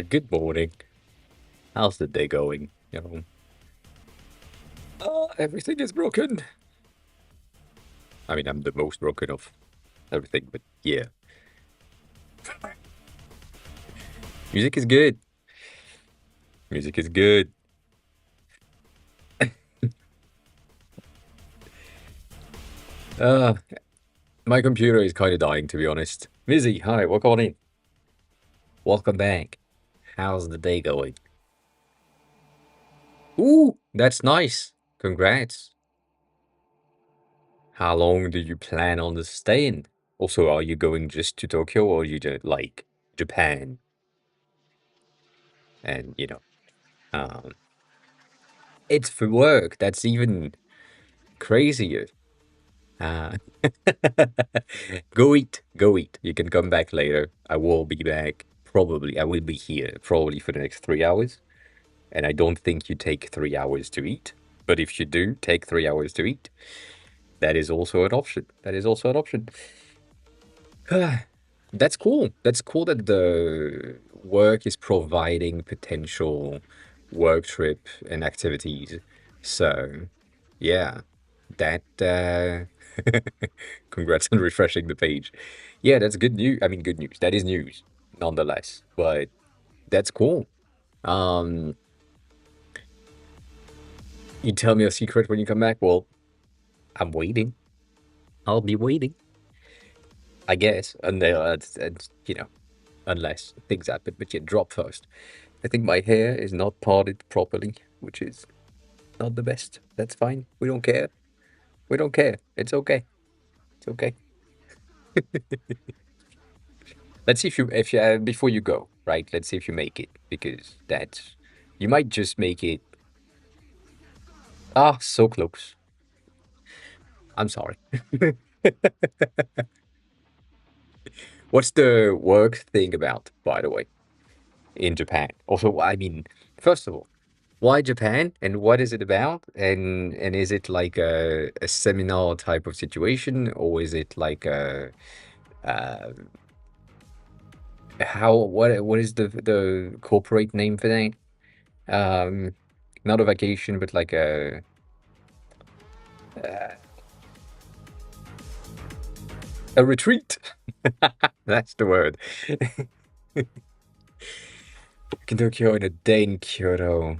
Good morning. How's the day going? Everything is broken. I mean, I'm the most broken of everything, but yeah. Music is good. Music is good. Uh, my computer is kind of dying, to be honest. Mizzy, hi, welcome on in. Welcome back. How's the day going? Ooh, that's nice. Congrats. How long do you plan on staying? Also, are you going just to Tokyo or you just like Japan? And um, it's for work. That's even crazier. Uh, go eat, go eat. You can come back later. I will be back. Probably, I will be here probably for the next 3 hours. And I don't think you take 3 hours to eat. But if you do take 3 hours to eat, that is also an option. That is also an option. That's cool. That's cool that the work is providing potential work trip and activities. So, yeah, that congrats on refreshing the page. Yeah, that's good news. I mean, good news. That is news, nonetheless. But that's cool. Um, you tell me a secret when you come back. Well, I'm waiting. I'll be waiting, I guess, unless things happen. But yeah, drop first. I think my hair is not parted properly, which is not the best. That's fine. We don't care. We don't care. It's okay. It's okay. Let's see if you before you go, right? Let's see if you make it because that's you might just make it. Ah, so close. I'm sorry. What's the work thing about, by the way, in Japan? Also, I mean, first of all, why Japan and what is it about? And is it like a seminar type of situation or is it like a uh, how what is the corporate name for that? Um, not a vacation, but like a retreat. That's the word. In Tokyo in a day in Kyoto.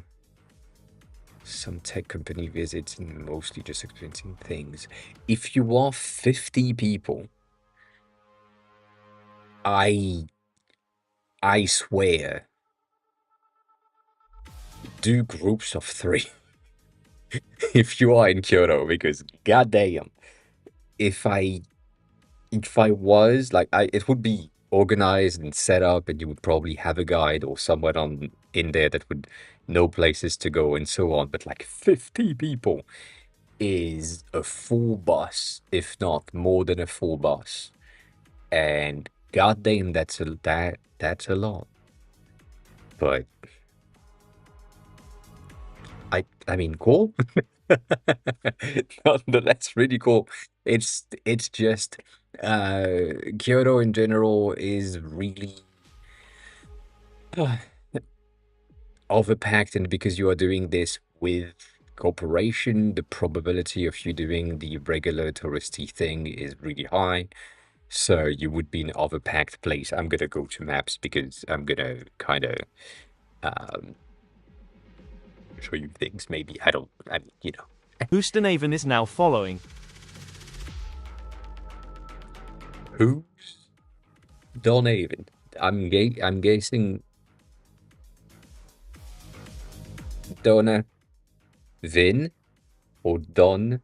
Some tech company visits and mostly just experiencing things. If you are 50 people, I I swear, do groups of three if you are in Kyoto, because goddamn, if I if I was like it would be organized and set up, and you would probably have a guide or someone on in there that would know places to go and so on. But like 50 people is a full bus, if not more than a full bus. And goddamn, that's a lot. But I mean, cool. Nonetheless, really cool. It's just Kyoto in general is really overpacked, and because you are doing this with cooperation, the probability of you doing the regular touristy thing is really high. So you would be in an overpacked place. I'm gonna go to maps because I'm gonna kind of um, show you things. Maybe I don't. I mean, Oosternaven is now following. who's Donhaven? I'm guessing Donna Vin or Don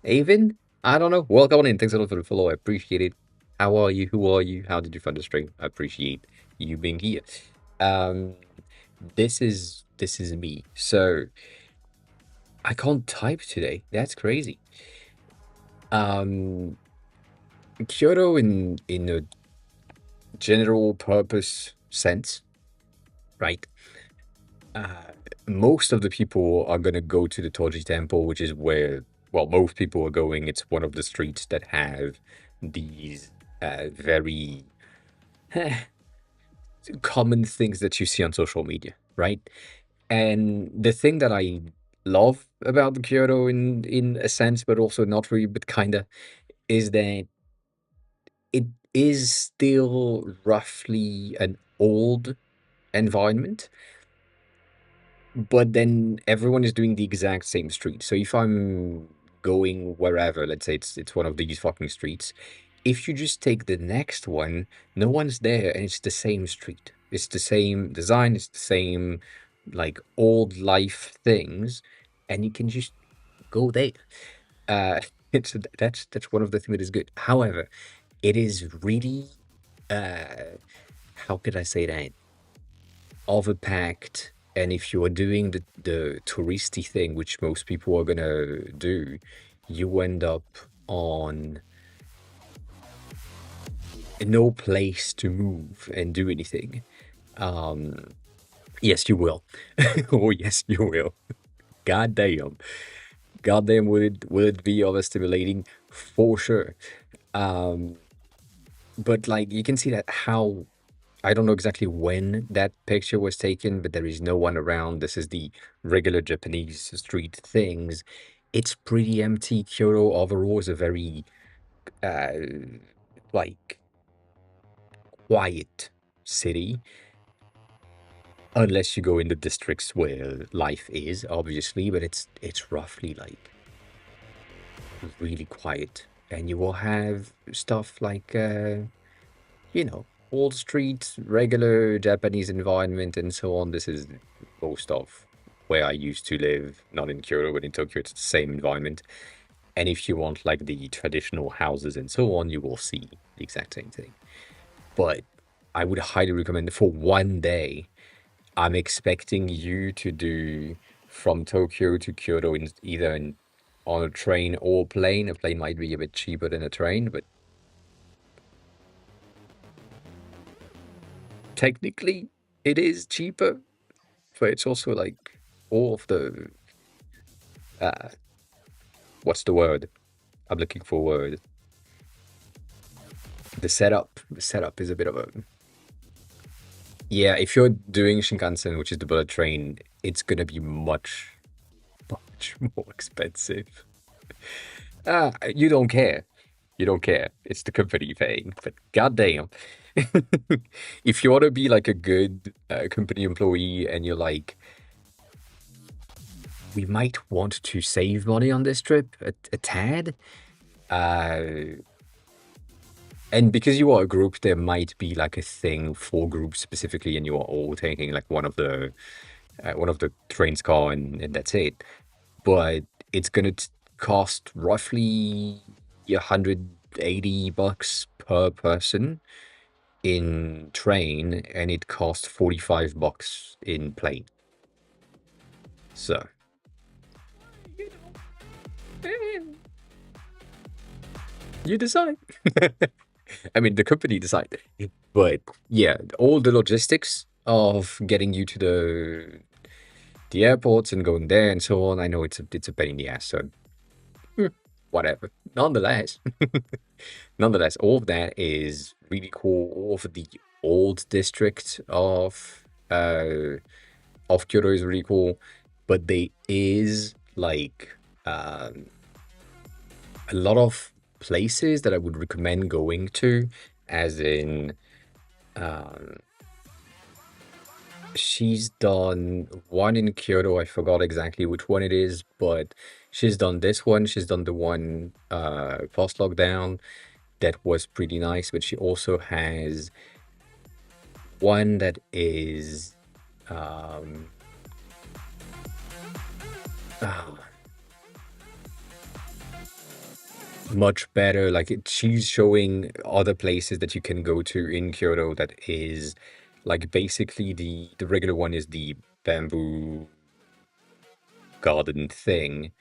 Avin. I don't know. Welcome on in. Thanks a lot for the follow. I appreciate it. How are you? Who are you? How did you find the stream? I appreciate you being here. Um, this is me. So I can't type today. That's crazy. Um, Kyoto in a general purpose sense, right? Uh, most of the people are gonna go to the Toji Temple, which is where, well, most people are going. It's one of the streets that have these very common things that you see on social media, right? And the thing that I love about Kyoto in a sense, but also not really, but kinda, is that it is still roughly an old environment, but then everyone is doing the exact same street. So if I'm going wherever, let's say it's one of these fucking streets, if you just take the next one, no one's there and it's the same street. It's the same design, it's the same like old life things, and you can just go there. Uh it's that's one of the things that is good. However, it is really how could I say that? Overpacked. And if you are doing the touristy thing, which most people are gonna do, you end up on no place to move and do anything. Yes, you will. Oh, yes, you will. God damn. God damn, will it be overstimulating? For sure. But like you can see that how I don't know exactly when that picture was taken, but there is no one around. This is the regular Japanese street things. It's pretty empty. Kyoto overall is a very uh like quiet city. Unless you go in the districts where life is, obviously, but it's roughly like really quiet. And you will have stuff like old streets, regular Japanese environment, and so on. This is most of where I used to live, not in Kyoto, but in Tokyo, it's the same environment. And if you want like the traditional houses and so on, you will see the exact same thing. But I would highly recommend it for one day. I'm expecting you to do from Tokyo to Kyoto in on a train or plane. A plane might be a bit cheaper than a train, but technically it is cheaper. But it's also like all of the uh, what's the word? I'm looking for a word. The setup. The setup is a bit of a yeah. If you're doing Shinkansen, which is the bullet train, it's gonna be much more expensive. You don't care. You don't care. It's the company paying. But goddamn, if you want to be like a good company employee and you're like, we might want to save money on this trip a tad, uh, and because you are a group, there might be like a thing for groups specifically, and you are all taking like one of the trains car, and that's it. But it's gonna cost roughly $180 per person in train, and it costs $45 in plane. So, you know, you decide. I mean, the company decide. But yeah, all the logistics of getting you to the airports and going there and so on. I know it's a pain in the ass. So whatever. Nonetheless, all of that is really cool. All of the old district of Kyoto is really cool, but there is like a lot of places that I would recommend going to, as in she's done one in Kyoto. I forgot exactly which one it is, but she's done this one. She's done the one post lockdown that was pretty nice, but she also has one that is much better. Like she's showing other places that you can go to in Kyoto that is like basically the regular one is the bamboo garden thing,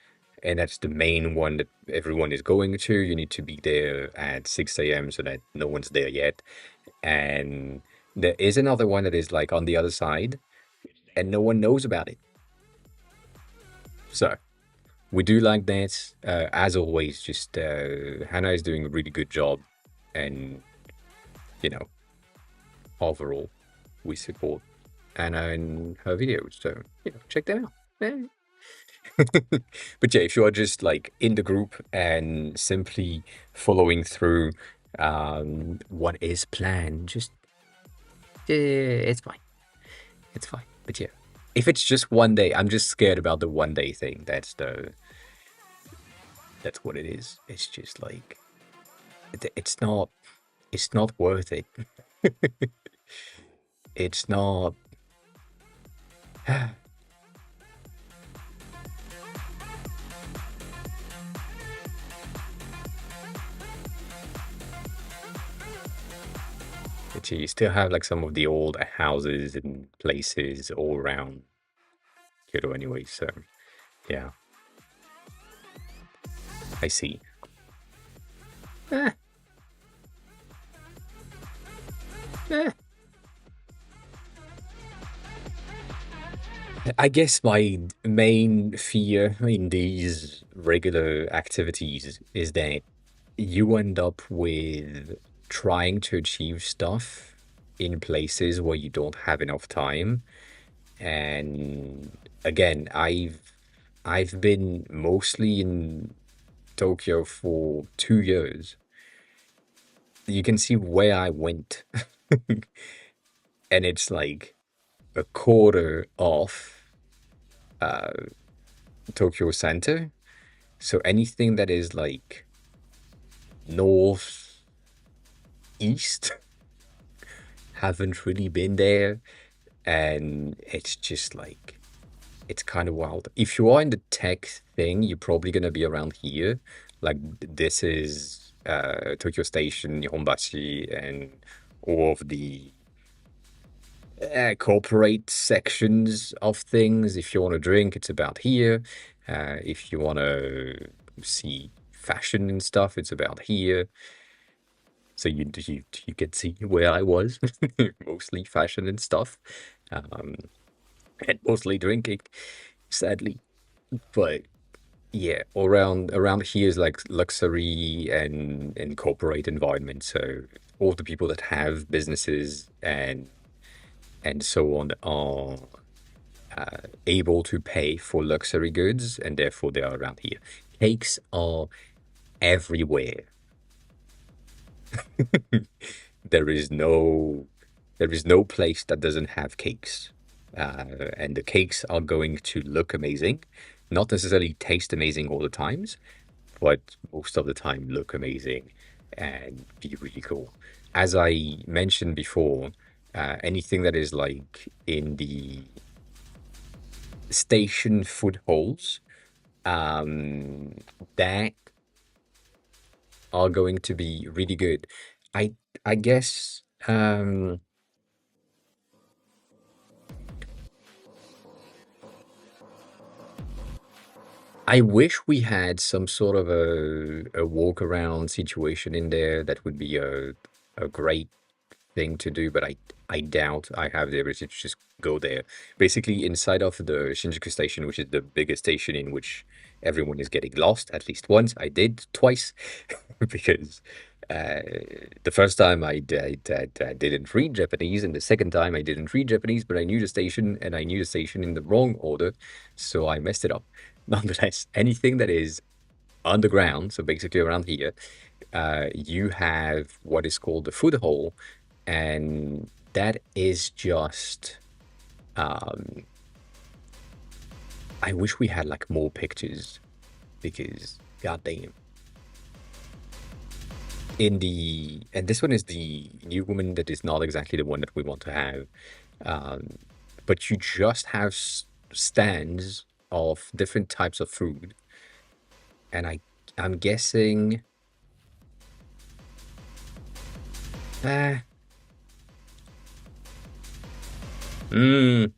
and that's the main one that everyone is going to. You need to be there at 6 a.m. so that no one's there yet. And there is another one that is like on the other side, and no one knows about it. So we do like that. As always, just Hannah is doing a really good job, and you know, overall. we support Anna and her videos. So, check them out. Eh. But yeah, if you are just like in the group and simply following through what is planned, just it's fine. It's fine. But yeah, if it's just one day, I'm just scared about the one day thing. That's what it is. It's just like it's not worth it. It's not. But you still have like some of the old houses and places all around Kyoto anyway. So yeah, I see. Eh, eh. I guess my main fear in these regular activities is that you end up with trying to achieve stuff in places where you don't have enough time. And again, I've been mostly in Tokyo for 2 years. You can see where I went, and it's like a quarter off Tokyo Center. So anything that is like north east, haven't really been there, and it's just like it's kind of wild. If you are in the tech thing, you're probably gonna be around here. Like this is Tokyo Station, Nihonbashi, and all of the corporate sections of things. If you want to drink, it's about here. If you want to see fashion and stuff, it's about here. So you can see where I was, mostly fashion and stuff, um, and mostly drinking, sadly. But yeah, around here is like luxury and corporate environment. So all the people that have businesses and so on are able to pay for luxury goods, and therefore they are around here. Cakes are everywhere. There is no there is no place that doesn't have cakes. And the cakes are going to look amazing, not necessarily taste amazing all the times, but most of the time look amazing and be really cool. As I mentioned before, anything that is like in the station food halls, um, that are going to be really good. I I guess I wish we had some sort of a walk around situation in there. That would be a great thing to do, but I doubt I have the ability to just go there. Basically, inside of the Shinjuku station, which is the biggest station in which everyone is getting lost at least once. I did twice because uh, the first time I didn't read Japanese, and the second time I didn't read Japanese, but I knew the station and I knew the station in the wrong order, so I messed it up. Nonetheless, anything that is underground, so basically around here, you have what is called the food hall, and that is just. Um, I wish we had like more pictures because goddamn. In the and this one is the new woman that is not exactly the one that we want to have, um, but you just have stands of different types of food, and I'm guessing. Uh, mm,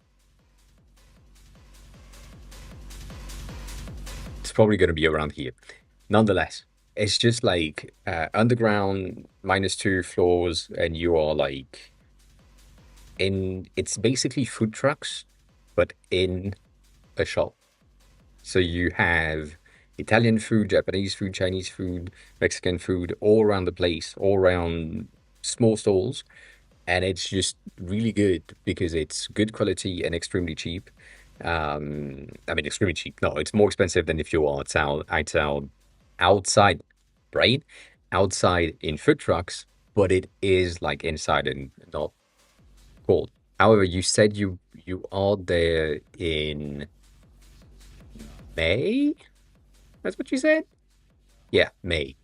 it's probably going to be around here. Nonetheless, it's just like underground -2 floors, and you are like in. It's basically food trucks, but in a shop. So you have Italian food, Japanese food, Chinese food, Mexican food, all around the place, all around small stalls. and it's just really good because it's good quality and extremely cheap. I mean, extremely cheap. No, it's more expensive than if you are outside, right? Outside in food trucks, but it is like inside and not cold. However, you said you are there in May? That's what you said? Yeah, May.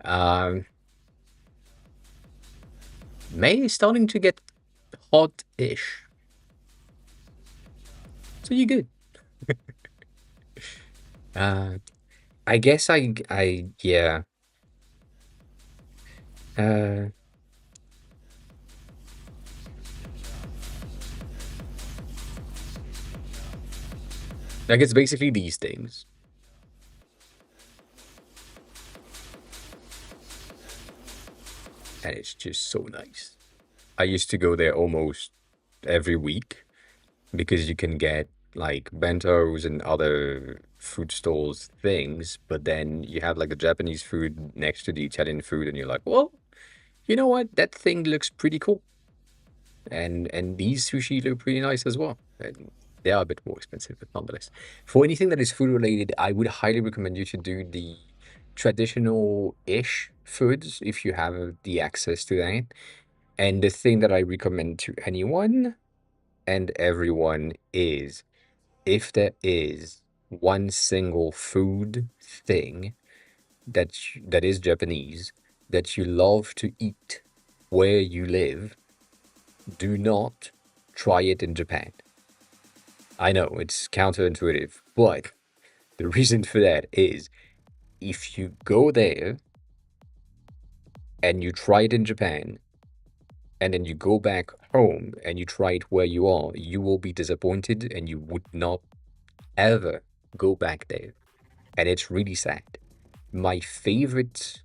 Um, May is starting to get hot-ish. So you're good. Uh, I guess yeah. Uh, like it's basically these things, and it's just so nice. I used to go there almost every week because you can get like bentos and other food stalls things, but then you have like the Japanese food next to the Italian food, and you're like, well, you know what? That thing looks pretty cool. And these sushi look pretty nice as well. And they are a bit more expensive, but nonetheless. For anything that is food related, I would highly recommend you to do the traditional-ish foods if you have the access to that. And the thing that I recommend to anyone and everyone is if there is one single food thing that is Japanese that you love to eat where you live, do not try it in Japan. I know it's counterintuitive, but the reason for that is if you go there and you try it in Japan and then you go back home and you try it where you are, you will be disappointed and you would not ever go back there. And it's really sad. My favorite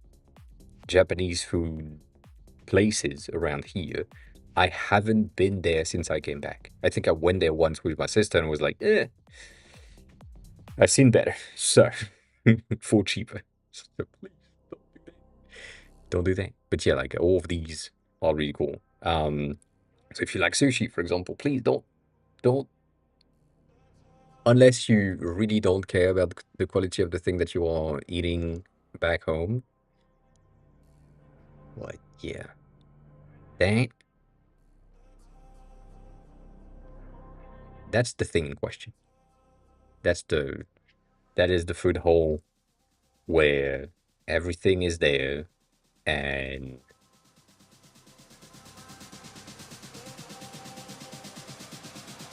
Japanese food places around here, I haven't been there since I came back. I think I went there once with my sister and was like, I've seen better. So, for cheaper. So please don't do that. Don't do that. But yeah, like all of these are really cool. So if you like sushi, for example, please don't, unless you really don't care about the quality of the thing that you are eating back home. But yeah, that that's the thing in question. That's the that is the food hall where everything is there and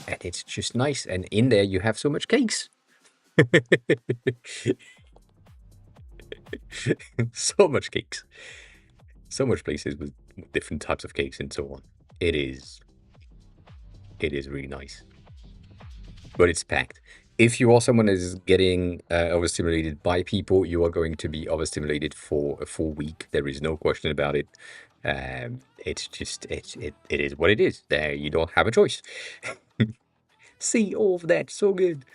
and it's just nice. And in there you have so much cakes. So much cakes. So much places with different types of cakes and so on. It is really nice. But it's packed. If you are someone that is getting overstimulated by people, you are going to be overstimulated for a full week. There is no question about it. It's just it is what it is. There, you don't have a choice. See all of that, so good.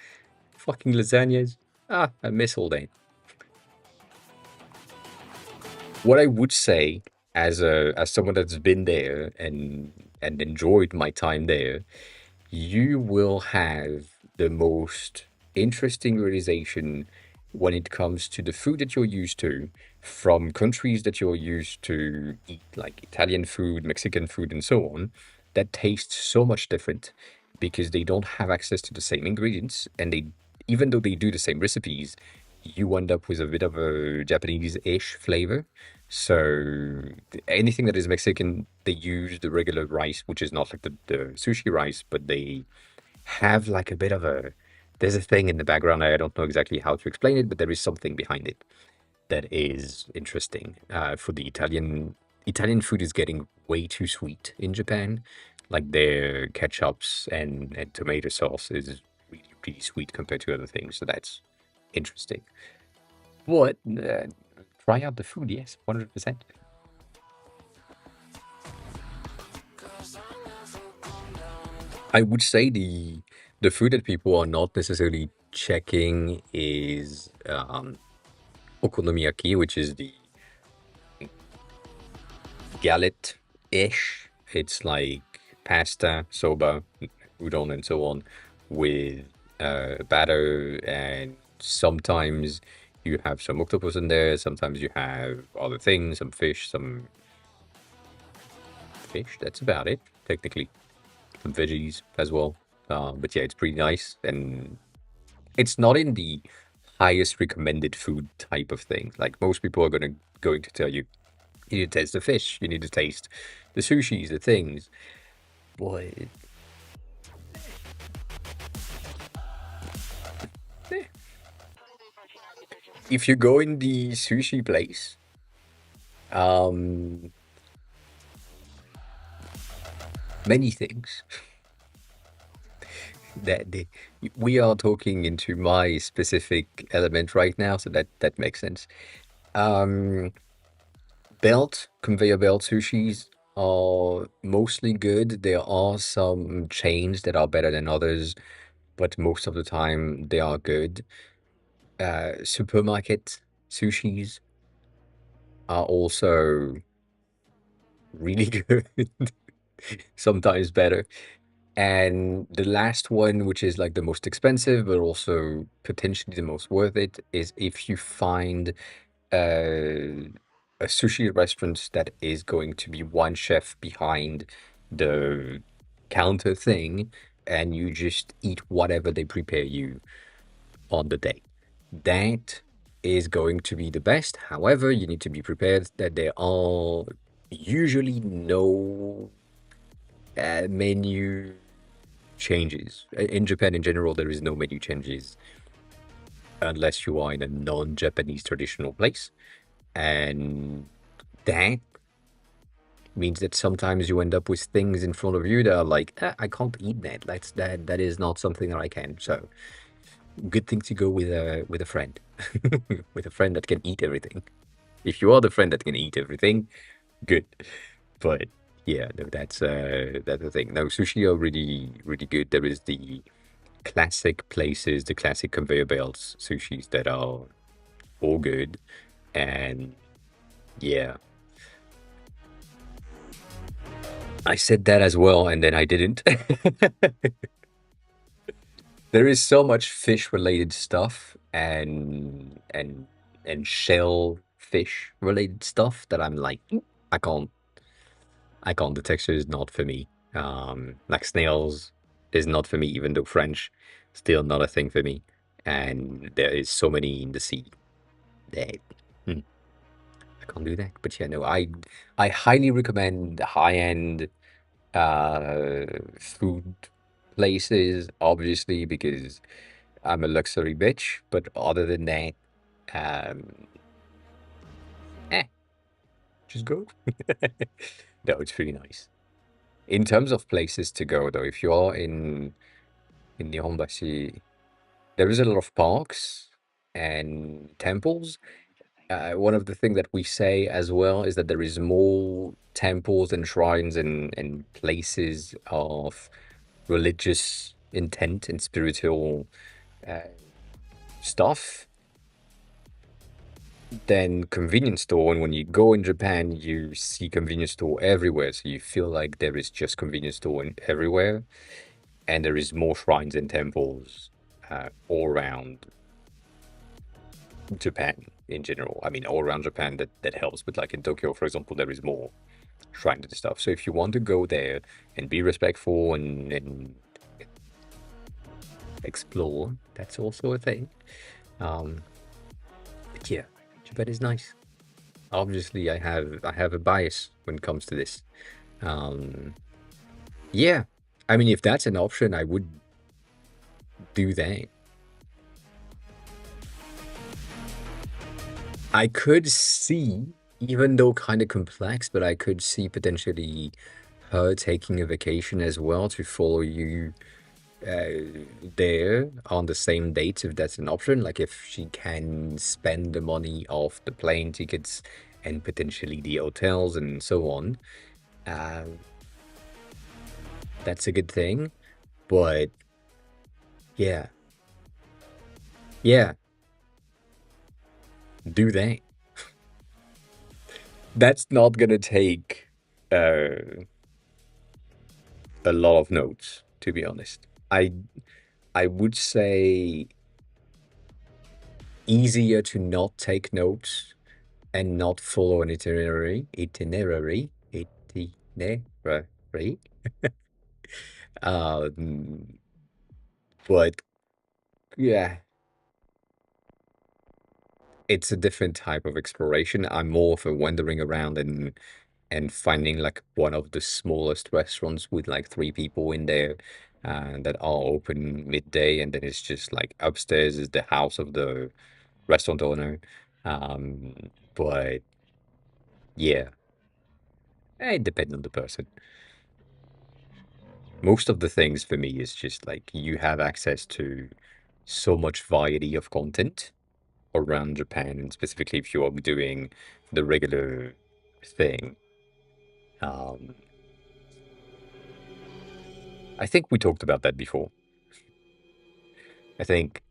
Fucking lasagnas. Ah, I miss all that. What I would say as someone that's been there and enjoyed my time there, you will have the most interesting realization when it comes to the food that you're used to from countries that you're used to eat, like Italian food, Mexican food, and so on, that tastes so much different because they don't have access to the same ingredients, and they, even though they do the same recipes, you end up with a bit of a Japanese-ish flavor. So anything that is Mexican, they use the regular rice, which is not like the sushi rice, but they have like a bit of a, there's a thing in the background. I don't know exactly how to explain it, but there is something behind it that is interesting. For the Italian food is getting way too sweet in Japan. Like their ketchups and tomato sauce is really, really sweet compared to other things. So that's interesting. But try out the food, yes, 100%. I would say the food that people are not necessarily checking is okonomiyaki, which is the galette-ish It's like pasta, soba, udon, and so on, with batter, and sometimes you have some octopus in there. Sometimes you have other things, some fish, some fish. That's about it, technically. Some veggies as well. But yeah, it's pretty nice, and it's not in the highest recommended food type of thing. Like most people are going to tell you, you need to taste the fish, you need to taste the sushis, the things. But eh, if you go in the sushi place, um, many things that we are talking into my specific element right now, so that makes sense. Um, conveyor belt sushis are mostly good. There are some chains that are better than others, but most of the time they are good. Supermarket sushis are also really good, sometimes better. And the last one, which is like the most expensive, but also potentially the most worth it, is if you find a sushi restaurant that is going to be one chef behind the counter thing, and you just eat whatever they prepare you on the day. That is going to be the best. However, you need to be prepared that there are usually no menu changes. In Japan, in general, there is no menu changes unless you are in a non-Japanese traditional place. And that means that sometimes you end up with things in front of you that are like, I can't eat that. That is not something that I can. So good thing to go with a friend, with a friend that can eat everything. If you are the friend that can eat everything, good. But yeah, no, that's the thing. No, sushi are really good. There is the classic places, the classic conveyor belts sushis that are all good, and yeah, I said that as well, and then I didn't. There is so much fish related stuff and shell fish related stuff that I'm like, I can't I can't. The texture is not for me. Like snails is not for me, even though French still not a thing for me. And there is so many in the sea that I can't do that. But yeah, no, I highly recommend high end uh food places, obviously, because I'm a luxury bitch. But other than that, um, eh, just go. No, it's pretty nice. In terms of places to go, though, if you're in Nihonbashi, there is a lot of parks and temples. One of the things that we say as well is that there is more temples and shrines and places of religious intent and spiritual uh, stuff than convenience store. And when you go in Japan, you see convenience store everywhere, so you feel like there is just convenience store everywhere, and there is more shrines and temples all around Japan in general. I mean, all around Japan that helps. But like in Tokyo, for example, there is more shrines and stuff. So if you want to go there and be respectful and explore, that's also a thing. Um, but yeah, Japan is nice. Obviously, I have a bias when it comes to this. Um, yeah, I mean, if that's an option, I would do that. I could see, even though kind of complex, but I could see potentially her taking a vacation as well to follow you there on the same dates if that's an option. Like if she can spend the money off the plane tickets and potentially the hotels and so on, uh, that's a good thing. But yeah, yeah, do that. That's not gonna take. a lot of notes, to be honest. I would say easier to not take notes and not follow an itinerary. Um, but yeah, it's a different type of exploration. I'm more for wandering around and finding like one of the smallest restaurants with like three people in there that are open midday, and then it's just like upstairs is the house of the restaurant owner. Um, but yeah, it depends on the person. Most of the things for me is just like you have access to so much variety of content around Japan, and specifically if you are doing the regular thing. Um, I think we talked about that before. I think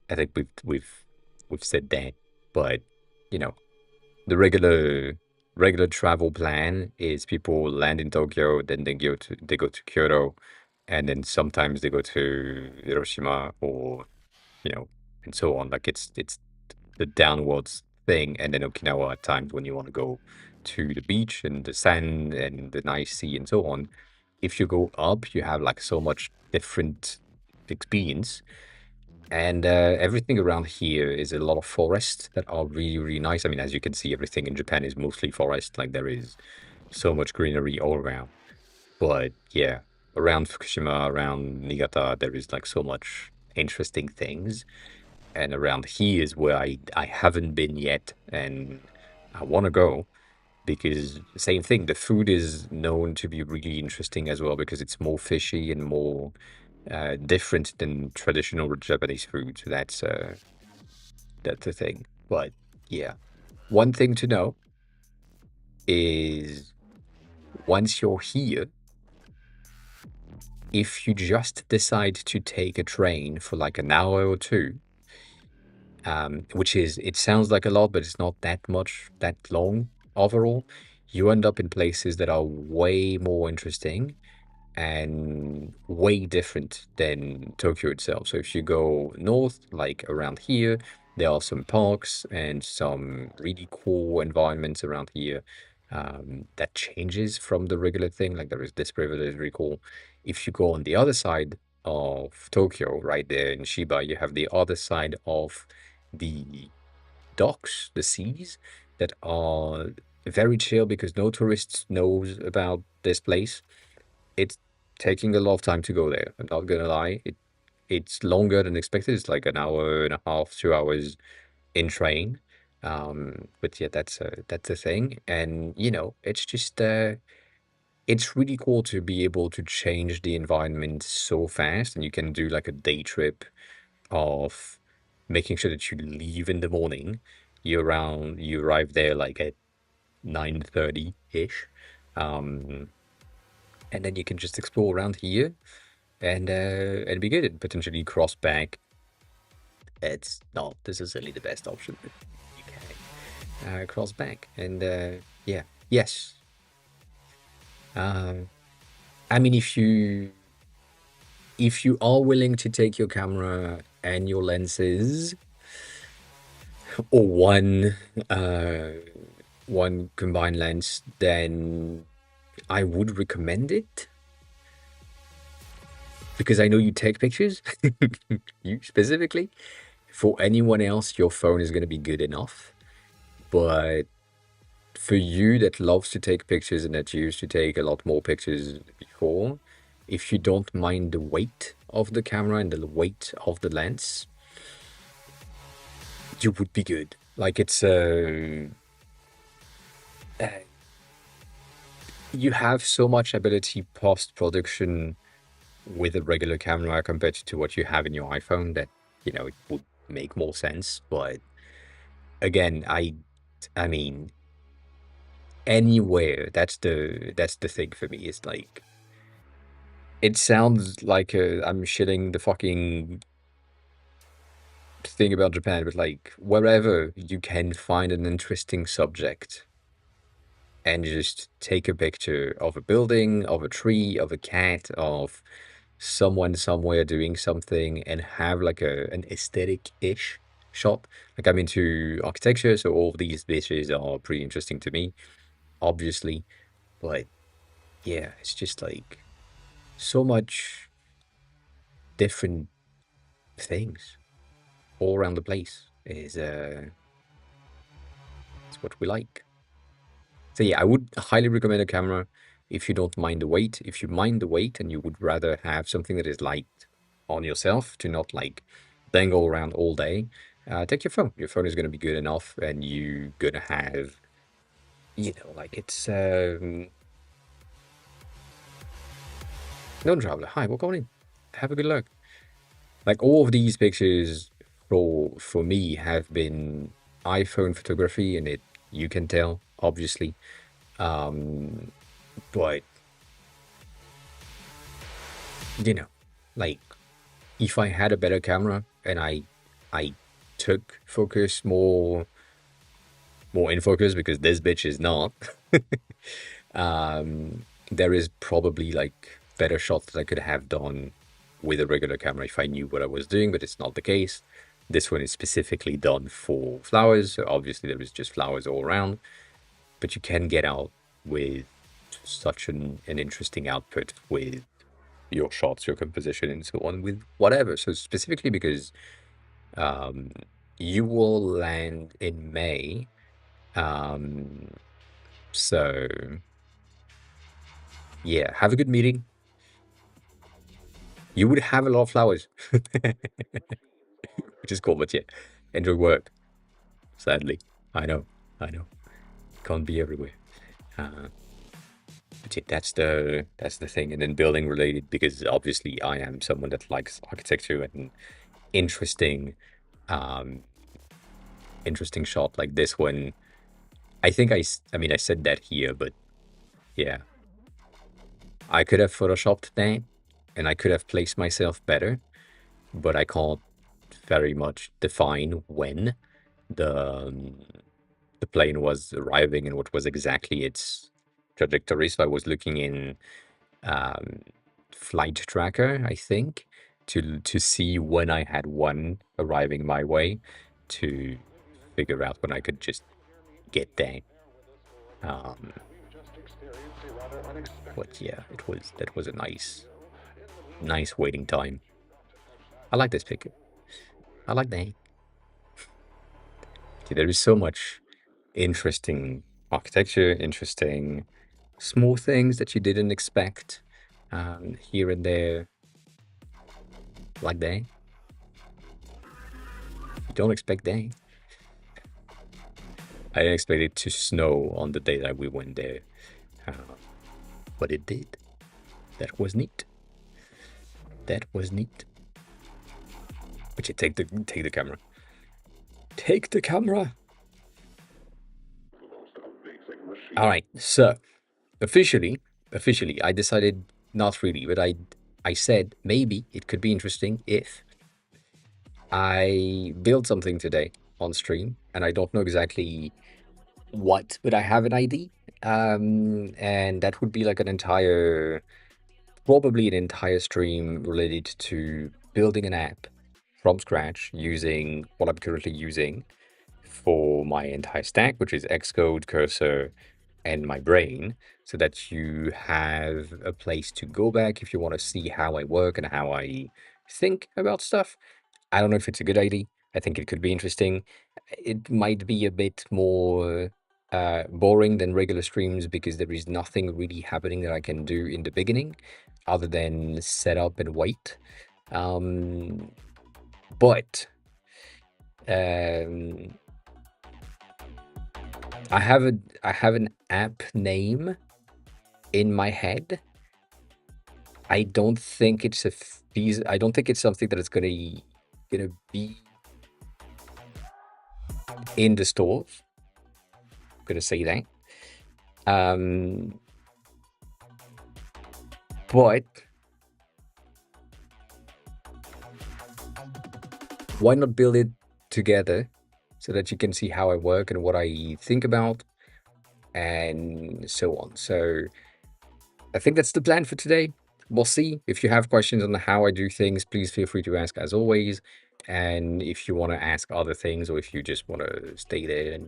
I think we've said that, but you know, the regular travel plan is people land in Tokyo, then they go to Kyoto, and then sometimes they go to Hiroshima or you know, and so on. Like it's the downwards thing, and then Okinawa at times when you want to go to the beach and the sand and the nice sea and so on. If you go up, you have like so much different experience, and everything around here is a lot of forests that are really, really nice. I mean, as you can see, everything in Japan is mostly forest. Like there is so much greenery all around. But yeah, around Fukushima, around Niigata, there is like so much interesting things. And around here is where I haven't been yet, and I want to go because same thing. The food is known to be really interesting as well because it's more fishy and more different than traditional Japanese food. So that's the thing. But yeah, one thing to know is once you're here, if you just decide to take a train for like an hour or two, which is, it sounds like a lot, but it's not that much, that long overall, you end up in places that are way more interesting and way different than Tokyo itself. So if you go north, like around here, there are some parks and some really cool environments around here that changes from the regular thing. Like there is this river that is really cool. If you go on the other side of Tokyo, right there in Shiba, you have the other side of the docks, the seas that are very chill because no tourists knows about this place. It's taking a lot of time to go there. I'm not gonna lie. It's longer than expected. It's like an hour and a half, 2 hours in train. But yeah, that's a thing. And you know, it's really cool to be able to change the environment so fast, and you can do like a day trip of making sure that you leave in the morning. You arrive there like at 9:30 ish. Um, and then you can just explore around here and be good and potentially cross back. It's not necessarily the best option, but you can cross back and yeah, yes. Um, I mean, if you are willing to take your camera and your lenses or uh one combined lens, then I would recommend it because I know you take pictures, you specifically. For anyone else, your phone is going to be good enough. But for you that loves to take pictures and that used to take a lot more pictures before, if you don't mind the weight of the camera and the weight of the lens, you would be good. Like uh, you have so much ability post production with a regular camera compared to what you have in your iPhone that it would make more sense. But again, I mean, anywhere. That's the thing for me. It's like it sounds like I'm shitting the fucking thing about Japan, but like wherever you can find an interesting subject, and just take a picture of a building, of a tree, of a cat, of someone somewhere doing something, and have like an aesthetic-ish shot. Like I'm into architecture, so all of these bitches are pretty interesting to me, obviously. But yeah, it's just like so much different things all around the place is what we like. So yeah, I would highly recommend a camera if you don't mind the weight. If you mind the weight and you would rather have something that is light on yourself to not like dangle around all day, take your phone. Your phone is going to be good enough, and you're going to have, like it's non-traveler. Hi, welcome in. Have a good look. Like all of these pictures for me have been iPhone photography, and it you can tell obviously. Um, but you know, like if I had a better camera and I took focus more in focus because this bitch is not, there is probably like better shots that I could have done with a regular camera if I knew what I was doing, but it's not the case. This one is specifically done for flowers, so obviously there is just flowers all around, but you can get out with such an interesting output with your shots, your composition, and so on with whatever. So specifically because um, you will land in May, um, so yeah, have a good meeting. You would have a lot of flowers, which is cool, but yeah, enjoy work. Sadly, I know, can't be everywhere. Uh, but yeah, that's the thing, and then building related because obviously I am someone that likes architecture and interesting, um, interesting shot like this one. I think I mean I said that here, but yeah, I could have photoshopped that, and I could have placed myself better, but I can't very much define when the um, the plane was arriving and what was exactly its trajectory. So I was looking in um, flight tracker, I think, to see when I had one arriving my way to figure out when I could just get there. Um, but yeah, that was a nice waiting time. I like this picture. I like that. See, there is so much interesting architecture, interesting small things that you didn't expect here and there, like that. You don't expect that. I didn't expect it to snow on the day that we went there, uh, but it did. That was neat. That was neat. But you take the camera. Take the camera. All right. So officially, I decided not really, but I said maybe it could be interesting if I build something today on stream, and I don't know exactly what, but I have an idea. And that would be like probably an entire stream related to building an app from scratch using what I'm currently using for my entire stack, which is Xcode, Cursor, and my brain, so that you have a place to go back if you want to see how I work and how I think about stuff. I don't know if it's a good idea. I think it could be interesting. It might be a bit more boring than regular streams because there is nothing really happening that I can do in the beginning other than set up and wait. Um, but um, I have an app name in my head. I don't think it's I don't think it's something that is gonna be in the stores. I'm gonna say that. Um, but why not build it together so that you can see how I work and what I think about? and so on. So I think that's the plan for today. We'll see. If you have questions on how I do things, please feel free to ask as always. And if you want to ask other things, or if you just want to stay there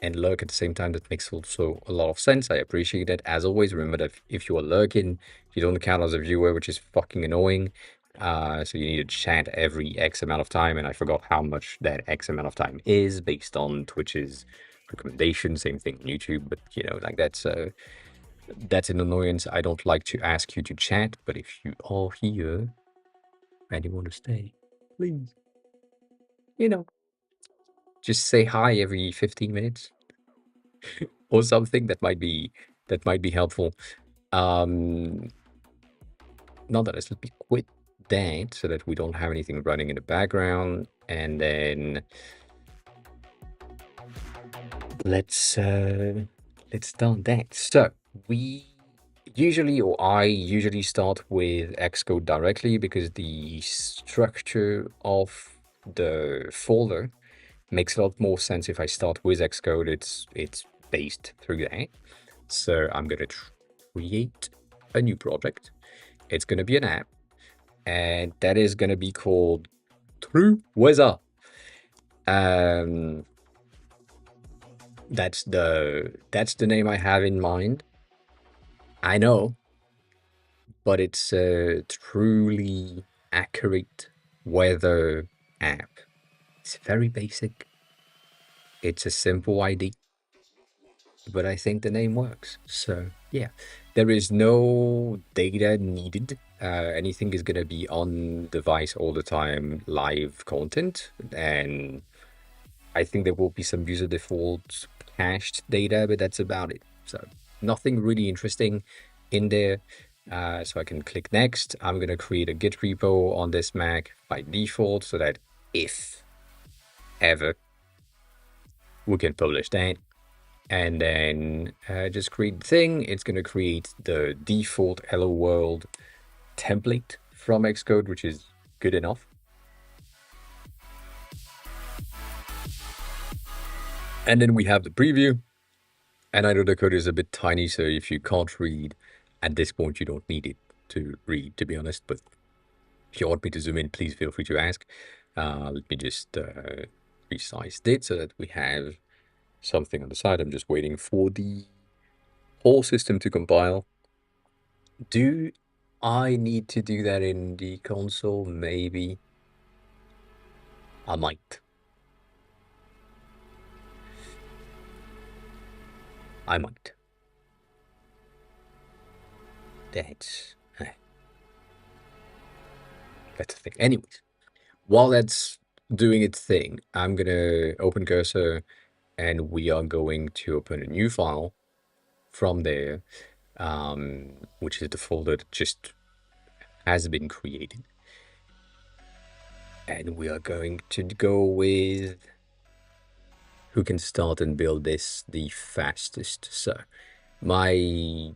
and lurk at the same time, that makes also a lot of sense. I appreciate it. As always, remember that if you are lurking, you don't count as a viewer, which is fucking annoying. So you need to chat every X amount of time, and I forgot how much that X amount of time is based on Twitch's recommendation. Same thing on YouTube, but like that's an annoyance. I don't like to ask you to chat, but if you are here and you want to stay, please, you know, just say hi every 15 minutes or something. That might be helpful. Um, Nonetheless, let me quit that so that we don't have anything running in the background, and then let's start that. So we usually, or I usually start with Xcode directly because the structure of the folder makes a lot more sense if I start with Xcode. It's based through that. So I'm gonna create a new project. It's gonna be an app, and that is gonna be called True Weather. Um, that's the name I have in mind. I know, but it's a truly accurate weather app. It's very basic. It's a simple ID, but I think the name works. So yeah, there is no data needed. Anything is gonna be on device all the time, live content, and I think there will be some user default cached data, but that's about it. So nothing really interesting in there. So I can click next. I'm going to create a Git repo on this Mac by default so that if ever we can publish that. And then just create the thing. It's going to create the default Hello World template from Xcode, which is good enough. And then we have the preview. And I know the code is a bit tiny, so if you can't read at this point, you don't need it to read, to be honest. But if you want me to zoom in, please feel free to ask. Let me just resize it so that we have something on the side. I'm just waiting for the whole system to compile. Do I need to do that in the console? Maybe. I might. I might. That's that's the thing. Anyways, while that's doing its thing, I'm gonna open cursor and we are going to open a new file from there, which is the folder that just has been created. And we are going to go with who can start and build this the fastest. So my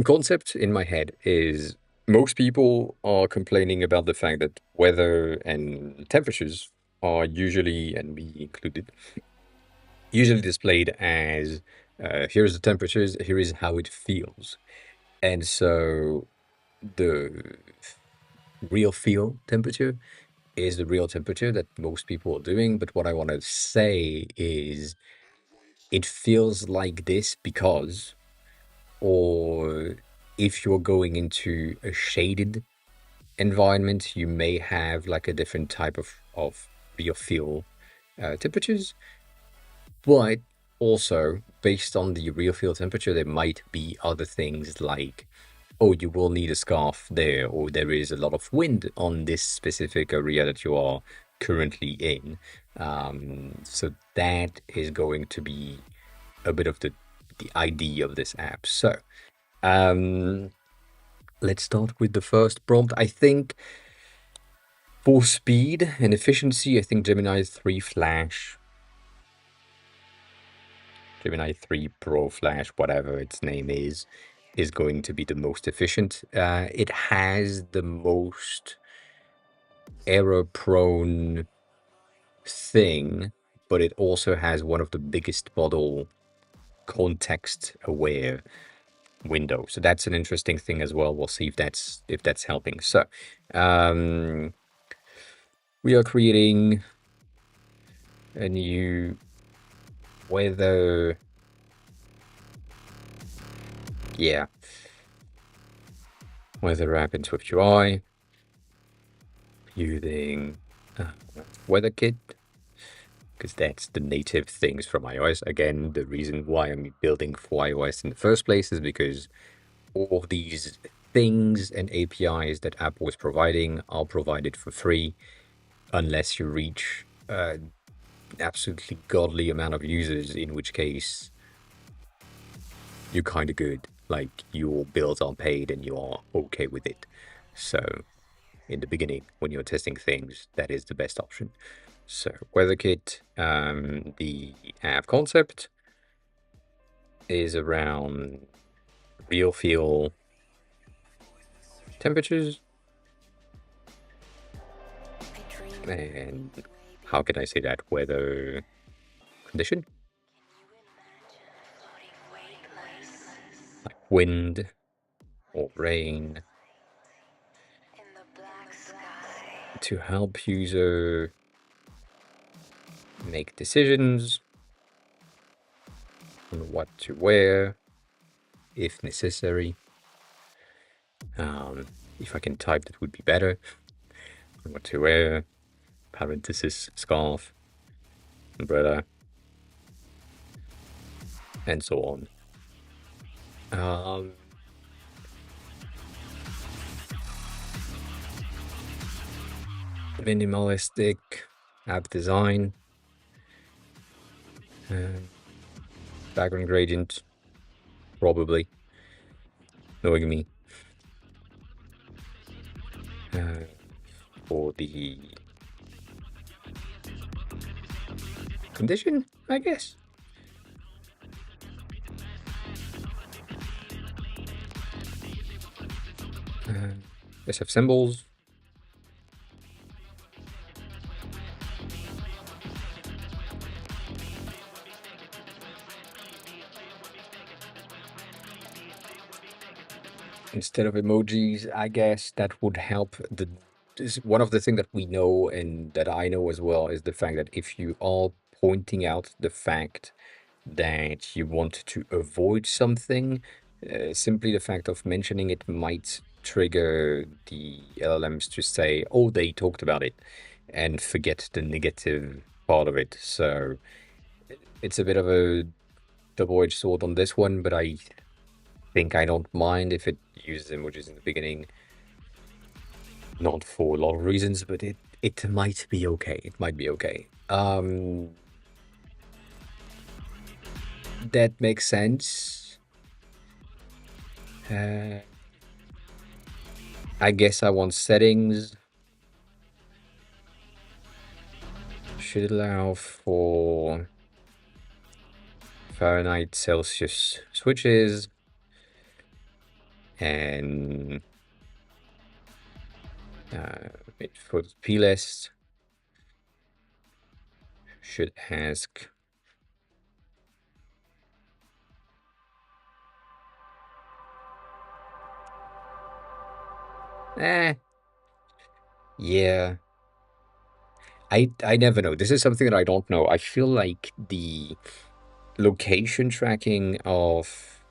concept in my head is most people are complaining about the fact that weather and temperatures are usually, and me included, usually displayed as here's the temperatures, here is how it feels. And so the real feel temperature is the real temperature that most people are doing. But what I want to say is it feels like this because, or if you're going into a shaded environment, you may have like a different type of real feel temperatures. But also, based on the real field temperature, there might be other things like, oh, you will need a scarf there, or there is a lot of wind on this specific area that you are currently in. So that is going to be a bit of the idea of this app. So um, let's start with the first prompt. I think for speed and efficiency, I think Gemini 3 Flash, Gemini 3 Pro Flash, whatever its name is going to be the most efficient. It has the most error-prone thing, but it also has one of the biggest model context-aware window. So that's an interesting thing as well. We'll see if that's helping. So we are creating a new weather. Yeah, weather app in Swift UI using weather kit, because that's the native things from iOS. Again, the reason why I'm building for iOS in the first place is because all of these things and APIs that Apple is providing are provided for free unless you reach an absolutely godly amount of users, in which case you're kind of good. Like, your bills are paid and you are okay with it. So in the beginning, when you're testing things, that is the best option. So WeatherKit, the app concept is around real feel temperatures. And how can I say that? Weather condition? Like wind or rain, to help user make decisions on what to wear, if necessary. If I can type, that would be better. What to wear, parenthesis, scarf, umbrella, and so on. Minimalistic app design, background gradient, probably, knowing me. For the condition, I guess. Let's have symbols. Instead of emojis, I guess that would help. One of the things that we know and that I know as well is the fact that if you are pointing out the fact that you want to avoid something, simply the fact of mentioning it might trigger the LLMs to say, oh, they talked about it, and forget the negative part of it. So it's a bit of a double-edged sword on this one, but I think I don't mind if it uses emojis in the beginning. Not for a lot of reasons, but it might be okay. It might be okay. That makes sense. I guess I want settings. Should allow for Fahrenheit, Celsius switches, and for the plist should ask yeah. I never know. This is something that I don't know. I feel like the location tracking of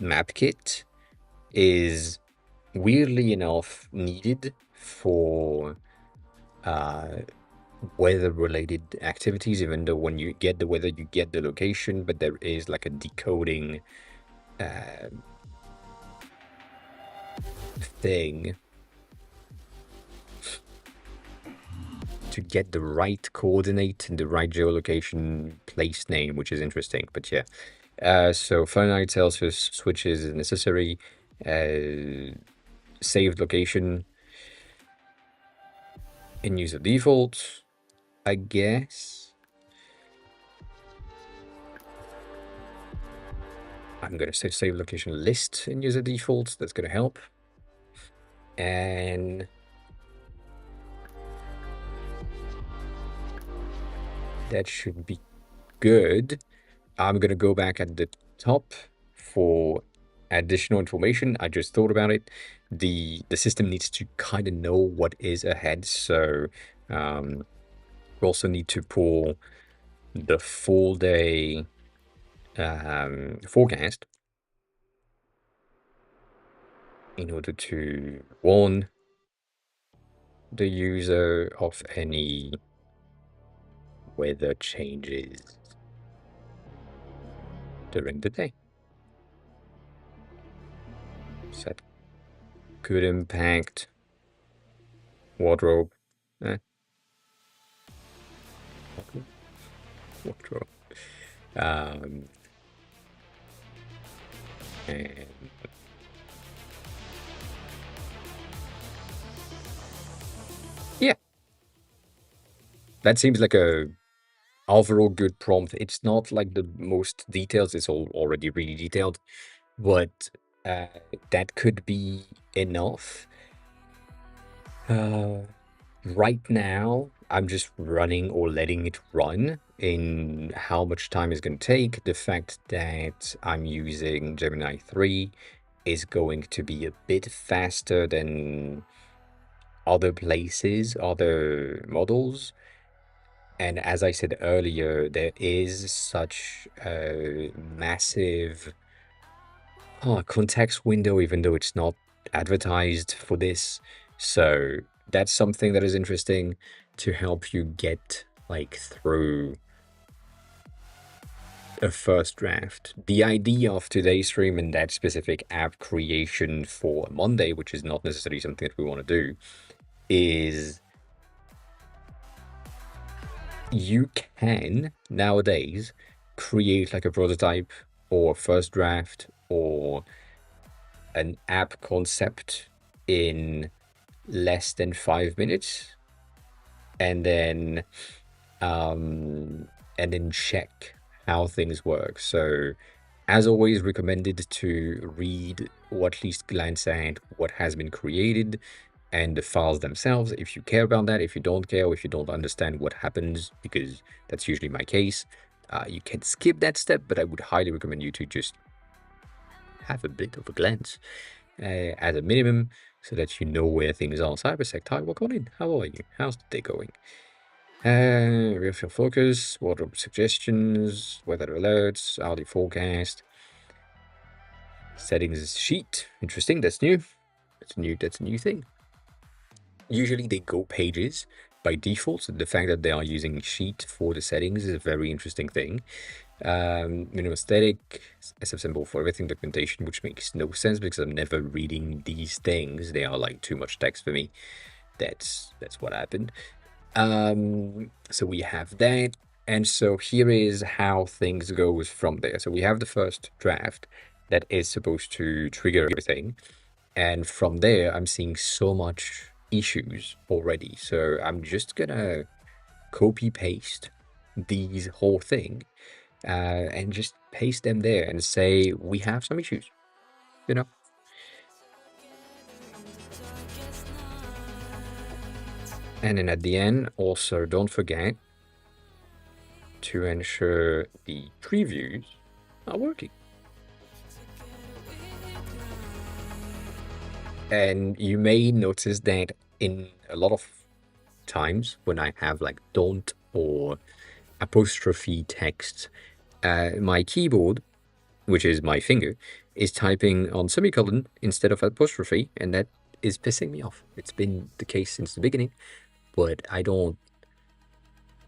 MapKit is weirdly enough needed for weather-related activities, even though when you get the weather, you get the location, but there is like a decoding thing to get the right coordinate and the right geolocation place name, which is interesting. But yeah, so Fahrenheit, Celsius switches is necessary. Saved location in user default, I guess. I'm going to say save location list in user default. That's going to help. And that should be good. I'm gonna go back at the top for additional information. I just thought about it. The system needs to kind of know what is ahead, so we also need to pull the full day forecast in order to warn the user of any weather changes during the day. So that could impact wardrobe. Eh, wardrobe. Um, and yeah, that seems like a overall good prompt. It's not like the most details, it's all already really detailed, but uh, that could be enough. Right now, I'm just running or letting it run in how much time it's going to take. The fact that I'm using Gemini 3 is going to be a bit faster than other places, other models. And as I said earlier, there is such a massive context window, even though it's not advertised for this. So that's something that is interesting to help you get like through a first draft. The idea of today's stream and that specific app creation for Monday, which is not necessarily something that we want to do, is you can nowadays create like a prototype or first draft or an app concept in less than 5 minutes and then check how things work. So as always, recommended to read or at least glance at what has been created and the files themselves if you care about that. If you don't care, or if you don't understand what happens, because that's usually my case, you can skip that step, but I would highly recommend you to just have a bit of a glance at a minimum so that you know where things are. Cybersect, hi, welcome in. How are you? How's the day going? Real field focus, wardrobe suggestions, weather alerts, hourly forecast, settings sheet. Interesting, that's new. That's a new thing. Usually they go pages by default, so the fact that they are using sheet for the settings is a very interesting thing. Minimum aesthetic, SF symbol for everything documentation, which makes no sense because I'm never reading these things. They are like too much text for me. That's what happened. So we have that. And so here is how things goes from there. So we have the first draft that is supposed to trigger everything. And from there, I'm seeing so much issues already. So I'm just gonna copy paste these whole thing and just paste them there and say, we have some issues, you know? And then at the end, also don't forget to ensure the previews are working. And you may notice that in a lot of times when I have like don't or apostrophe text, my keyboard, which is my finger, is typing on semicolon instead of apostrophe, and that is pissing me off. It's been the case since the beginning, but I don't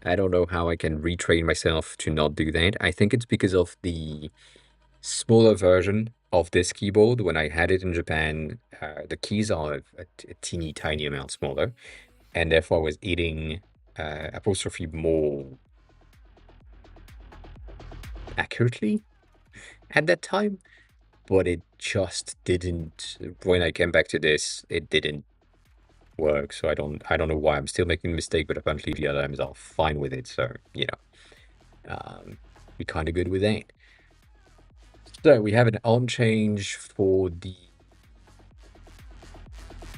know how I can retrain myself to not do that. I think it's because of the smaller version of this keyboard. When I had it in Japan, the keys are a teeny tiny amount smaller, and therefore I was eating apostrophe more accurately at that time, but it just didn't. When I came back to this, it didn't work. So I don't know why I'm still making a mistake, but apparently the other times are fine with it. So we're kind of good with that. So we have an on change for the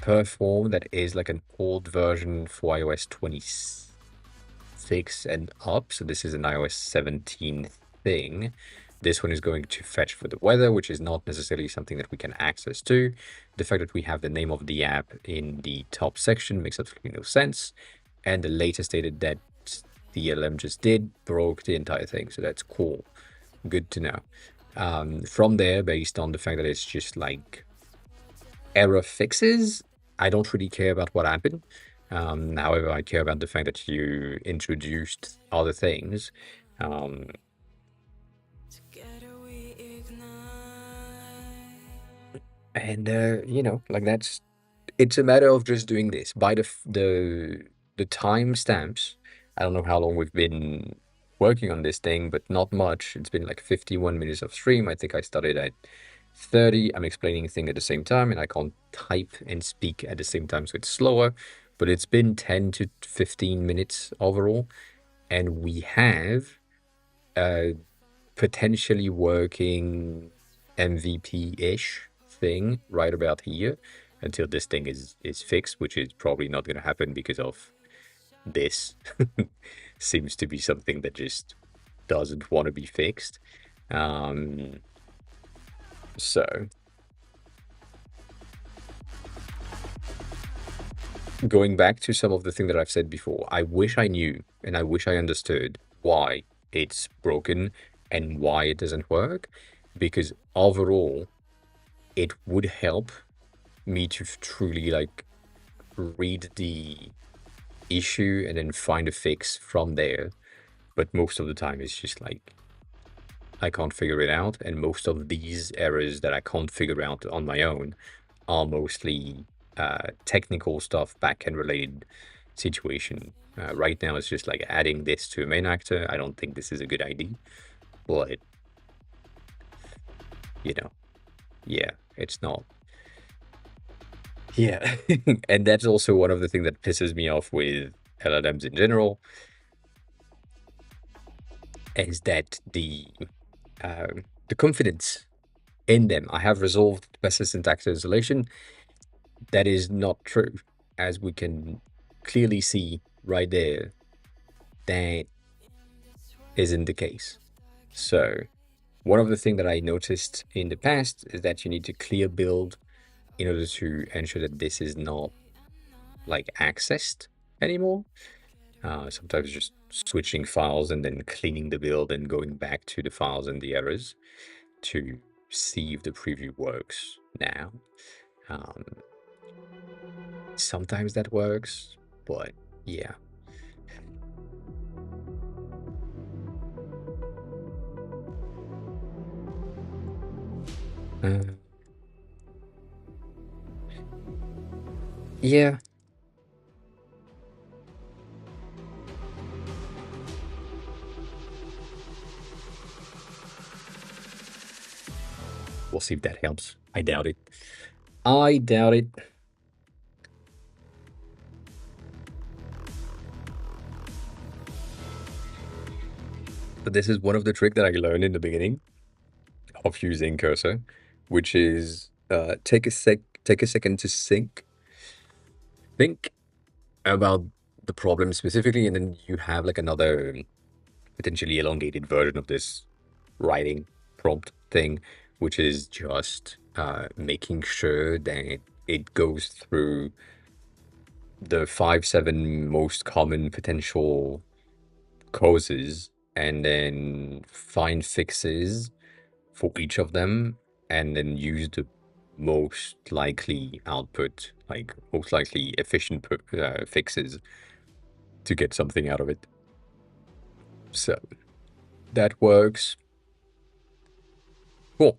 perform that is like an old version for iOS 26 and up. So this is an iOS 17 thing. This one is going to fetch for the weather, which is not necessarily something that we can access to. The fact that we have the name of the app in the top section makes absolutely no sense. And the latest data that the LM just did broke the entire thing. So that's cool. Good to know. From there, based on the fact that it's just like error fixes, I don't really care about what happened. However, I care about the fact that you introduced other things. And you know, like it's a matter of just doing this by the timestamps. I don't know how long we've been working on this thing, but not much. It's been like 51 minutes of stream. I think I started at 30. I'm explaining a thing at the same time, and I can't type and speak at the same time, so it's slower. But it's been 10 to 15 minutes overall, and we have a potentially working MVP-ish thing right about here until this thing is fixed, which is probably not going to happen because of this. Seems to be something that just doesn't want to be fixed. So going back to some of the thing that I've said before, I wish I knew and I wish I understood why it's broken and why it doesn't work, because overall it would help me to truly like read the issue and then find a fix from there. But most of the time it's just like I can't figure it out, and most of these errors that I can't figure out on my own are mostly technical stuff, backend related situation. Right now it's just like adding this to a main actor. I don't think this is a good idea, but you know, yeah, it's not. Yeah, and that's also one of the things that pisses me off with LLMs in general, is that the confidence in them. I have resolved persistent actor isolation. That is not true, as we can clearly see right there. That isn't the case. So one of the things that I noticed in the past is that you need to clear build in order to ensure that this is not like accessed anymore. Sometimes just switching files and then cleaning the build and going back to the files and the errors to see if the preview works now. Sometimes that works, but yeah. Yeah. We'll see if that helps. I doubt it. I doubt it. But this is one of the tricks that I learned in the beginning of using cursor, which is take a second to think about the problem specifically, and then you have like another potentially elongated version of this writing prompt thing, which is just making sure that it goes through the 5-7 most common potential causes and then find fixes for each of them, and then use the most likely output, like most likely efficient fixes to get something out of it. So that works. Cool.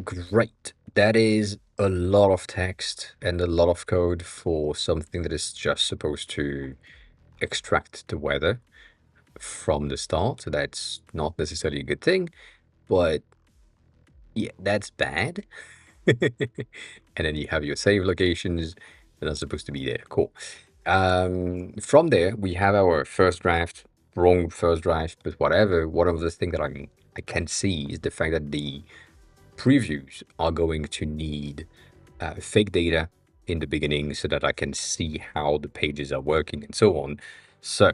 Great. That is a lot of text and a lot of code for something that is just supposed to extract the weather from the start. So that's not necessarily a good thing, but yeah, that's bad. And then you have your save locations that are supposed to be there. Cool. From there, we have our first draft, wrong first draft, but whatever. One of the things that I can see is the fact that the previews are going to need fake data in the beginning so that I can see how the pages are working and so on. So,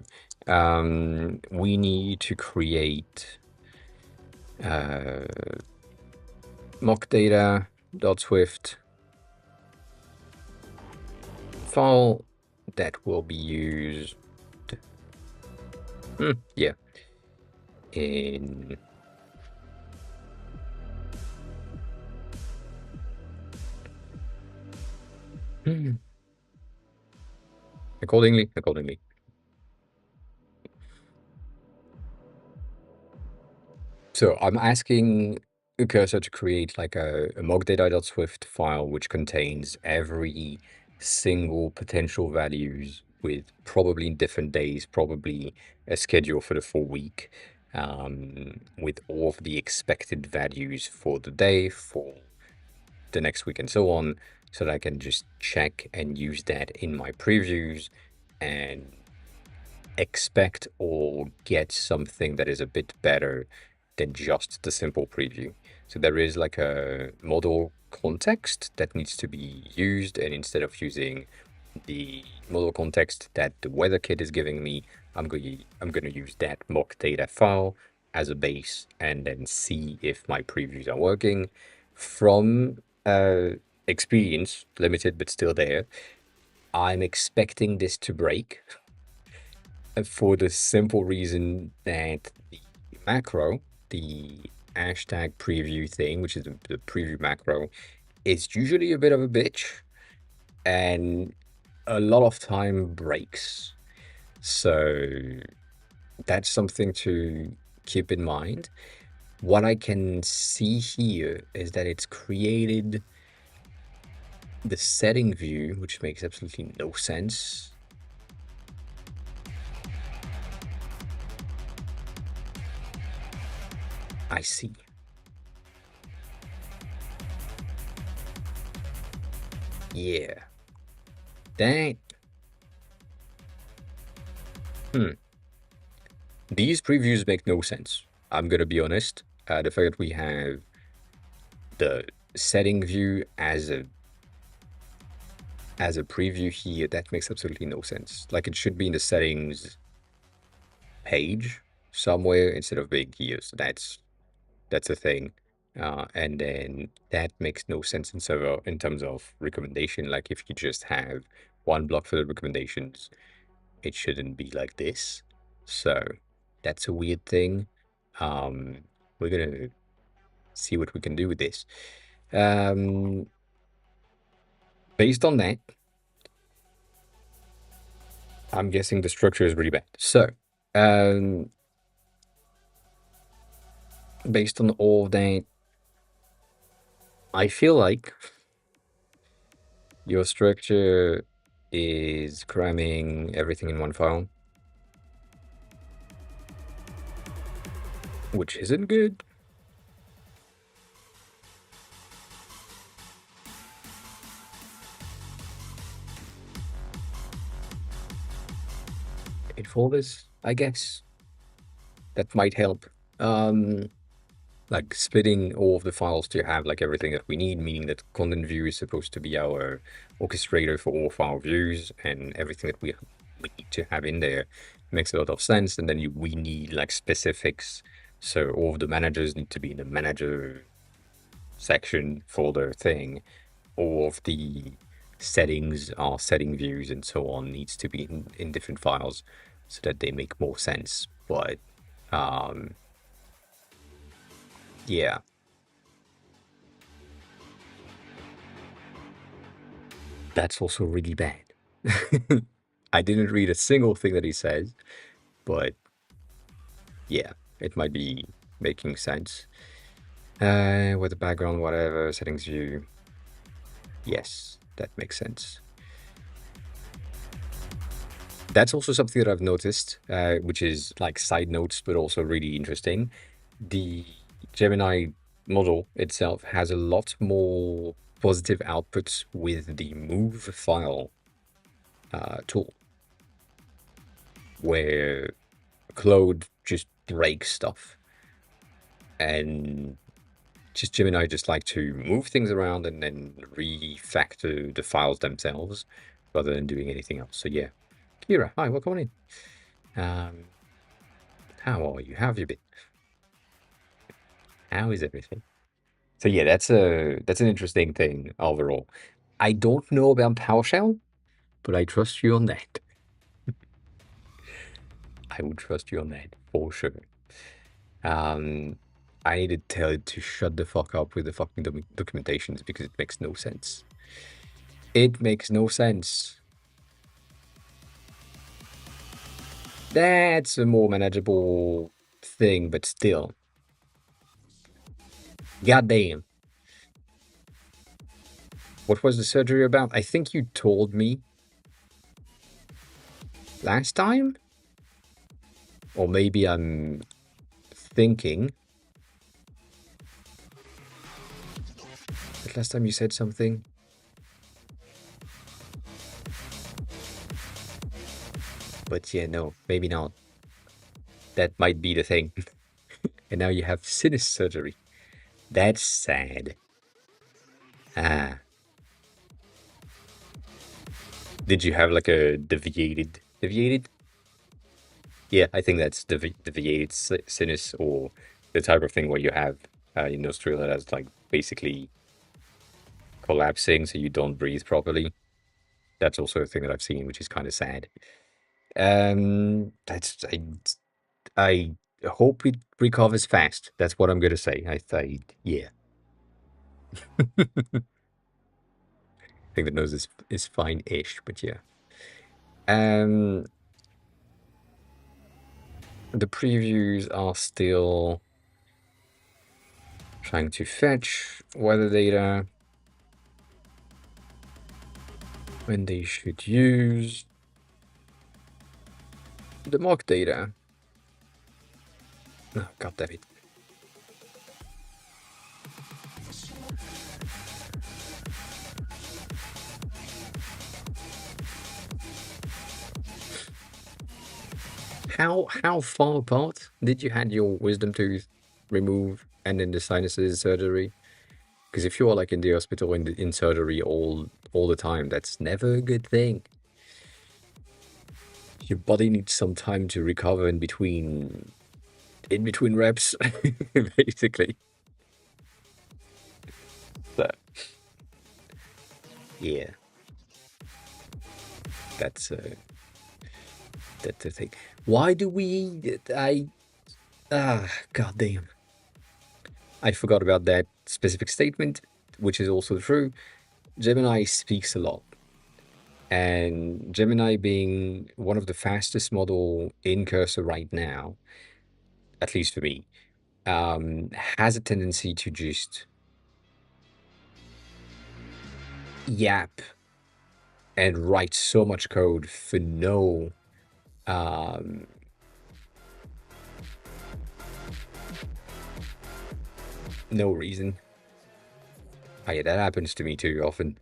we need to create mock data.swift file that will be used, yeah, in accordingly. So I'm asking a cursor to create like a mockdata.swift file which contains every single potential values with probably different days, probably a schedule for the full week, with all of the expected values for the day, for the next week, and so on, so that I can just check and use that in my previews and expect or get something that is a bit better than just the simple preview. So there is like a model context that needs to be used, and instead of using the model context that the weather kit is giving me, I'm going to use that mock data file as a base and then see if my previews are working. From experience, limited but still there, I'm expecting this to break for the simple reason that the macro, the hashtag preview thing, which is the preview macro, is usually a bit of a bitch and a lot of time breaks. So that's something to keep in mind. What I can see here is that it's created the setting view, which makes absolutely no sense. I see. Yeah. That. These previews make no sense. I'm gonna be honest. The fact that we have the setting view as a preview here, that makes absolutely no sense. Like it should be in the settings page somewhere instead of being here. So that's a thing. And then that makes no sense in terms of recommendation. Like if you just have one block for the recommendations, it shouldn't be like this. So that's a weird thing. We're gonna see what we can do with this. Based on that, I'm guessing the structure is really bad. So, um, based on all of that, I feel like your structure is cramming everything in one file, which isn't good. It folders, I guess. That might help. Like splitting all of the files to have like everything that we need, meaning that content view is supposed to be our orchestrator for all file views, and everything that we need to have in there makes a lot of sense. And then we need like specifics. So all of the managers need to be in the manager section folder thing. All of the settings are setting views and so on needs to be in different files so that they make more sense. But yeah, that's also really bad. I didn't read a single thing that he says, but yeah, it might be making sense. With the background, whatever, settings view. Yes, that makes sense. That's also something that I've noticed, which is like side notes, but also really interesting. The Gemini model itself has a lot more positive outputs with the move file tool, where Claude just breaks stuff, and just Gemini just like to move things around and then refactor the files themselves rather than doing anything else. So yeah, Kira, hi, welcome in. How are you? How have you been? How is everything? So yeah, that's an interesting thing overall. I don't know about PowerShell, but I trust you on that. I would trust you on that for sure. Um, I need to tell it to shut the fuck up with the fucking documentations because it makes no sense. It makes no sense. That's a more manageable thing, but still. Goddamn. What was the surgery about? I think you told me last time? Or maybe I'm thinking. But last time you said something. But yeah, no, maybe not. That might be the thing. And now you have sinus surgery. That's sad. Ah. Did you have like a deviated? Yeah, I think that's deviated sinus or the type of thing where you have your nostril that's like basically collapsing so you don't breathe properly. That's also a thing that I've seen, which is kind of sad. That's I hope it recovers fast. That's what I'm gonna say. Yeah. I think the nose is fine-ish, but yeah. Um, the previews are still trying to fetch weather data when they should use the mock data. Oh, God damn it. How far apart did you had your wisdom tooth removed and then the sinuses surgery? Because if you're like in the hospital in surgery all the time, that's never a good thing. Your body needs some time to recover in between reps, basically. So yeah, that's that's the thing. Why do we? Goddamn, I forgot about that specific statement, which is also true. Gemini speaks a lot, and Gemini being one of the fastest model in Cursor right now, at least for me, has a tendency to just yap and write so much code for um, no reason. Oh, yeah, that happens to me too often.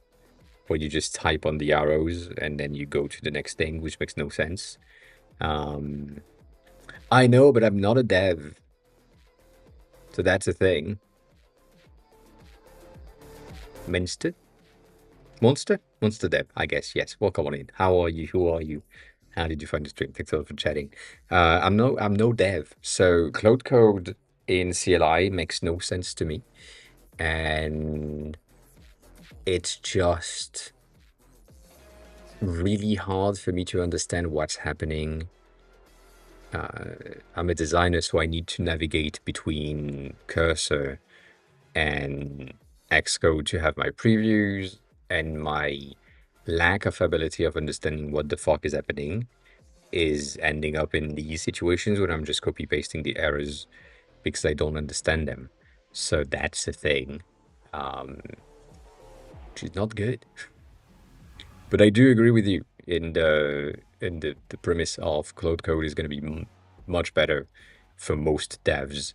Where you just type on the arrows and then you go to the next thing, which makes no sense. Um, I know, but I'm not a dev, so that's a thing. Minster? Monster dev, I guess. Yes. Welcome on in. How are you? Who are you? How did you find the stream? Thanks a lot for chatting. I'm no dev, so Cloud Code in CLI makes no sense to me, and it's just really hard for me to understand what's happening. I'm a designer, so I need to navigate between Cursor and Xcode to have my previews, and my lack of ability of understanding what the fuck is happening is ending up in these situations where I'm just copy pasting the errors because I don't understand them. So that's the thing, which is not good. But I do agree with you in the premise of Cloud Code is going to be much better for most devs,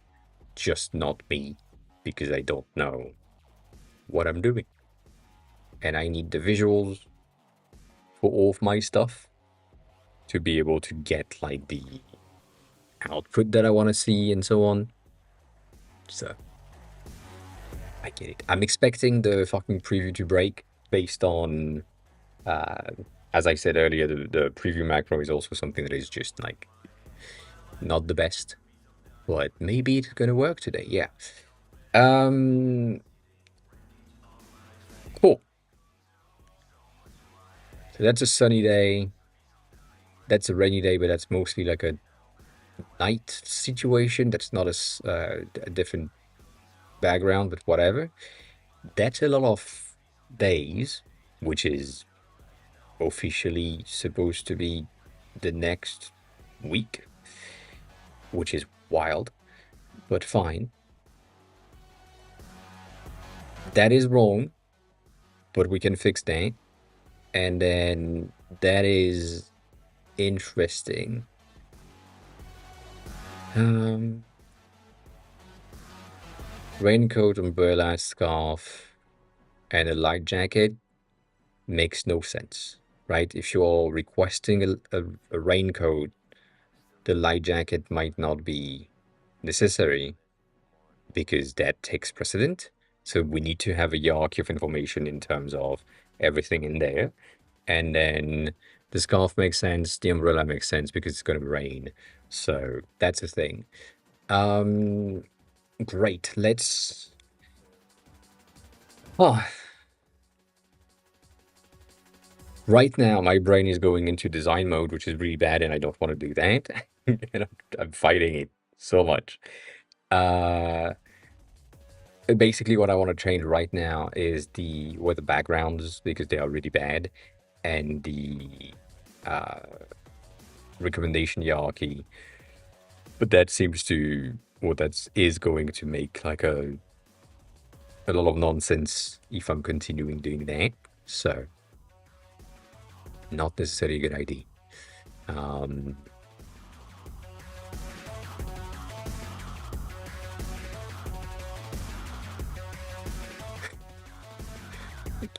just not me, because I don't know what I'm doing. And I need the visuals for all of my stuff to be able to get like the output that I want to see and so on. So I get it. I'm expecting the fucking preview to break based on as I said earlier, the preview macro is also something that is just like not the best, but maybe it's gonna work today. Yeah. Um, cool. So that's a sunny day. That's a rainy day, but that's mostly like a night situation. That's not a different background, but whatever. That's a lot of days, which is officially supposed to be the next week, which is wild, but fine. That is wrong, but we can fix that. And then that is interesting. Um, Raincoat, umbrella, scarf, and a light jacket makes no sense, right? If you're requesting a raincoat, the light jacket might not be necessary because that takes precedent. So we need to have a hierarchy of information in terms of everything in there. And then the scarf makes sense, the umbrella makes sense because it's going to rain. So that's a thing. Um, Great. Let's. Oh, right now my brain is going into design mode, which is really bad, and I don't want to do that. And I'm fighting it so much. Uh, Basically, what I want to change right now is the backgrounds because they are really bad, and the uh, recommendation hierarchy. But that seems to, or that is going to make like a lot of nonsense if I'm continuing doing that. So, not necessarily a good idea. Um,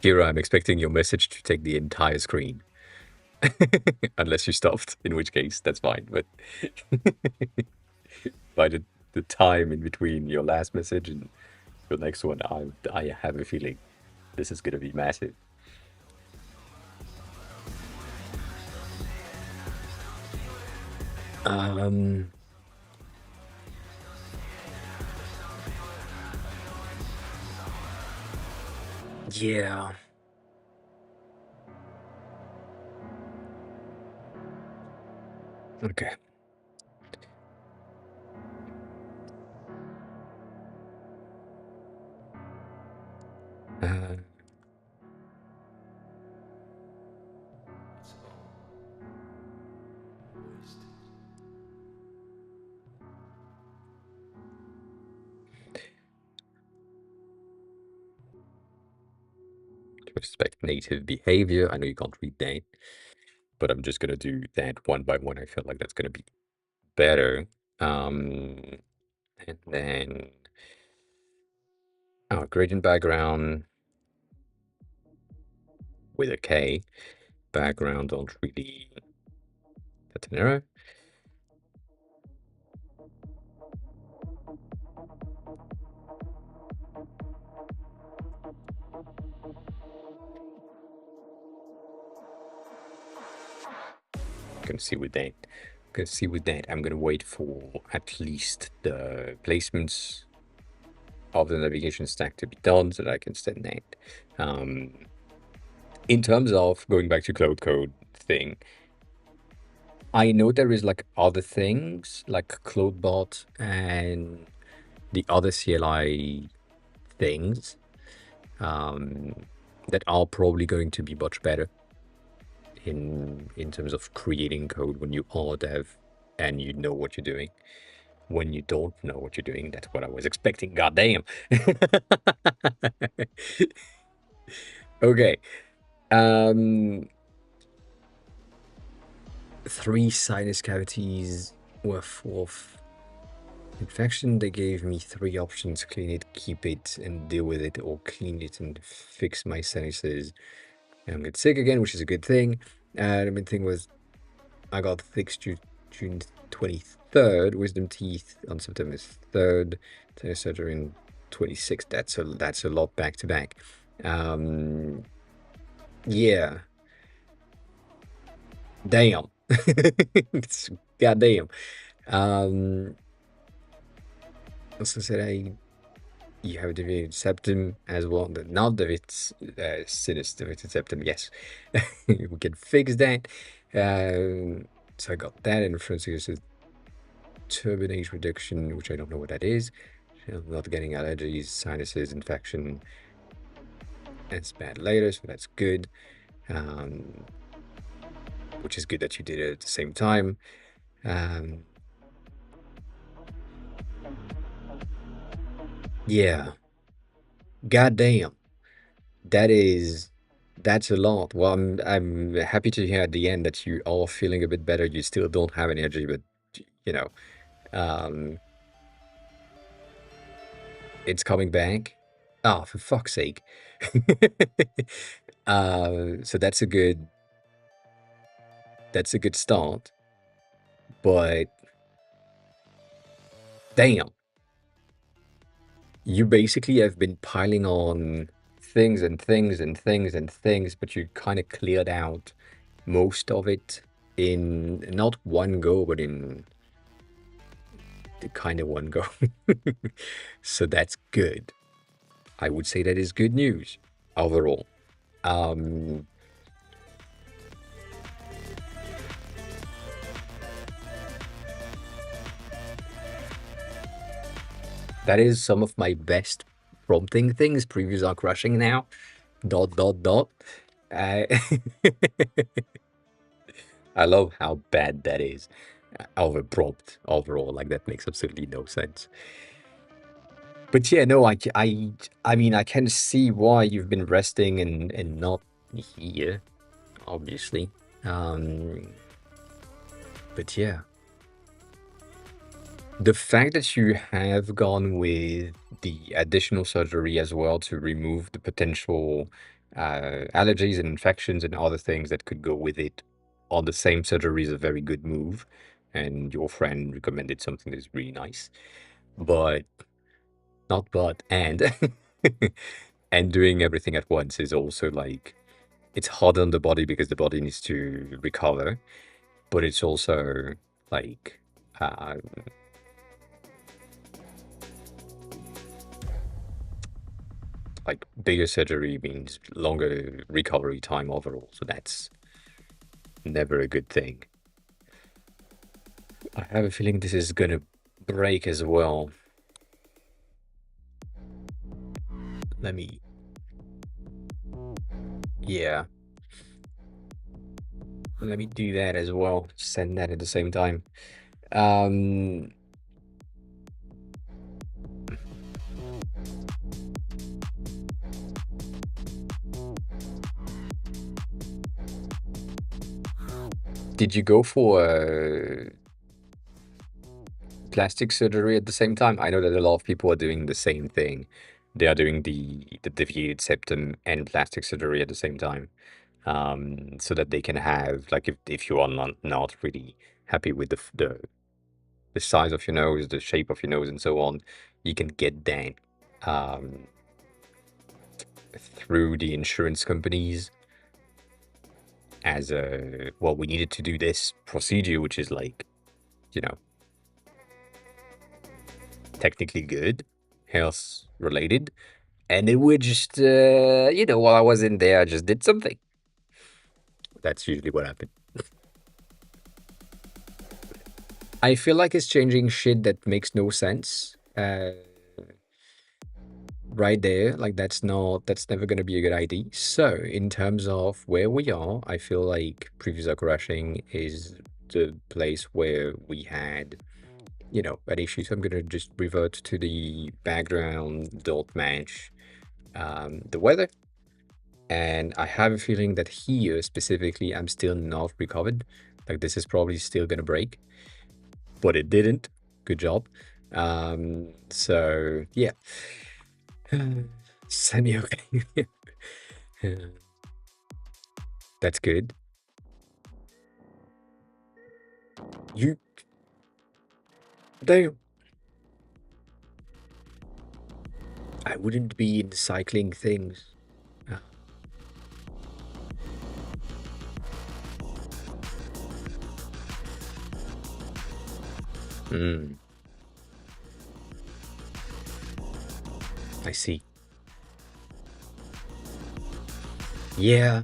Kira, I'm expecting your message to take the entire screen. Unless you stopped, in which case that's fine. But by the time in between your last message and your next one, I have a feeling this is gonna be massive. Um, yeah. Okay. Uh, Respect native behavior. I know you can't read that, but I'm just gonna do that one by one. I feel like that's gonna be better. Um, and then gradient background with a K. Background don't really. That's an error. Gonna see with that. Gonna see with that. I'm gonna wait for at least the placements of the navigation stack to be done so that I can send that. In terms of going back to cloud code thing, I know there is like other things like CloudBot and the other CLI things that are probably going to be much better in terms of creating code when you are dev and you know what you're doing. When you don't know what you're doing, that's what I was expecting. God damn. Okay. Um, 3 sinus cavities worth of infection. They gave me 3 options: clean it, keep it, and deal with it, or clean it and fix my sinuses. And I'm get sick again, which is a good thing. The main thing was I got fixed June 23rd, wisdom teeth on September 3rd, sinus surgery on 26th. That's a lot back to back. Yeah. Damn. It's goddamn. Um, also said you have a deviated septum as well. Not that it's sinister deviated septum. Yes, we can fix that. Um, so I got that in front of you. Turbinate reduction, which I don't know what that is. I'm not getting allergies, sinuses, infection. It's bad later, so that's good. Um, which is good that you did it at the same time. Um, yeah, goddamn, that is that's a lot. Well, I'm happy to hear at the end that you are feeling a bit better. You still don't have any energy, but you know, um, it's coming back. Oh, for fuck's sake. So that's a good start, but damn, you basically have been piling on things and things and things and things, but you kind of cleared out most of it in not one go, but in the kind of one go. So that's good. I would say that is good news overall. Um, that is some of my best prompting things. Previews are crushing now. Dot dot dot. Uh, I love how bad that is. Over prompt overall, like that makes absolutely no sense. But yeah, no, I mean, I can see why you've been resting and not here, obviously. Um, but yeah, the fact that you have gone with the additional surgery as well to remove the potential allergies and infections and other things that could go with it on the same surgery is a very good move. And your friend recommended something that's really nice. But not but and and doing everything at once is also like it's hard on the body because the body needs to recover, but it's also like uh, bigger surgery means longer recovery time overall, so that's never a good thing. I have a feeling this is gonna break as well. Let me, yeah, let me do that as well. Send that at the same time. Um, did you go for plastic surgery at the same time? I know that a lot of people are doing the same thing. They are doing the deviated septum and plastic surgery at the same time, so that they can have like if you are not really happy with the size of your nose, the shape of your nose, and so on, you can get that um, through the insurance companies as a well. We needed to do this procedure, which is like you know technically good, health related. And it would just, while I was in there, I just did something. That's usually what happened. I feel like it's changing shit that makes no sense. Right there, like that's never gonna be a good idea. So, in terms of where we are, I feel like previews are crashing is the place where we had, an issue. So I'm gonna just revert to the background, don't match the weather. And I have a feeling that here specifically, I'm still not recovered. Like this is probably still gonna break, but it didn't. Good job. So yeah, semi okay. That's good. You, though, I wouldn't be in cycling things. Uh, Mm, I see. Yeah.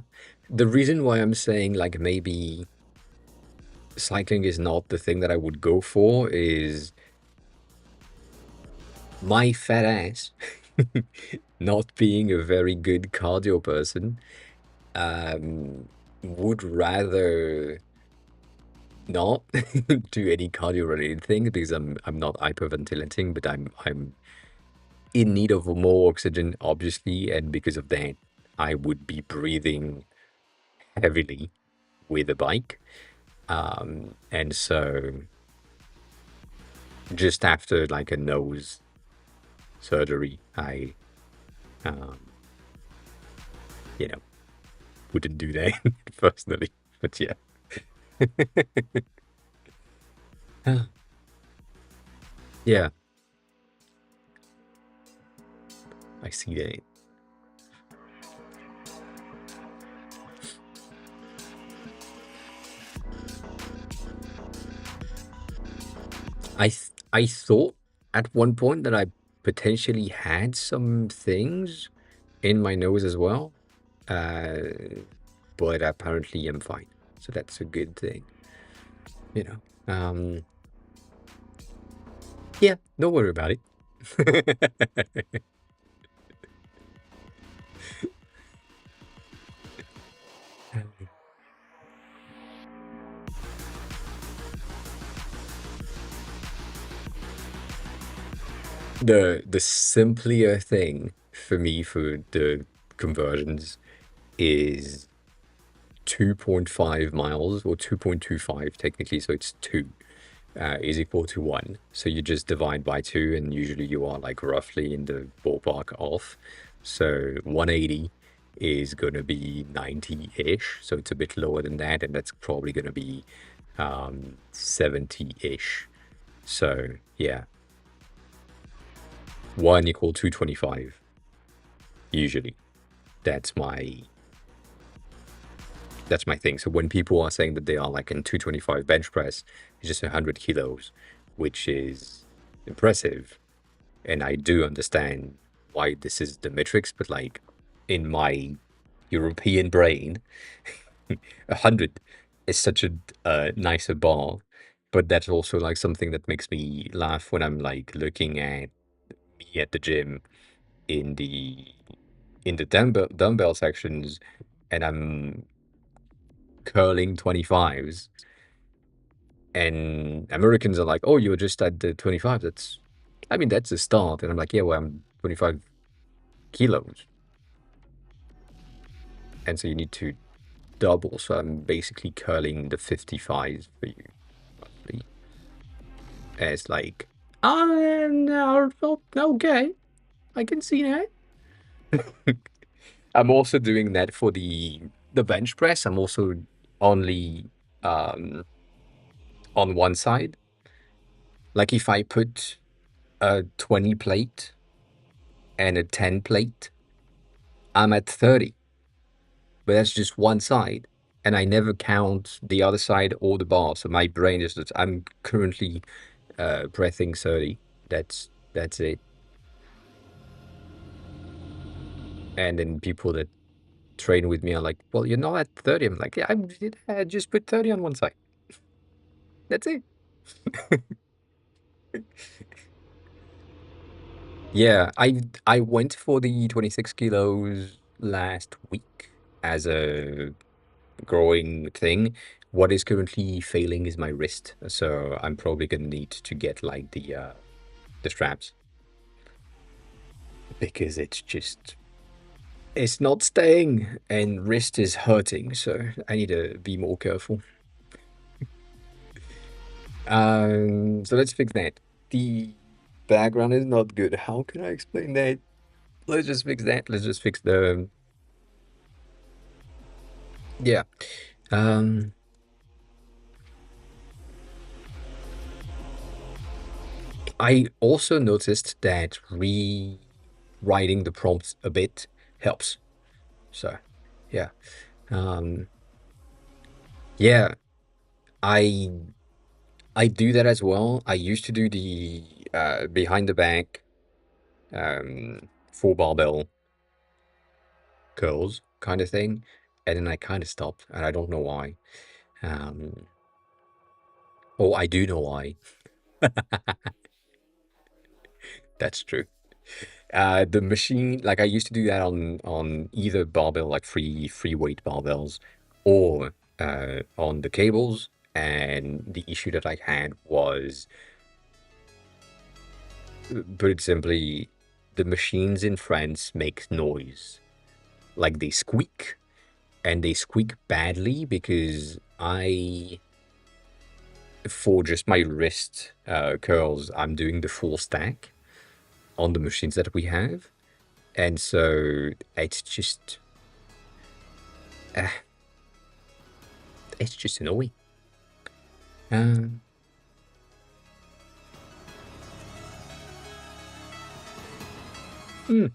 The reason why I'm saying like maybe cycling is not the thing that I would go for is my fat ass not being a very good cardio person, um, would rather not do any cardio related thing because I'm not hyperventilating, but I'm in need of more oxygen, obviously, and because of that, I would be breathing heavily with a bike. And so just after like a nose surgery, I um, you know, wouldn't do that personally. But yeah. Yeah, I see that. I thought at one point that I potentially had some things in my nose as well, uh, but apparently I'm fine. So that's a good thing, you know. Yeah, don't worry about it. The simpler thing for me for the conversions is 2.5 miles or 2.25 technically, so it's two is equal to one. So you just divide by two, and usually you are like roughly in the ballpark off. So 180 is going to be 90-ish. So it's a bit lower than that, and that's probably going to be 70-ish. So yeah, one equal 225 usually. That's my that's my thing. So when people are saying that they are like in 225 bench press, it's just 100 kilos, which is impressive. And I do understand why this is the metrics, but like in my European brain, 100 is such a nicer bar. But that's also like something that makes me laugh when I'm like looking at me at the gym in the dumbbell sections, and I'm curling 25s, and Americans are like, "Oh, you're just at the 25." I mean, that's a start, and I'm like, "Yeah, well, I'm 25 kilos, and so you need to double." So I'm basically curling the 55s for you, roughly. And it's like, oh, no, okay, I can see that. I'm also doing that for the bench press. I'm also only um on one side. Like if I put a 20 plate and a 10 plate, I'm at 30, but that's just one side. And I never count the other side or the bar. So my brain is that I'm currently breathing 30. That's it. And then people that train with me are like, well, you're not at 30. I'm like, yeah, I just put 30 on one side. That's it. Yeah, I went for the 26 kilos last week as a growing thing. What is currently failing is my wrist, so I'm probably gonna need to get like the straps because it's not staying, and wrist is hurting, so I need to be more careful. So let's fix that. The background is not good. How can I explain that? Let's just fix that. Let's just fix the yeah. Um, I also noticed that rewriting the prompts a bit helps. So, yeah. Um, yeah, I I do that as well. I used to do the behind the back full barbell curls kind of thing, and then I kind of stopped, and I don't know why. Um, oh, I do know why. That's true. The machine, like I used to do that on either barbell, like free weight barbells, or on the cables. And the issue that I had was, put it simply, the machines in France make noise. Like they squeak, and they squeak badly because for just my wrist curls, I'm doing the full stack on the machines that we have. And so uh, it's just annoying. Um, hmm.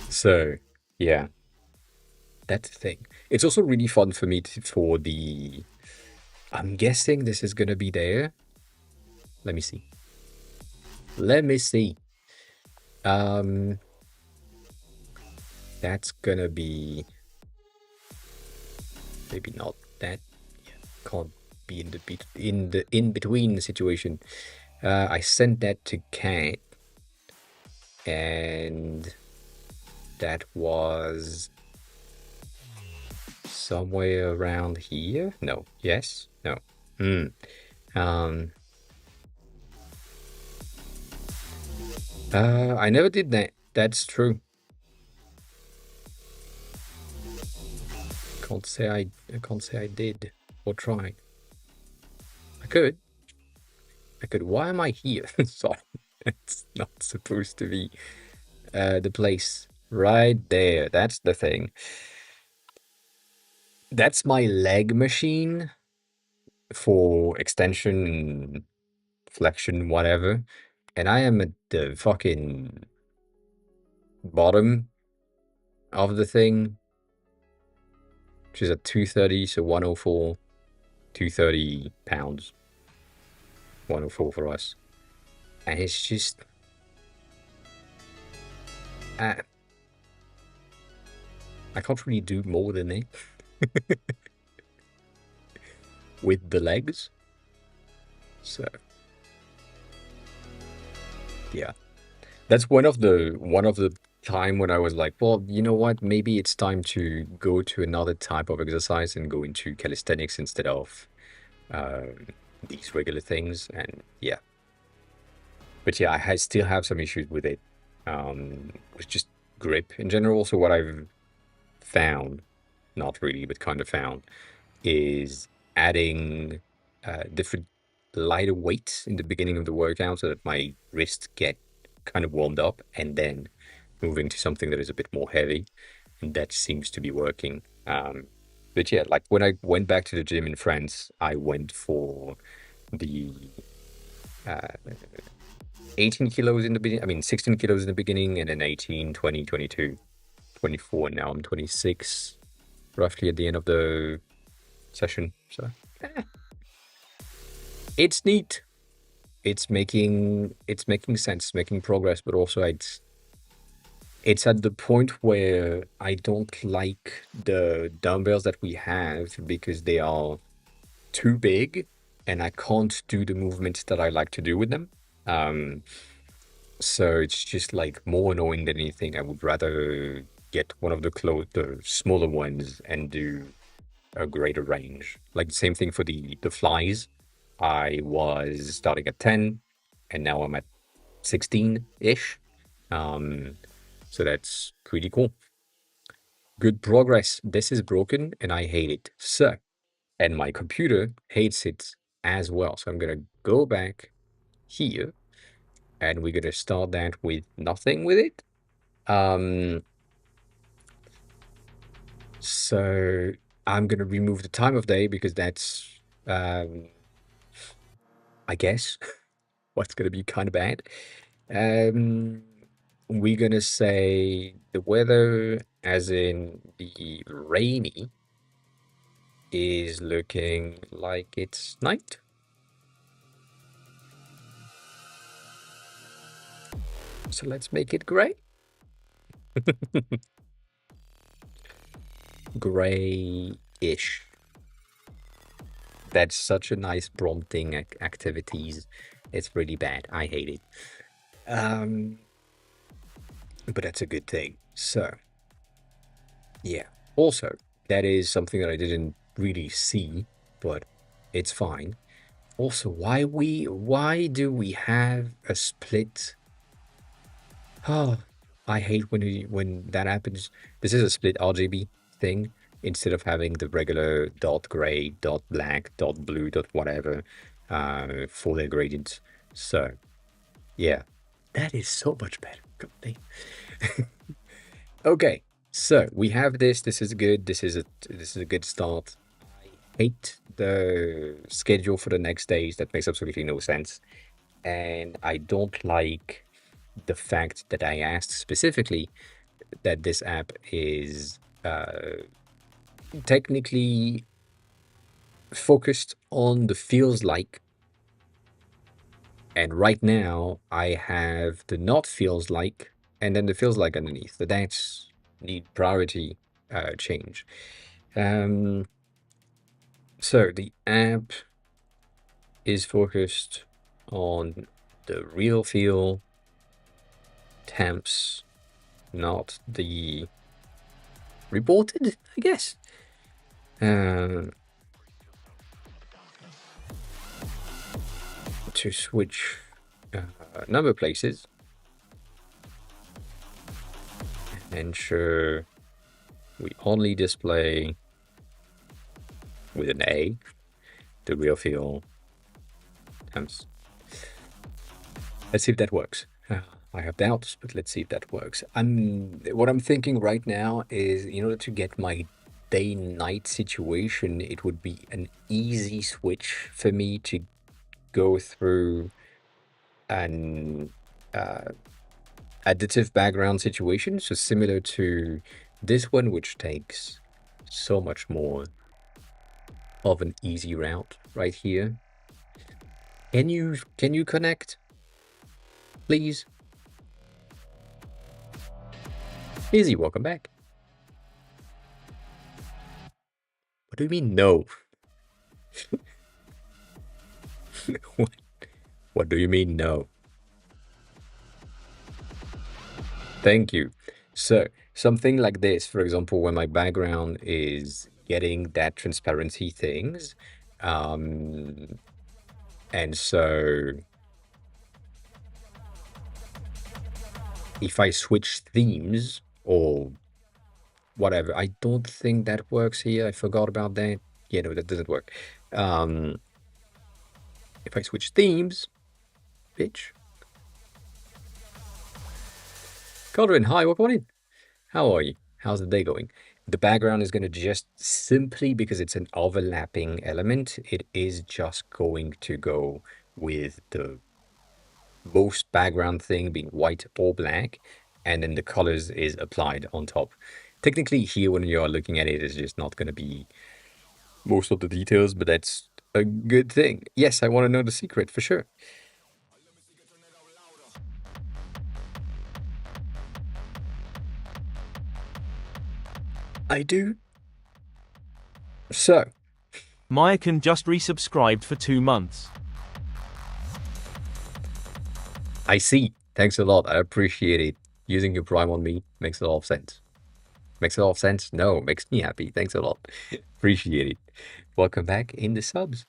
So, yeah, that's the thing. It's also really fun for me for the. I'm guessing this is gonna be there. Let me see. Let me see. Um, that's gonna be maybe not that. Yeah, can't be in the in between situation. I sent that to Kat, and that was somewhere around here. No. Yes. No. Hmm. Um. I never did that. That's true. I can't say I did or tried. I could. I could. Why am I here? Sorry. It's not supposed to be the place. Right there. That's the thing. That's my leg machine for extension, flexion, whatever. And I am at the fucking bottom of the thing, which is at 230, so 104, 230 pounds, 104 for us. And it's just, uh, I can't really do more than it with the legs. So, yeah. That's one of the time when I was like, well, you know what? Maybe it's time to go to another type of exercise and go into calisthenics instead of uh, these regular things. And yeah, but yeah, I still have some issues with it. With just grip in general. So what I've found, not really, but kind of found, is adding different lighter weights in the beginning of the workout so that my wrists get kind of warmed up, and then moving to something that is a bit more heavy. And that seems to be working. But yeah, like when I went back to the gym in France, I went for the uh, 18 kilos in the beginning. I mean, 16 kilos in the beginning, and then 18, 20, 22, 24. Now I'm 26, roughly at the end of the session. So it's neat. It's making sense, making progress, but also it's at the point where I don't like the dumbbells that we have because they are too big and I can't do the movements that I like to do with them. Um, so it's just like more annoying than anything. I would rather get one of the smaller ones and do a greater range. Like the same thing for the flies. I was starting at 10 and now I'm at 16-ish. Um, so that's pretty cool. Good progress. This is broken and I hate it. So, and my computer hates it as well. So I'm gonna go back here and we're gonna start that with nothing with it. Um, so I'm gonna remove the time of day because that's I guess what's gonna be kind of bad. Um, we're gonna say the weather, as in the rainy, is looking like it's night. So let's make it gray. Gray-ish. That's such a nice prompting activities. It's really bad. I hate it. Um, but that's a good thing. So, yeah. Also, that is something that I didn't really see, but it's fine. Also, why do we have a split? Oh, I hate when that happens. This is a split RGB thing instead of having the regular dot gray, dot black, dot blue, dot whatever for their gradients. So yeah, that is so much better. God dang. Okay, so we have this. This is good. This is a good start. I hate the schedule for the next days. That makes absolutely no sense. And I don't like the fact that I asked specifically that this app is technically focused on the feels like. And right now, I have the not feels like and then the feels like underneath. That's need priority change. Um, so the app is focused on the real feel temps, not the reported, I guess. Uh, to switch number places, ensure we only display with an A the real feel temps. Let's see if that works. I have doubts, but let's see if that works. What I'm thinking right now is in order to get my day-night situation, it would be an easy switch for me to go through an additive background situation, so similar to this one, which takes so much more of an easy route right here. Can you connect, please? Izzy, welcome back. What do you mean no? what, what do you mean no? Thank you. So something like this, for example, when my background is getting that transparency things, um, and so if I switch themes or whatever, I don't think that works here. I forgot about that. Yeah, no, that doesn't work. Um, if I switch themes, bitch. Colin, hi, welcome in. How are you? How's the day going? The background is going to just simply because it's an overlapping element, it is just going to go with the most background thing being white or black, and then the colors is applied on top. Technically, here when you are looking at it, it's just not going to be most of the details, but that's a good thing. Yes, I want to know the secret for sure. I do. So, Mayakan just resubscribed for 2 months. I see. Thanks a lot. I appreciate it. Using your Prime on me makes a lot of sense. Makes a lot of sense? No, makes me happy. Thanks a lot. Appreciate it. Welcome back in the subs.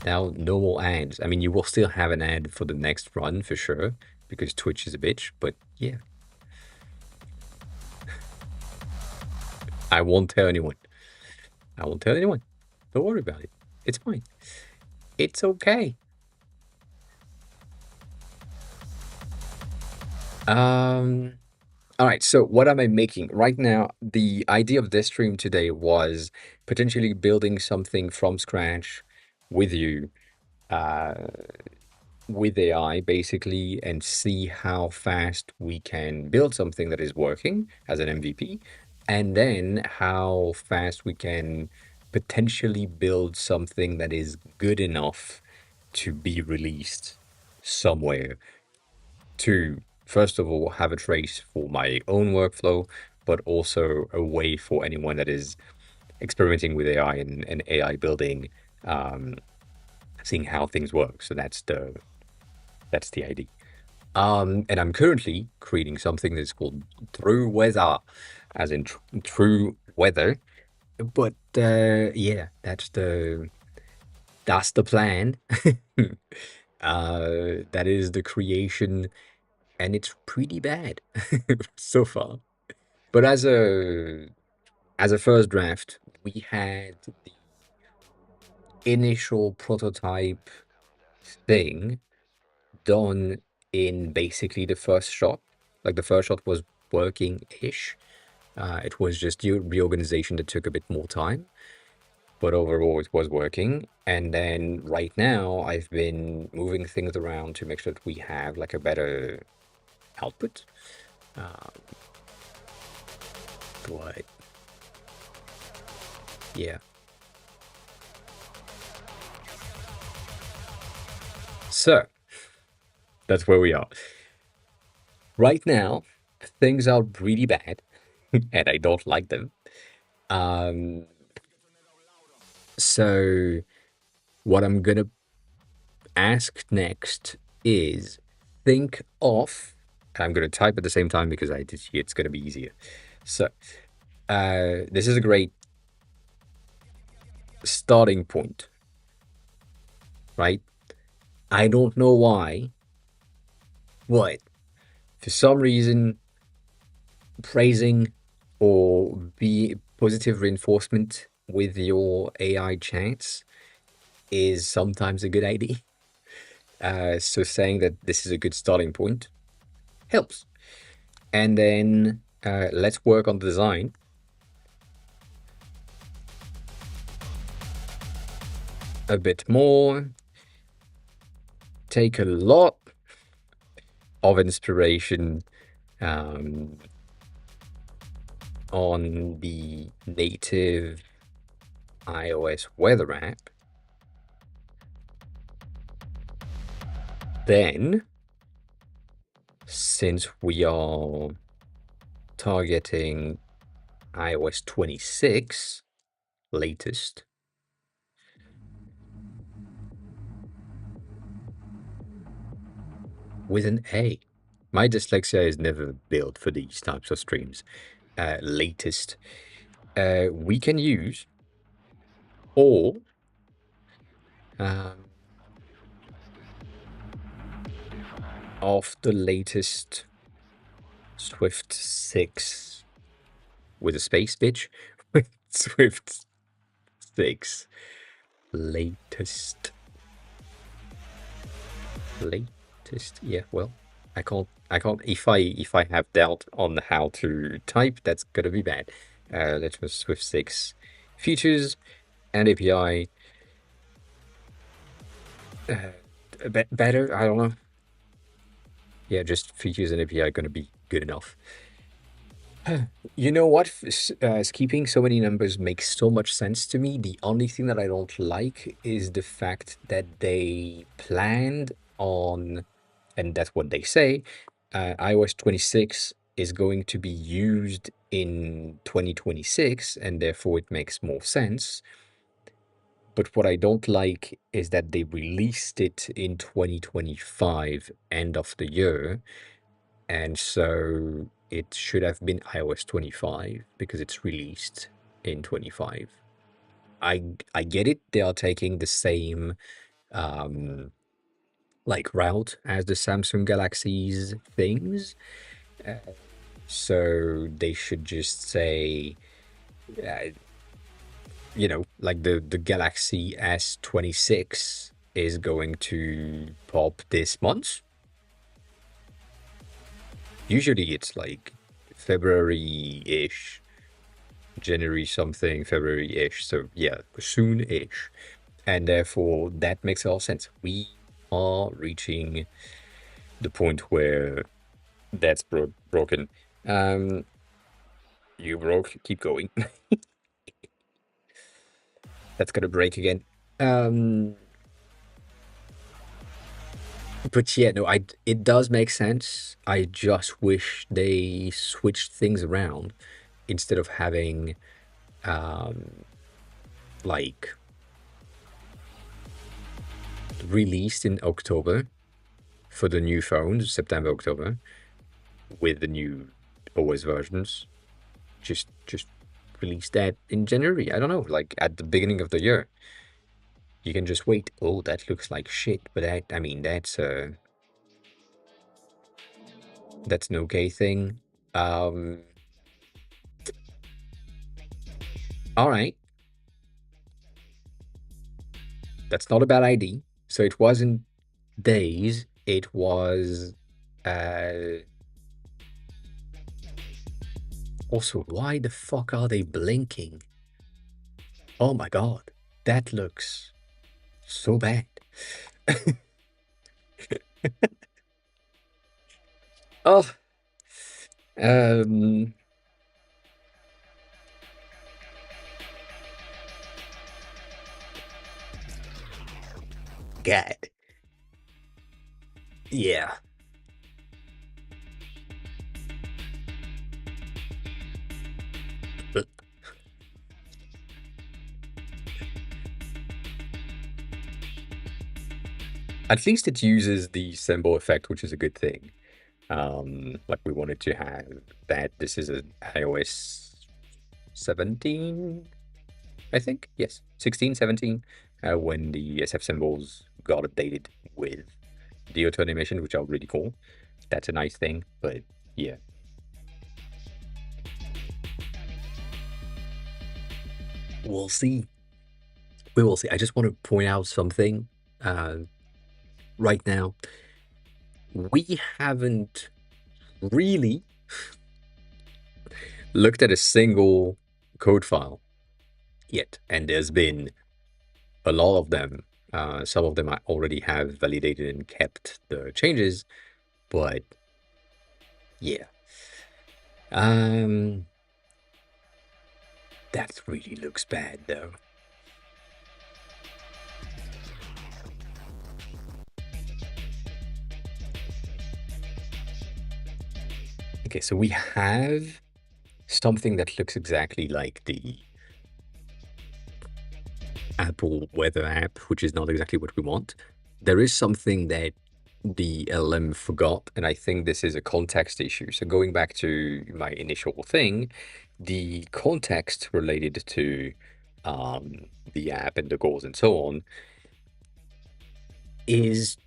Now, no more ads. I mean, you will still have an ad for the next run for sure, because Twitch is a bitch, but yeah. I won't tell anyone. I won't tell anyone. Don't worry about it. It's fine. It's okay. All right, so what am I making? Right now, the idea of this stream today was potentially building something from scratch with you. Uh, with AI basically and see how fast we can build something that is working as an MVP, and then how fast we can potentially build something that is good enough to be released somewhere to, first of all, have a trace for my own workflow, but also a way for anyone that is experimenting with AI and AI building, um, seeing how things work. So that's the idea. And I'm currently creating something that's called True Weather, as in true weather. But yeah, that's the plan. That is the creation, and it's pretty bad so far. But as a first draft, we had the initial prototype thing done in basically the first shot. Like the first shot was working-ish. It was just the reorganization that took a bit more time, but overall it was working. And then right now I've been moving things around to make sure that we have like a better output. Uh, but yeah, so that's where we are. Right now, things are really bad, and I don't like them. Um, so what I'm gonna ask next is think of, I'm going to type at the same time because it's going to be easier. So, this is a great starting point, right? I don't know why, but for some reason, praising or be positive reinforcement with your AI chats is sometimes a good idea. So saying that this is a good starting point helps. And then let's work on the design a bit more. Take a lot of inspiration um, on the native iOS weather app. Then, since we are targeting iOS 26 latest, with an A. My dyslexia is never built for these types of streams. Latest. We can use all um, of the latest Swift 6 with a space, bitch. With Swift 6 latest. Latest. Yeah, well, I can't if I have doubt on how to type, that's gonna be bad. Let's go Swift 6 features and API. A bit better, I don't know. Yeah, just features and API gonna be good enough. You know what? Keeping so many numbers makes so much sense to me. The only thing that I don't like is the fact that they planned on, and that's what they say, iOS 26 is going to be used in 2026, and therefore it makes more sense. But what I don't like is that they released it in 2025, end of the year, and so it should have been iOS 25 because it's released in 25. I get it. They are taking the same um like route as the Samsung Galaxy's things. Uh, so they should just say uh, like the Galaxy S26 is going to pop this month. Usually it's like February-ish, January something, February-ish. So yeah, soon-ish. And therefore that makes all sense. We are reaching the point where that's broken. Um, you broke. Keep going. That's gonna break again. Um, but yeah, no, it does make sense. I just wish they switched things around instead of having um like released in October for the new phones, September, October, with the new OS versions. Just release that in January. I don't know, like at the beginning of the year. You can just wait. Oh, that looks like shit, but I mean that's an okay thing. Um all right. That's not a bad ID. So it wasn't days, it was also, why the fuck are they blinking? Oh my god. That looks so bad. Oh, um, God. Yeah. But at least it uses the symbol effect, which is a good thing. Like we wanted to have that. This is an iOS 17, I think. Yes, 16, 17, when the SF symbols got updated with the auto animation, which are really cool. That's a nice thing, but yeah. We'll see. We will see. I just want to point out something uh, right now. We haven't really looked at a single code file yet, and there's been a lot of them. Some of them I already have validated and kept the changes, but yeah. Um, that really looks bad though. Okay, so we have something that looks exactly like the Apple weather app, which is not exactly what we want. There is something that the LM forgot, and I think this is a context issue. So going back to my initial thing, the context related to the app and the goals and so on is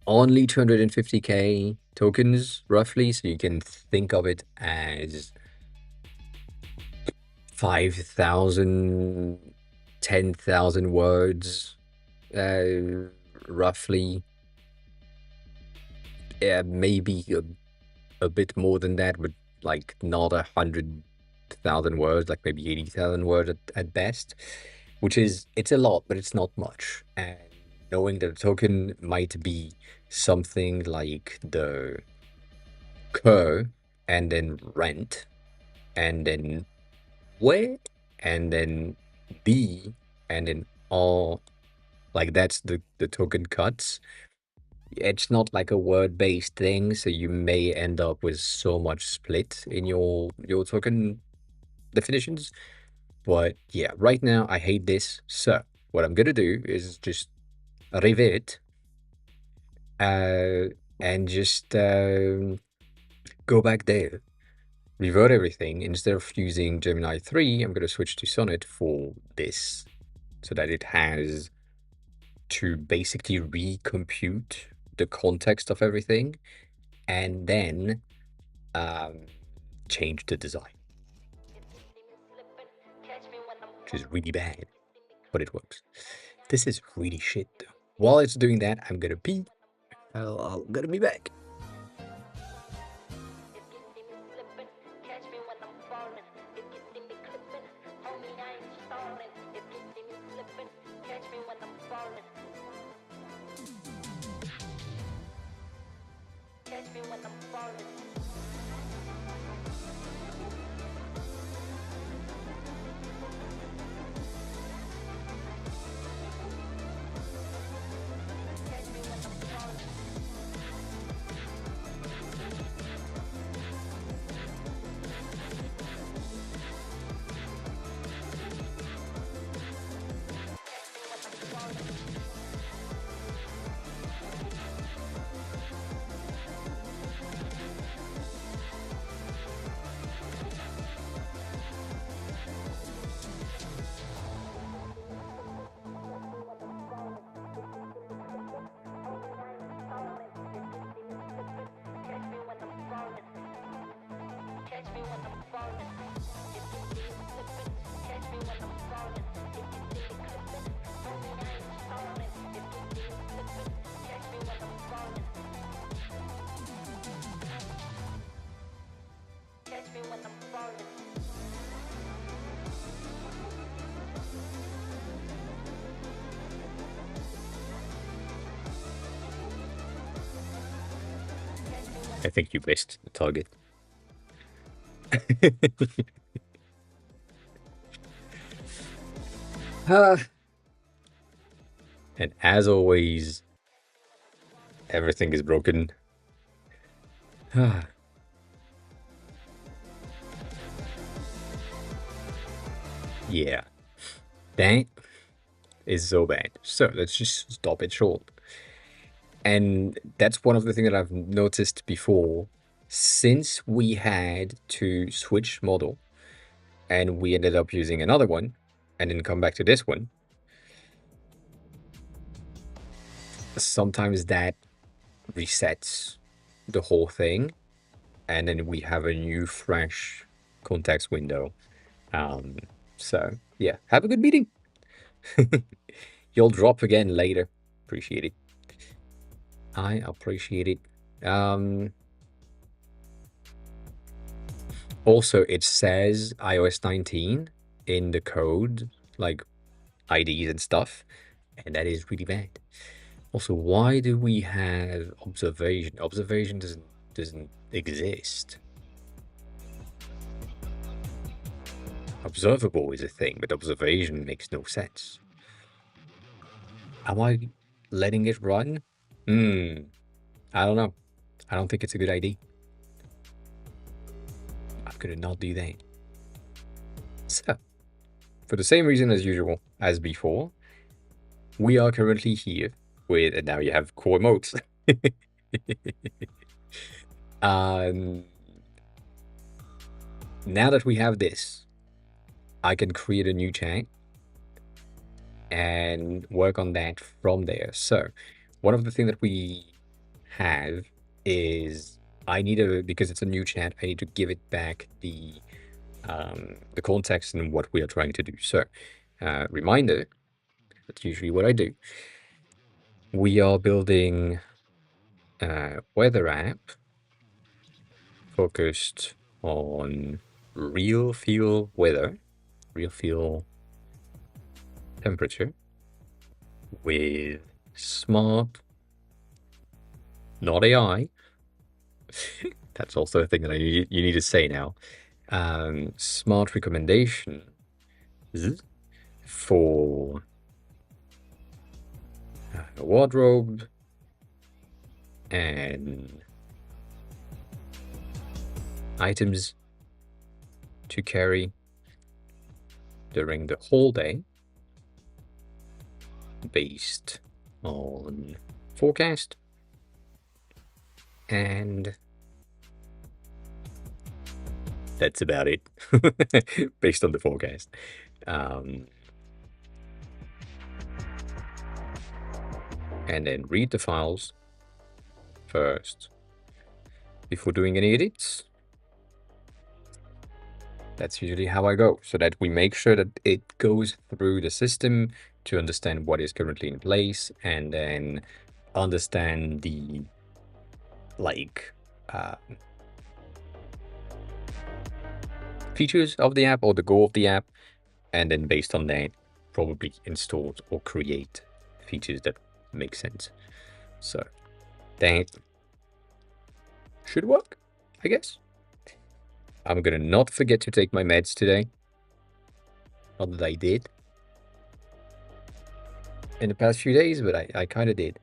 only 250k tokens roughly. So you can think of it as 5,000, 10,000 words, roughly. Yeah, maybe a bit more than that, but like not 100,000 words, like maybe 80,000 words at best, which is, it's a lot, but it's not much. And knowing that a token might be something like the cur, and then rent, and then where, and then b, and then all, like that's the token cuts. It's not like a word-based thing, so you may end up with so much split in your token definitions. But yeah, right now I hate this. So what I'm gonna do is just revert uh, and just go back there, revert everything. Instead of using Gemini 3, I'm gonna switch to Sonnet for this, so that it has to basically recompute the context of everything and then change the design, which is really bad, but it works. This is really shit though. While it's doing that, I'm gonna pee. I'm gonna be back. I think you missed the target. Ah, and as always, everything is broken. Ah, yeah, that is so bad. So let's just stop it short. And that's one of the things that I've noticed before. Since we had to switch model and we ended up using another one and then come back to this one, sometimes that resets the whole thing and then we have a new fresh context window. Um, so yeah, have a good meeting. You'll drop again later. Appreciate it. I appreciate it. Also, it says iOS 19 in the code, like IDs and stuff, and that is really bad. Also, why do we have observation? Observation doesn't exist. Observable is a thing, but observation makes no sense. Am I letting it run? I don't know. I don't think it's a good idea. I'm gonna not do that. So, for the same reason as usual, as before, we are currently here with, and now you have core modes. um, now that we have this, I can create a new chat and work on that from there. So, one of the things that we have is I need because it's a new chat, I need to give it back the context and what we are trying to do. So, reminder, that's usually what I do. We are building a weather app focused on real feel weather, real feel temperature with smart, not AI. That's also a thing that you need to say now. Smart recommendation for a wardrobe and items to carry during the whole day based on forecast and that's about it. Based on the forecast. And then read the files first before doing any edits. That's usually how I go, so that we make sure that it goes through the system to understand what is currently in place and then understand the features of the app or the goal of the app, and then based on that, probably install or create features that make sense. So that should work, I guess. I'm gonna not forget to take my meds today. Not that I did in the past few days, but I kind of did.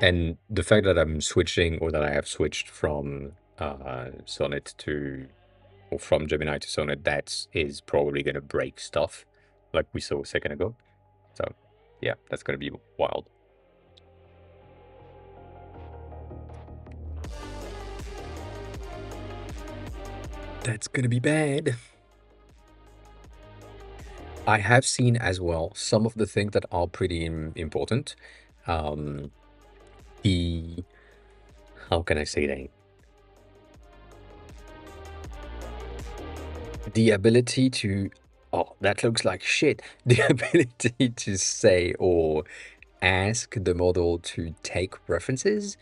And the fact that I'm switching, or that I have switched from Sonnet to, or from Gemini to Sonnet, that is probably going to break stuff, like we saw a second ago. So, yeah, that's going to be wild. That's going to be bad. I have seen as well some of the things that are pretty important. The, how can I say that? The ability to, oh, that looks like shit. The ability to say or ask the model to take references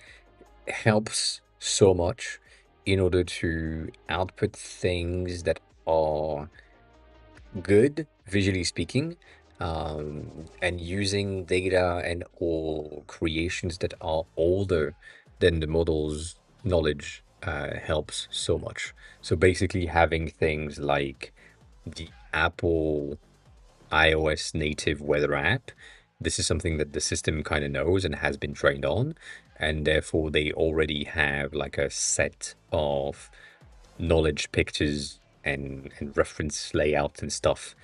helps so much in order to output things that are good, visually speaking, and using data and all creations that are older than the model's knowledge helps so much. So basically, having things like the Apple iOS native weather app, this is something that the system kind of knows and has been trained on, and therefore they already have like a set of knowledge pictures and reference layouts and stuff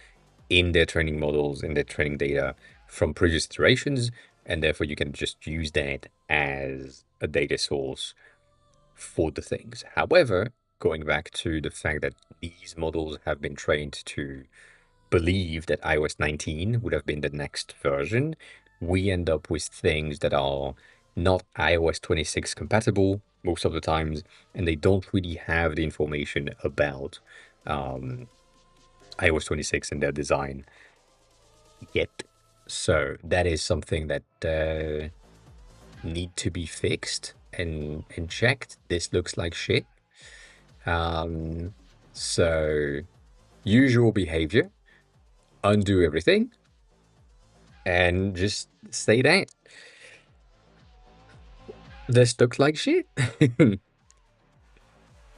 in their training models, in their training data from previous iterations, and therefore you can just use that as a data source for the things. However, going back to the fact that these models have been trained to believe that iOS 19 would have been the next version, we end up with things that are not iOS 26 compatible most of the times, and they don't really have the information about um, iOS 26 and their design yet. So that is something that need to be fixed and checked. This looks like shit. Um, so usual behavior, undo everything, and just stay there. This looks like shit.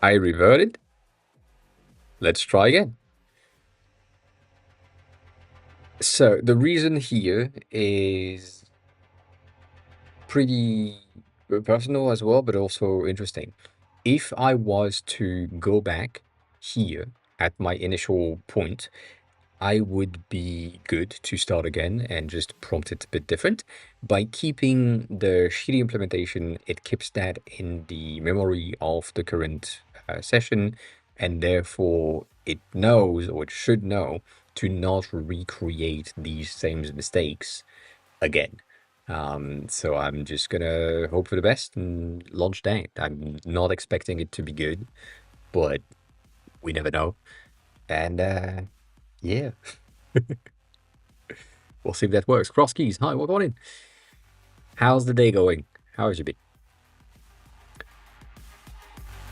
I reverted. Let's try again. So the reason here is pretty personal as well, but also interesting. If I was to go back here at my initial point, I would be good to start again and just prompt it a bit different. By keeping the shitty implementation, it keeps that in the memory of the current session, and therefore it knows, or it should know, to not recreate these same mistakes again. So I'm just gonna hope for the best and launch that. I'm not expecting it to be good, but we never know. And yeah. We'll see if that works. Cross keys. Hi, welcome on in. How's the day going? How has you been?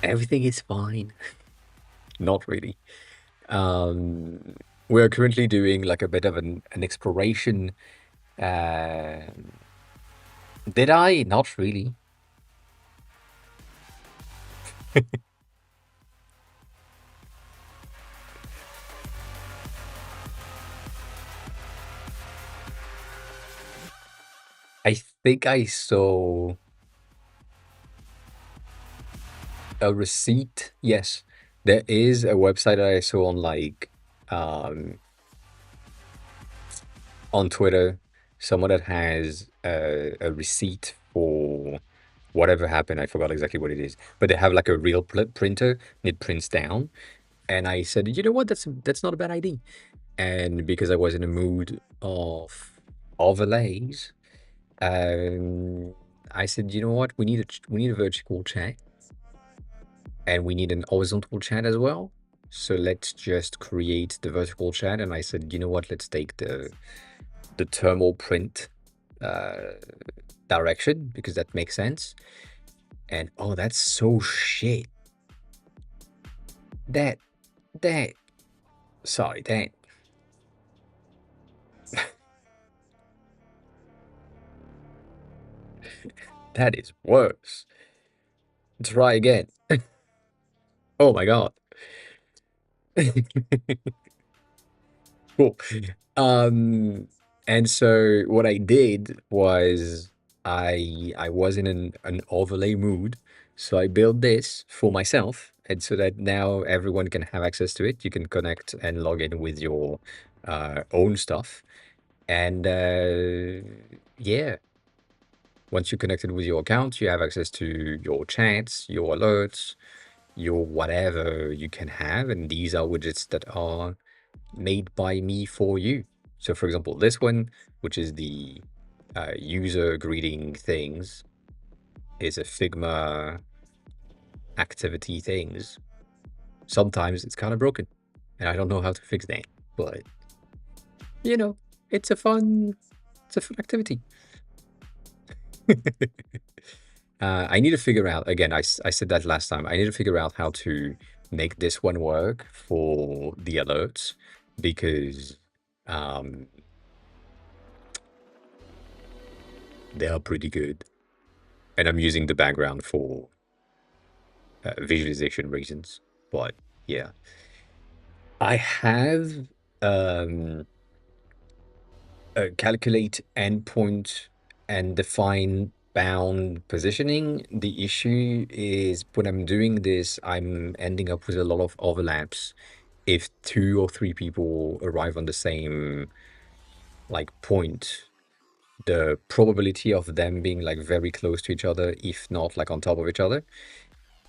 Everything is fine. Not really. Um, we're currently doing like a bit of an exploration. Uh, did I? Not really. I think I saw a receipt. Yes, there is a website that I saw um, on Twitter, someone that has a receipt for whatever happened. I forgot exactly what it is, but they have like a real printer and it prints down. And I said, you know what, that's not a bad idea. And because I was in a mood of overlays, um, I said, you know what, we need a vertical chat and we need an horizontal chat as well. So let's just create the vertical chat. And I said, you know what, let's take the thermal print uh, direction because that makes sense. And oh, that's so shit. That that sorry, that is worse. Try again. Oh my god. Cool. Um, and so what I did was I was in an overlay mood, so I built this for myself, and so that now everyone can have access to it. You can connect and log in with your own stuff, and yeah, once you're connected with your account, you have access to your chats, your alerts, your whatever you can have, and these are widgets that are made by me for you. So for example, this one, which is the user greeting things, is a Figma activity things. Sometimes it's kind of broken and I don't know how to fix that, but you know, it's a fun, it's a fun activity. I need to figure out, again, I said that last time, I need to figure out how to make this one work for the alerts because um, they are pretty good. And I'm using the background for visualization reasons. But yeah, I have um, calculate endpoint and define bound positioning. The issue is when I'm doing this, I'm ending up with a lot of overlaps. If two or three people arrive on the same like point, the probability of them being like very close to each other, if not like on top of each other,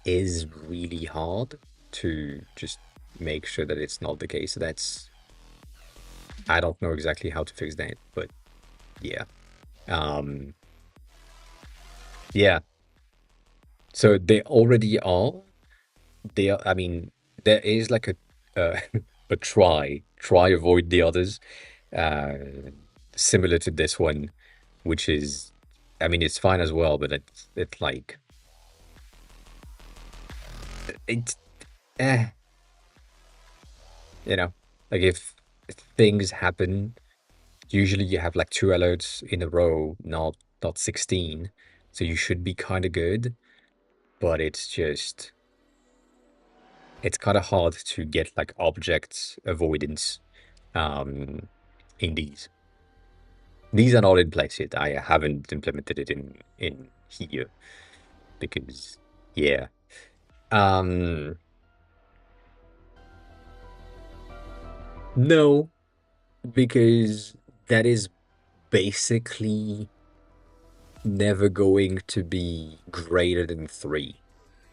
is really hard to just make sure that it's not the case. So that's, I don't know exactly how to fix that, but yeah. Um, yeah. So they already are. They are, I mean, there is like a a try avoid the others, uh, similar to this one, which is, I mean, it's fine as well, but it's like it's eh, you know, like if things happen, usually you have like two alerts in a row, not 16, so you should be kind of good, but it's kind of hard to get like object avoidance um, in these. These are not in place yet. I haven't implemented it in here because yeah. Um, no, because that is basically never going to be greater than 3.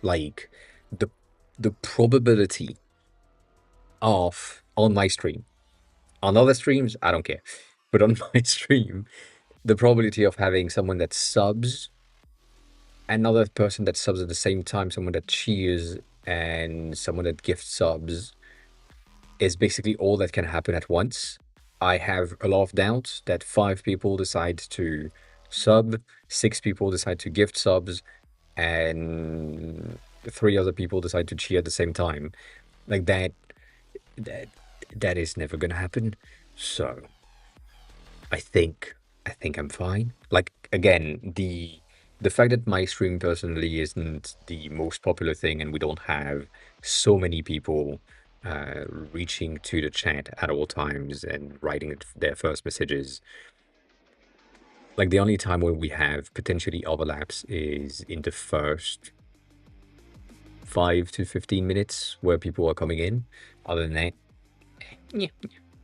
Like the the probability of on my stream. On other streams, I don't care. But on my stream, the probability of having someone that subs, another person that subs at the same time, someone that cheers, and someone that gift subs is basically all that can happen at once. I have a lot of doubts that 5 people decide to sub, 6 people decide to gift subs, and 3 other people decide to cheer at the same time. Like that, that is never gonna happen. So I think I think I'm fine. Like again, the fact that my stream personally isn't the most popular thing, and we don't have so many people reaching to the chat at all times and writing their first messages. Like the only time where we have potentially overlaps is in the first 5 to 15 minutes where people are coming in. Other than that, yeah,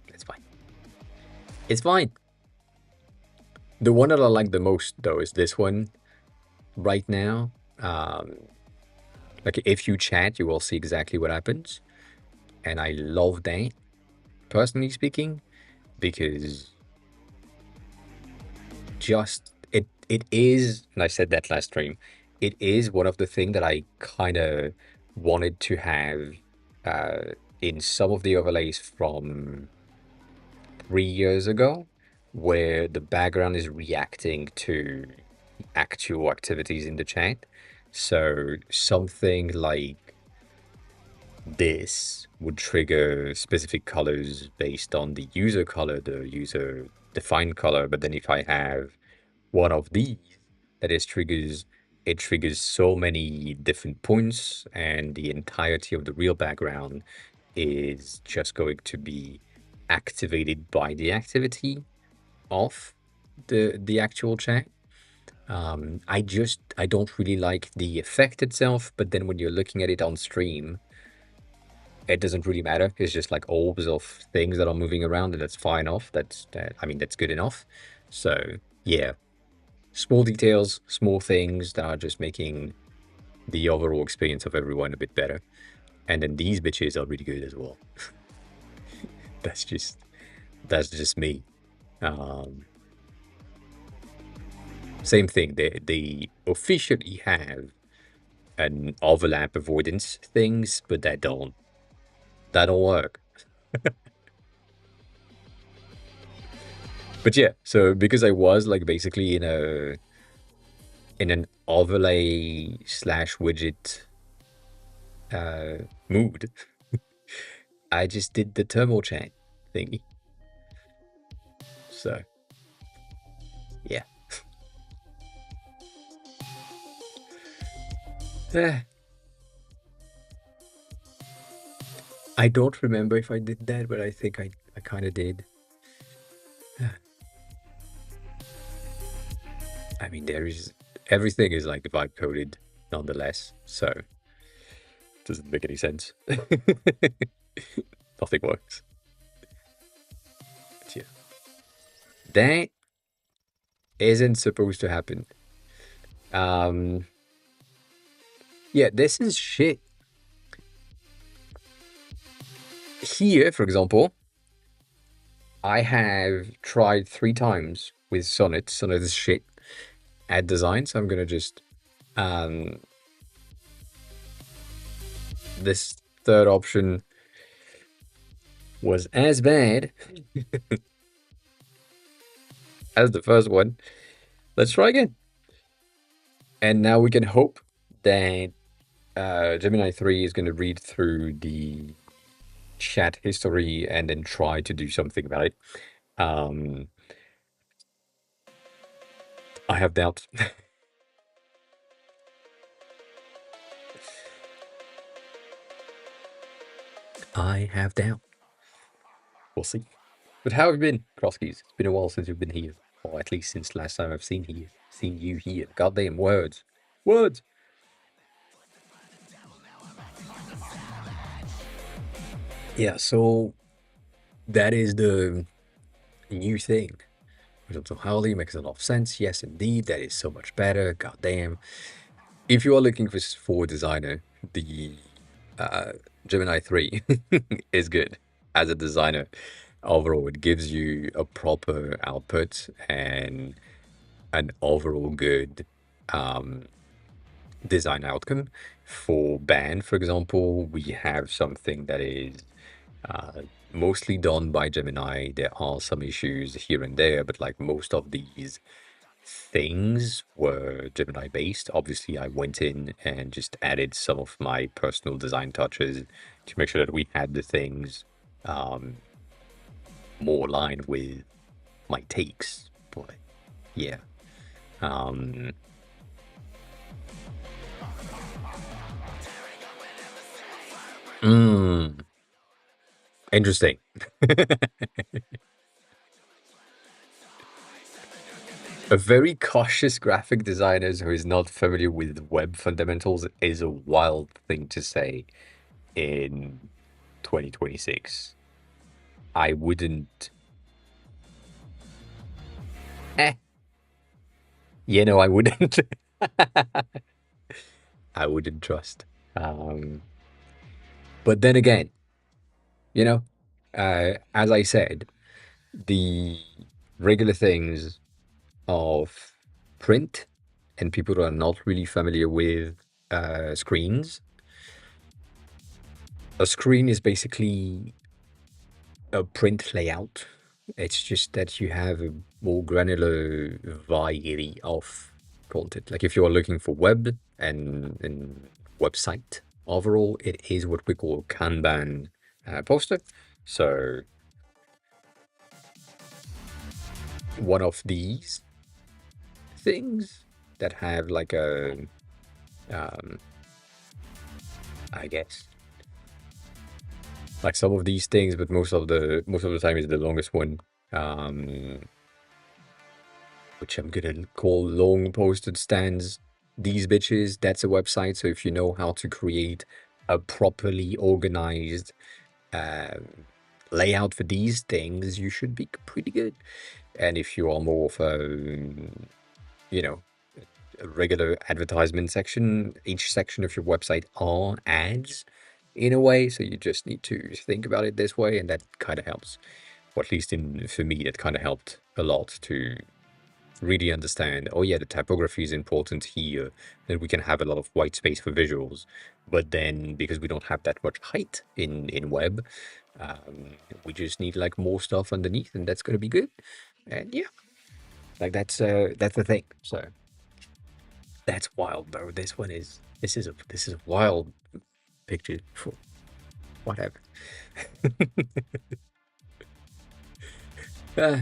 it's fine. It's fine. The one that I like the most though is this one right now. Um, like if you chat, you will see exactly what happens, and I love that personally speaking because just it is, and I said that last stream, it is one of the things that I kind of wanted to have in some of the overlays from 3 years ago, where the background is reacting to actual activities in the chat. So something like this would trigger specific colors based on the user color, the user defined color. But then if I have one of these that is triggers, it triggers so many different points, and the entirety of the real background is just going to be activated by the activity of the actual chat. I don't really like the effect itself, but then when you're looking at it on stream, it doesn't really matter. It's just like orbs of things that are moving around, and that's fine off. I mean, that's good enough. So yeah, small details, small things that are just making the overall experience of everyone a bit better. And then these bitches are really good as well. That's just that's just me. Um, Same thing. They officially have an overlap avoidance things, but that don't work. But yeah, so because I was like basically in an overlay slash widget mood, I just did the turbo chat. thingy. So yeah. I don't remember if I did that, but I think I kind of did. I mean, there is everything is like vibe coded nonetheless, so it doesn't make any sense. Nothing works. But yeah, that isn't supposed to happen. Um, yeah, this is shit. Here, for example, I have tried 3 times with Sonnet. Sonnet is shit at design, so I'm gonna just um this third option was as bad as the first one. Let's try again. And now we can hope that Gemini 3 is going to read through the chat history and then try to do something about it. Um, I have doubts. I have doubt. We'll see. But how have you been, Kroskis? It's been a while since you've been here. Or at least since last time I've seen you here. Goddamn words. Words! Yeah, so that is the new thing. So Howley makes a lot of sense. Yes, indeed, that is so much better. Goddamn. If you are looking for a designer, the Gemini 3 is good as a designer. Overall, it gives you a proper output and an overall good um, design outcome. For band, for example, we have something that is mostly done by Gemini. There are some issues here and there, but like most of these things were Gemini based. Obviously, I went in and just added some of my personal design touches to make sure that we had the things more aligned with my takes. But yeah. Um, mm, interesting. A very cautious graphic designer who is not familiar with web fundamentals is a wild thing to say in 2026. I wouldn't. Eh, I wouldn't. I wouldn't trust. Um, but then again, you know, as I said, the regular things of print and people who are not really familiar with screens. A screen is basically a print layout. It's just that you have a more granular variety of content. Like if you are looking for web and website overall, it is what we call Kanban poster. So one of these things that have like a, um, I guess, like some of these things, but most of the time is the longest one. Um, which I'm gonna call long posted stands. These bitches, that's a website. So if you know how to create a properly organized um, layout for these things, you should be pretty good. And if you are more of you know, a regular advertisement section, each section of your website are ads in a way. So you just need to think about it this way, and that kind of helps. Or at least for me, it kind of helped a lot to really understand, oh yeah, the typography is important here, then we can have a lot of white space for visuals. But then because we don't have that much height in web, we just need like more stuff underneath, and that's gonna be good. And yeah, like that's the thing. So that's wild, bro. This is a wild picture for whatever. Uh,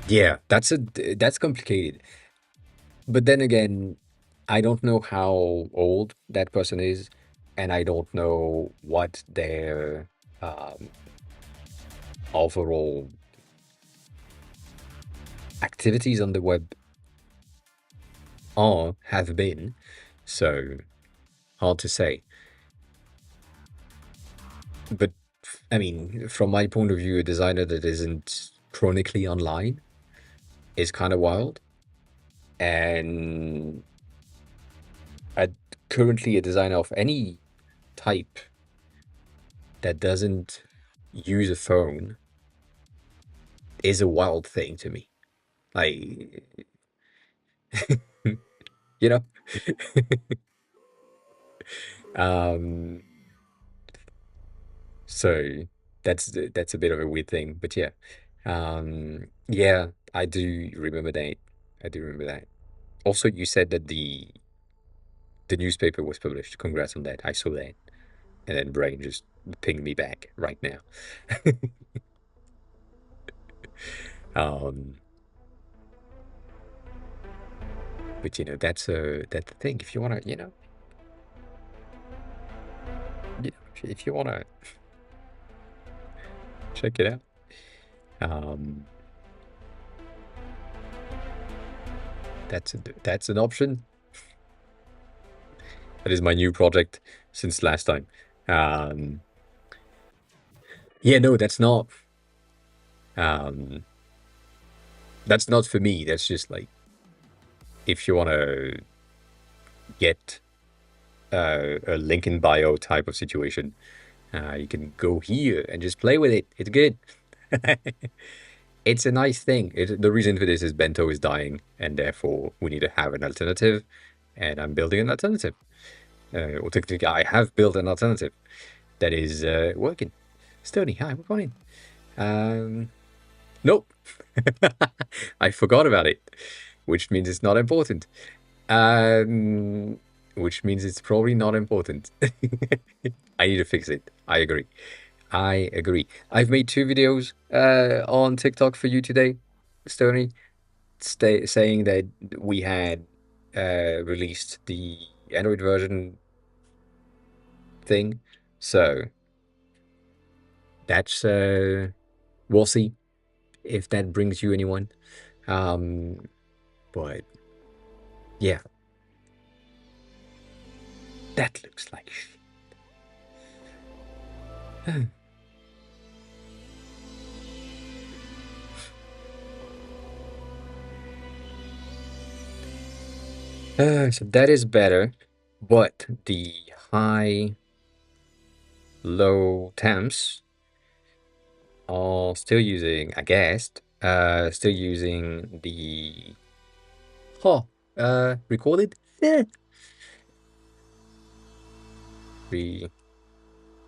yeah, that's complicated. But then again, I don't know how old that person is, and I don't know what their um, overall activities on the web are have been. So hard to say. But I mean, from my point of view, a designer that isn't chronically online is kind of wild. And I currently a designer of any type that doesn't use a phone is a wild thing to me. Like, you know, um, so that's a bit of a weird thing. But yeah, yeah, I do remember that. I do remember that. Also, you said that the newspaper was published. Congrats on that. I saw that. And then Brain just pinged me back right now. um, but that's the thing. If you wanna, if you wanna check it out, um, that's an option. That is my new project since last time. Um, yeah, no, um, that's not for me. That's just like if you wanna get a link in bio type of situation. You can go here and just play with it. It's good. It's a nice thing. The reason for this is Bento is dying, and therefore we need to have an alternative. And I'm building an alternative. Or technically, I have built an alternative that is working. Stony, hi, we're fine. Nope. I forgot about it, which means it's not important. Um, which means it's probably not important. I need to fix it. I agree. I agree. I've made two videos on TikTok for you today, Stony, saying that we had released the Android version thing. So that's we'll see if that brings you anyone. But yeah, that looks like so that is better, but the high low temps are still using, I guess, still using the recorded? Yeah.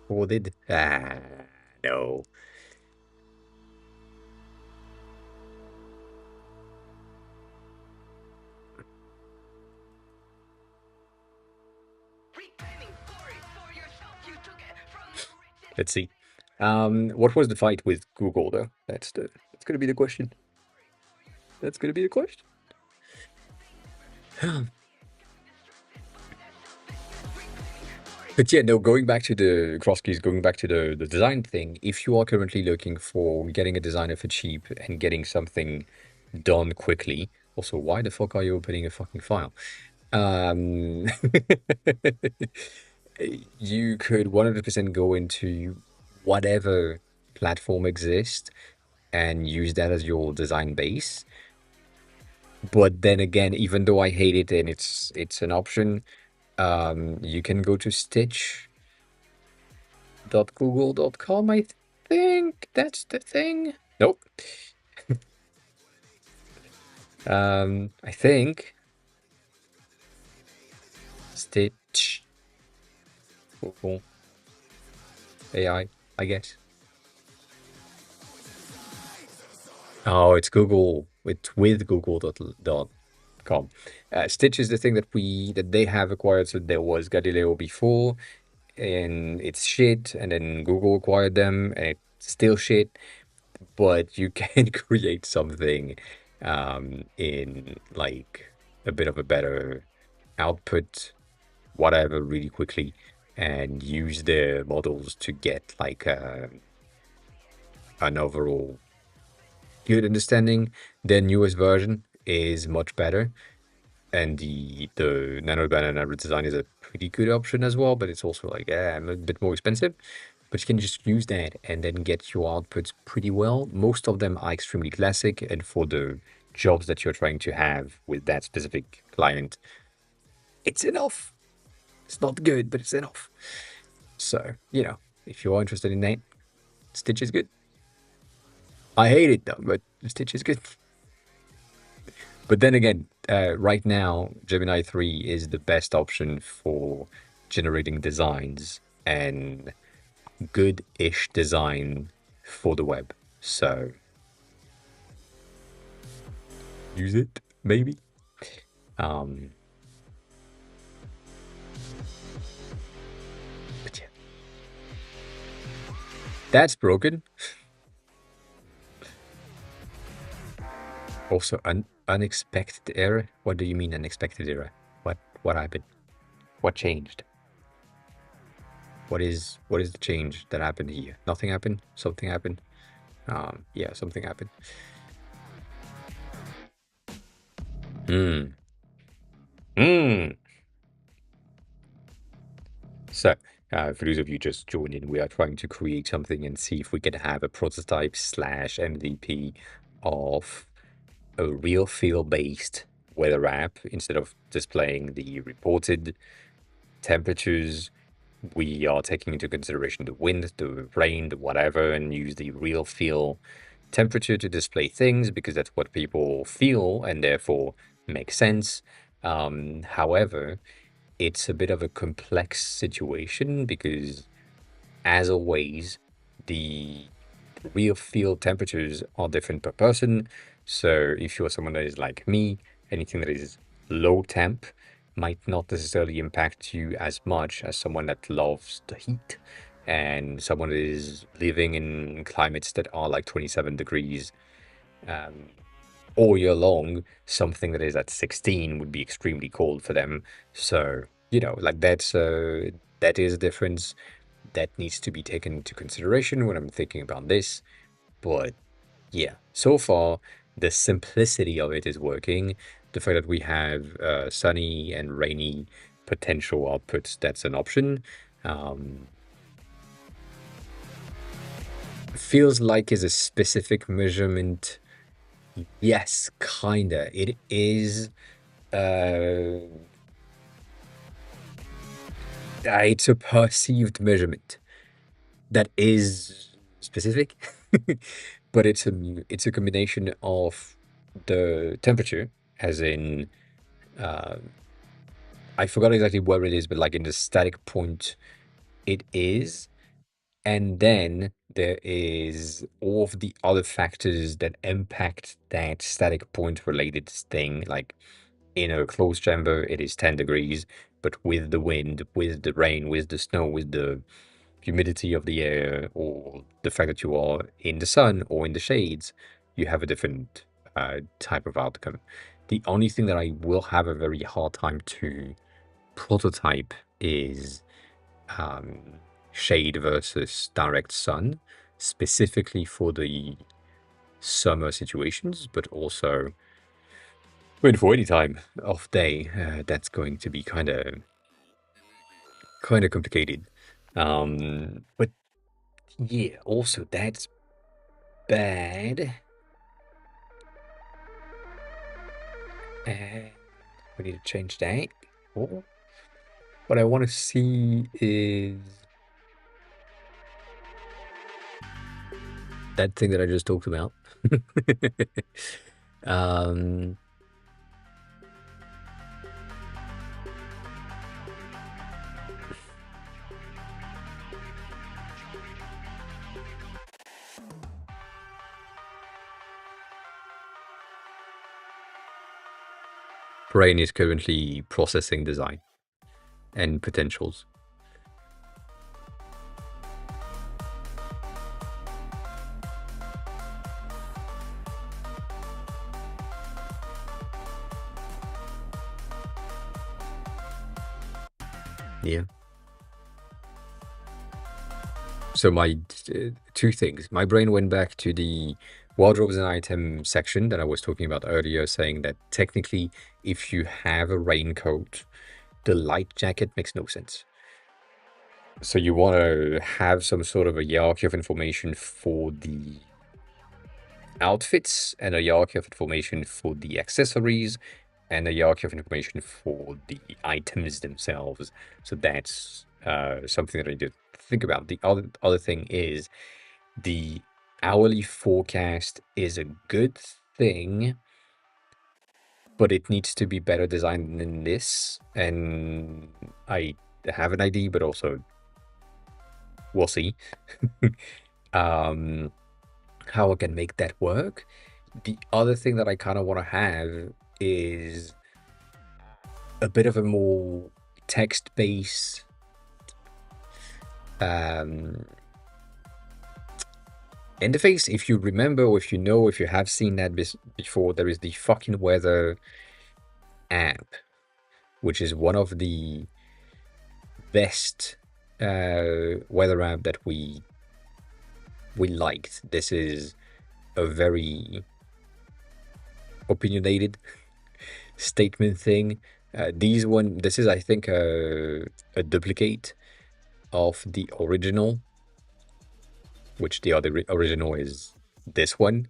Recorded? No. Let's see. What was the fight with Google though? That's gonna be the question. That's gonna be the question. But yeah, no, going back to the cross keys, going back to the design thing, if you are currently looking for getting a designer for cheap and getting something done quickly, also, why the fuck are you opening a fucking file? Um, you could 100% go into whatever platform exists and use that as your design base. But then again, even though I hate it and it's an option, you can go to stitch.google.com. I think that's the thing. Nope. I think Stitch Google AI, I guess. Oh, it's Google. It's with Google.com. Stitch is the thing that they have acquired. So there was Galileo before, and it's shit. And then Google acquired them, and it still shit, but you can create something in like a bit of a better output, whatever, really quickly, and use the models to get like an overall good understanding. The newest version is much better, and the nano banana design is a pretty good option as well, but it's also like a bit more expensive. But you can just use that and then get your outputs pretty well. Most of them are extremely classic, and for the jobs that you're trying to have with that specific client, it's enough. It's not good, but it's enough. So, if you are interested in that, Stitch is good. I hate it though, but Stitch is good. But then again, right now, Gemini 3 is the best option for generating designs and good-ish design for the web. So use it, maybe. Um, but yeah, that's broken. Also, an unexpected error. What do you mean unexpected error? What happened? What changed? What is the change that happened here? Nothing happened. Something happened. Yeah, something happened. Hmm. Hmm. So, for those of you just joining, we are trying to create something and see if we can have a prototype slash MVP of a real feel-based weather app. Instead of displaying the reported temperatures, we are taking into consideration the wind, the rain, the whatever, and use the real feel temperature to display things because that's what people feel and therefore makes sense. However, it's a bit of a complex situation because, as always, the real field temperatures are different per person. So if you're someone that is like me, anything that is low temp might not necessarily impact you as much as someone that loves the heat and someone that is living in climates that are like 27 degrees all year long. Something that is at 16 would be extremely cold for them. So, like that is a difference that needs to be taken into consideration when I'm thinking about this. But yeah, so far the simplicity of it is working. The fact that we have sunny and rainy potential outputs, that's an option. Feels like is a specific measurement. Yes, kinda. It is. It's a perceived measurement that is specific, but it's a combination of the temperature, as in I forgot exactly where it is, but like in the static point, it is, and then there is all of the other factors that impact that static point related thing, like in a closed chamber, it is 10 degrees, but with the wind, with the rain, with the snow, with the humidity of the air, or the fact that you are in the sun or in the shades, you have a different type of outcome. The only thing that I will have a very hard time to prototype is um, shade versus direct sun, specifically for the summer situations, but also for any time of day. That's going to be kind of complicated. But yeah, also that's bad. And we need to change that. Oh, what I want to see is that thing that I just talked about. um, Brain is currently processing design and potentials. Yeah. So my two things. My brain went back to the wardrobes and item section that I was talking about earlier, saying that technically, if you have a raincoat, the light jacket makes no sense. So you want to have some sort of a hierarchy of information for the outfits and a hierarchy of information for the accessories and a hierarchy of information for the items themselves. So that's something that I did think about. The other thing is the hourly forecast is a good thing, but it needs to be better designed than this. And I have an idea, but also we'll see how I can make that work. The other thing that I kind of want to have is a bit of a more text-based interface. If you remember, or if you know, if you have seen that before, there is the fucking weather app, which is one of the best weather app that we liked. This is a very opinionated statement thing. This is, I think, a duplicate of the original, which the other original is this one,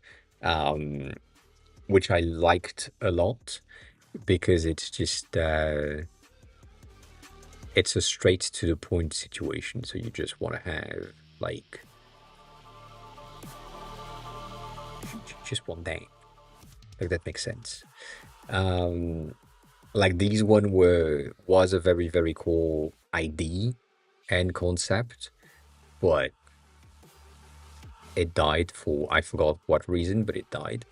which I liked a lot because it's just it's a straight to the point situation. So you just want to have like you just want that. Like that makes sense. Like these one was a very very cool idea and concept, but it died for I forgot what reason, but it died.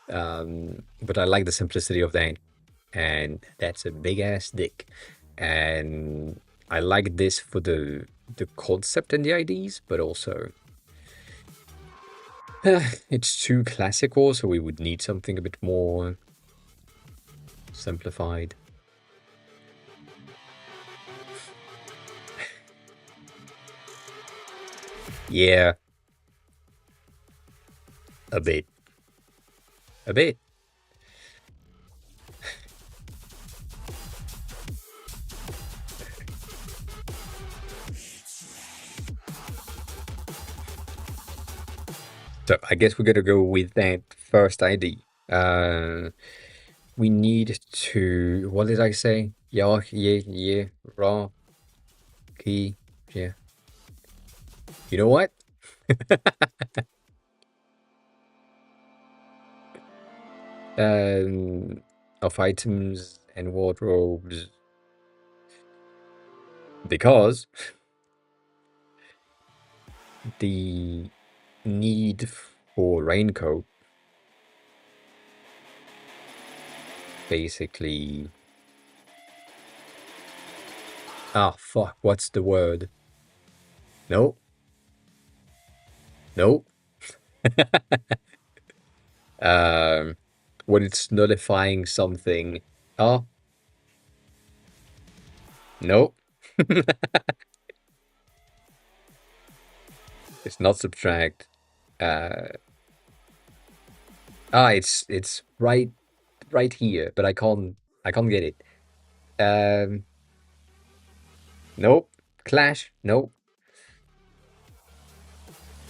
But I like the simplicity of that, and that's a big ass dick. And I like this for the concept and the ideas, but also it's too classical, so we would need something a bit more simplified. Yeah, a bit, a bit. So I guess we're gonna go with that first ID. We need to. What did I say? Yeah, yeah, yeah, raw, key, yeah. You know what? Of items and wardrobes, because the need for raincoat basically. Ah, fuck. What's the word? No, no. When it's nullifying something. Oh, no. It's not subtract. Uh, it's right here, but I can't get it. Um, nope. Clash. Nope.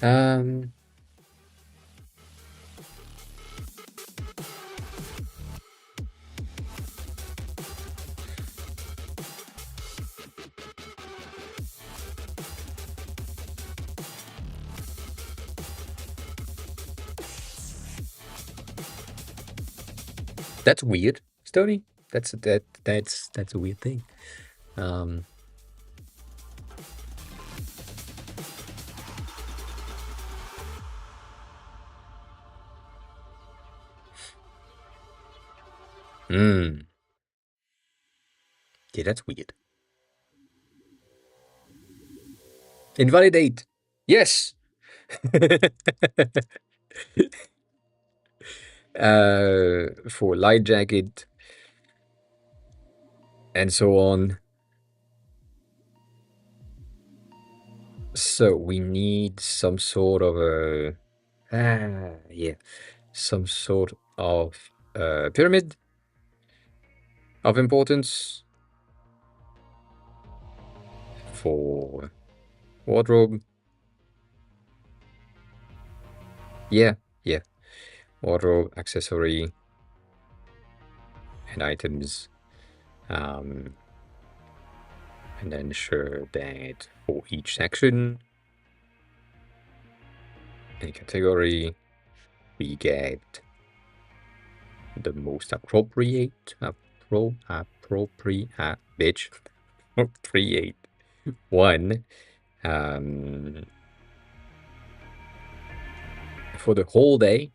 Um, that's weird, Stony. That's a weird thing. Um, hmm. Yeah, that's weird. Invalidate. Yes. For light jacket and so on. So we need some sort of a yeah, some sort of pyramid of importance for wardrobe. Yeah, yeah. Wardrobe, accessory, and items. Um, and then ensure that for each section and category, we get the most appropriate, bitch, appropriate one um, for the whole day.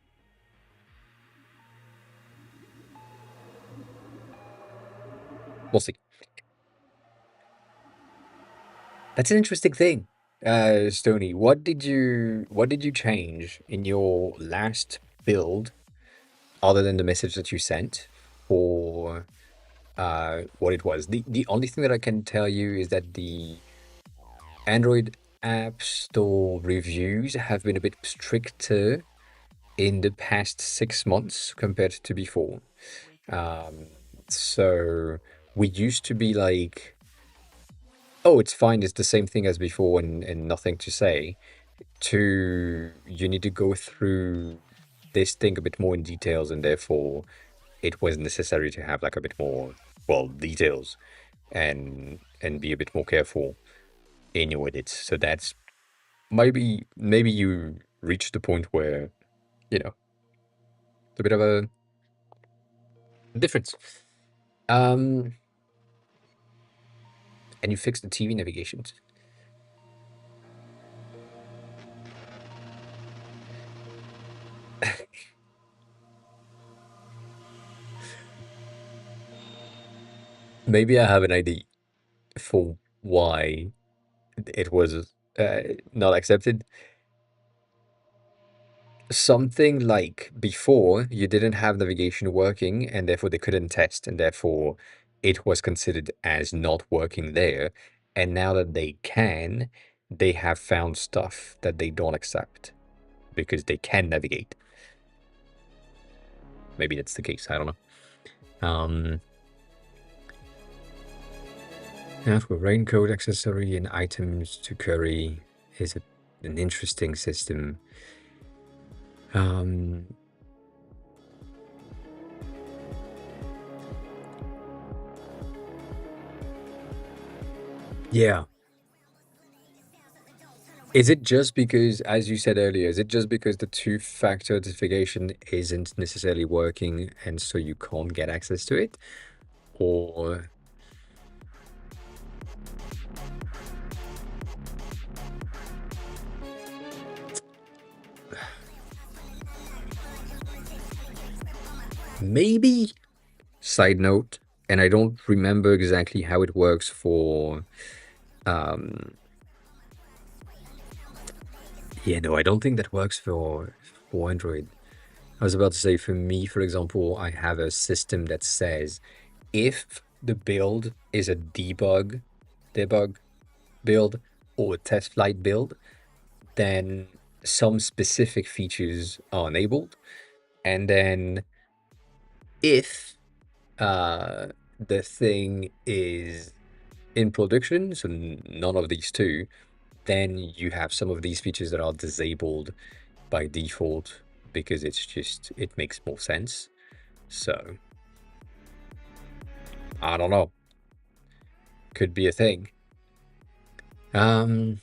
We'll see. That's an interesting thing, Stony. What did you change in your last build, other than the message that you sent for what it was? The only thing that I can tell you is that the Android App Store reviews have been a bit stricter in the past 6 months compared to before. Um, so we used to be like, oh, it's fine, it's the same thing as before, and nothing to say. To you need to go through this thing a bit more in details, and therefore it was necessary to have like a bit more, well, details and be a bit more careful in your edits. So that's maybe you reached the point where, it's a bit of a difference. Um, and you fixed the TV navigations. Maybe I have an idea for why it was not accepted. Something like before, you didn't have navigation working, and therefore they couldn't test, and therefore it was considered as not working there. And now that they can, they have found stuff that they don't accept because they can navigate. Maybe that's the case. I don't know. Now for raincoat accessory and items to carry is an interesting system. Yeah. Is it just because, as you said earlier, is it just because the two-factor authentication isn't necessarily working and so you can't get access to it? Or maybe, side note, and I don't remember exactly how it works for, yeah, no, I don't think that works for Android. I was about to say, for me, for example, I have a system that says if the build is a debug build or a test flight build, then some specific features are enabled. And then if the thing is in production, so none of these two, then you have some of these features that are disabled by default because it makes more sense. So I don't know. Could be a thing. Um,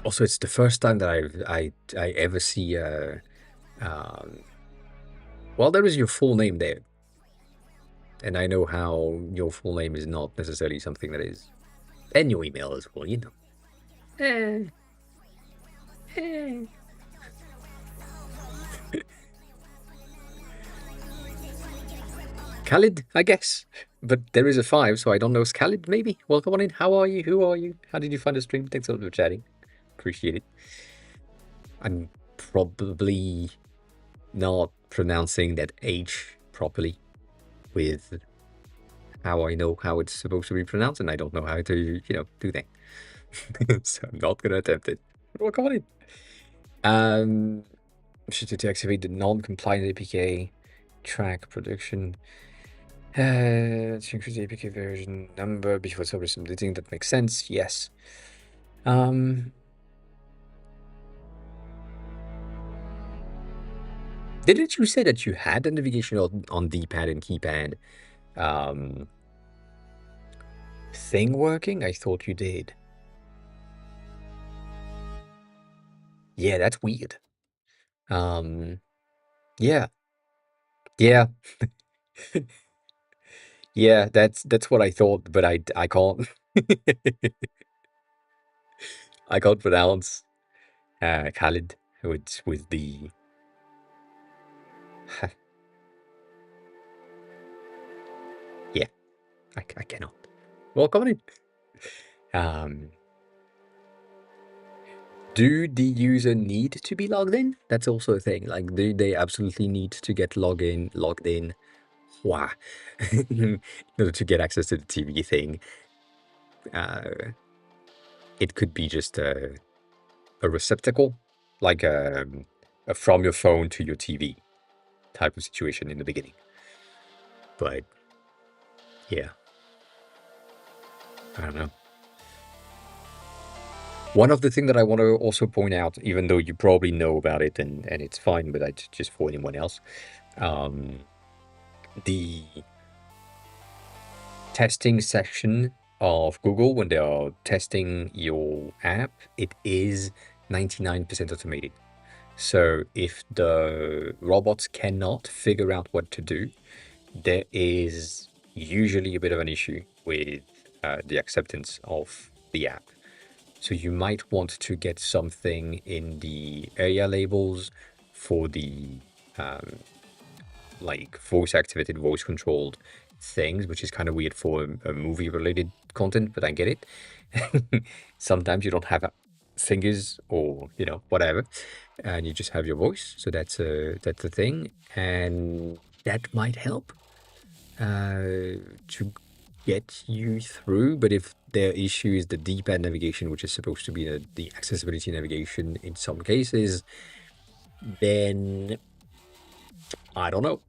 Also, it's the first time that I ever see well, there is your full name there, and I know how your full name is not necessarily something that is, and your email as well, you know. Eh, eh. Khalid, I guess. But there is a 5, so I don't know. It's Khalid, maybe? Welcome on in. How are you? Who are you? How did you find the stream? Thanks a lot for chatting. Appreciate it. I'm probably not pronouncing that H properly with how I know how it's supposed to be pronounced, and I don't know how to, do that. So I'm not gonna attempt it. We'll call it. Should to activate the non-compliant APK track production. To increase the APK version number before service updating. That makes sense. Yes. Didn't you say that you had the navigation on D-pad and keypad thing working? I thought you did. Yeah, that's weird. Yeah, yeah, yeah. That's what I thought, but I can't I can't pronounce Khalid with the yeah. I cannot. Welcome in. Um, do the user need to be logged in? That's also a thing. Like, do they absolutely need to get logged in? Wow. In order to get access to the TV thing, it could be just a receptacle, like a from your phone to your TV type of situation in the beginning. But yeah, I don't know. One of the things that I want to also point out, even though you probably know about it and it's fine, but just for anyone else, the testing section of Google when they are testing your app, it is 99% automated. So if the robots cannot figure out what to do, there is usually a bit of an issue with the acceptance of the app. So you might want to get something in the area labels for the like voice activated, voice controlled things, which is kind of weird for a movie related content, but I get it. Sometimes you don't have fingers or whatever, and you just have your voice. So that's a thing, and that might help to get you through. But if their issue is the D-pad navigation, which is supposed to be the accessibility navigation in some cases, then I don't know.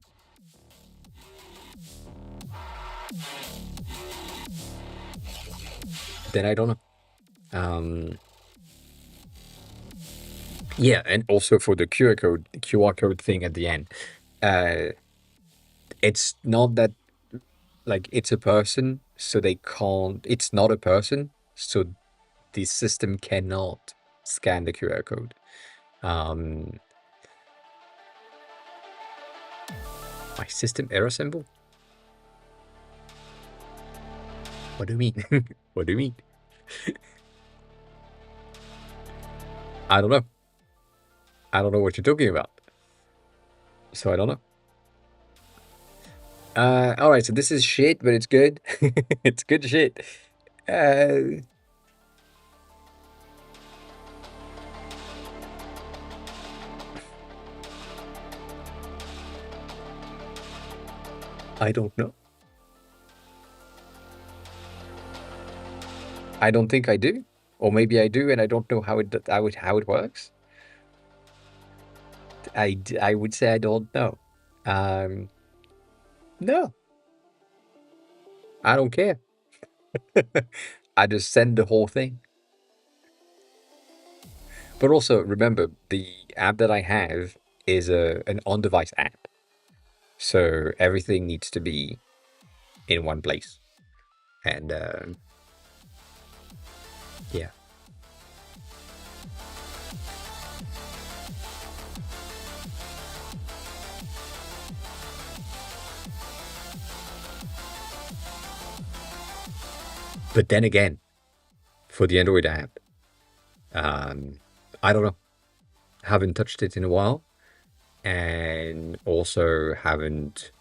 Then I don't know. Yeah, and also for the QR code thing at the end, it's not that like it's a person, so they can't. It's not a person, so the system cannot scan the QR code. My system error symbol? What do you mean? What do you mean? I don't know. I don't know what you're talking about. So I don't know. All right. So this is shit, but it's good. It's good shit. Uh, I don't know. I don't think I do, or maybe I do, and I don't know how it works. I would say I don't know. No, I don't care. I just send the whole thing. But also remember, the app that I have is an on-device app, so everything needs to be in one place. And yeah, but then again, for the Android app, I don't know. Haven't touched it in a while, and also haven't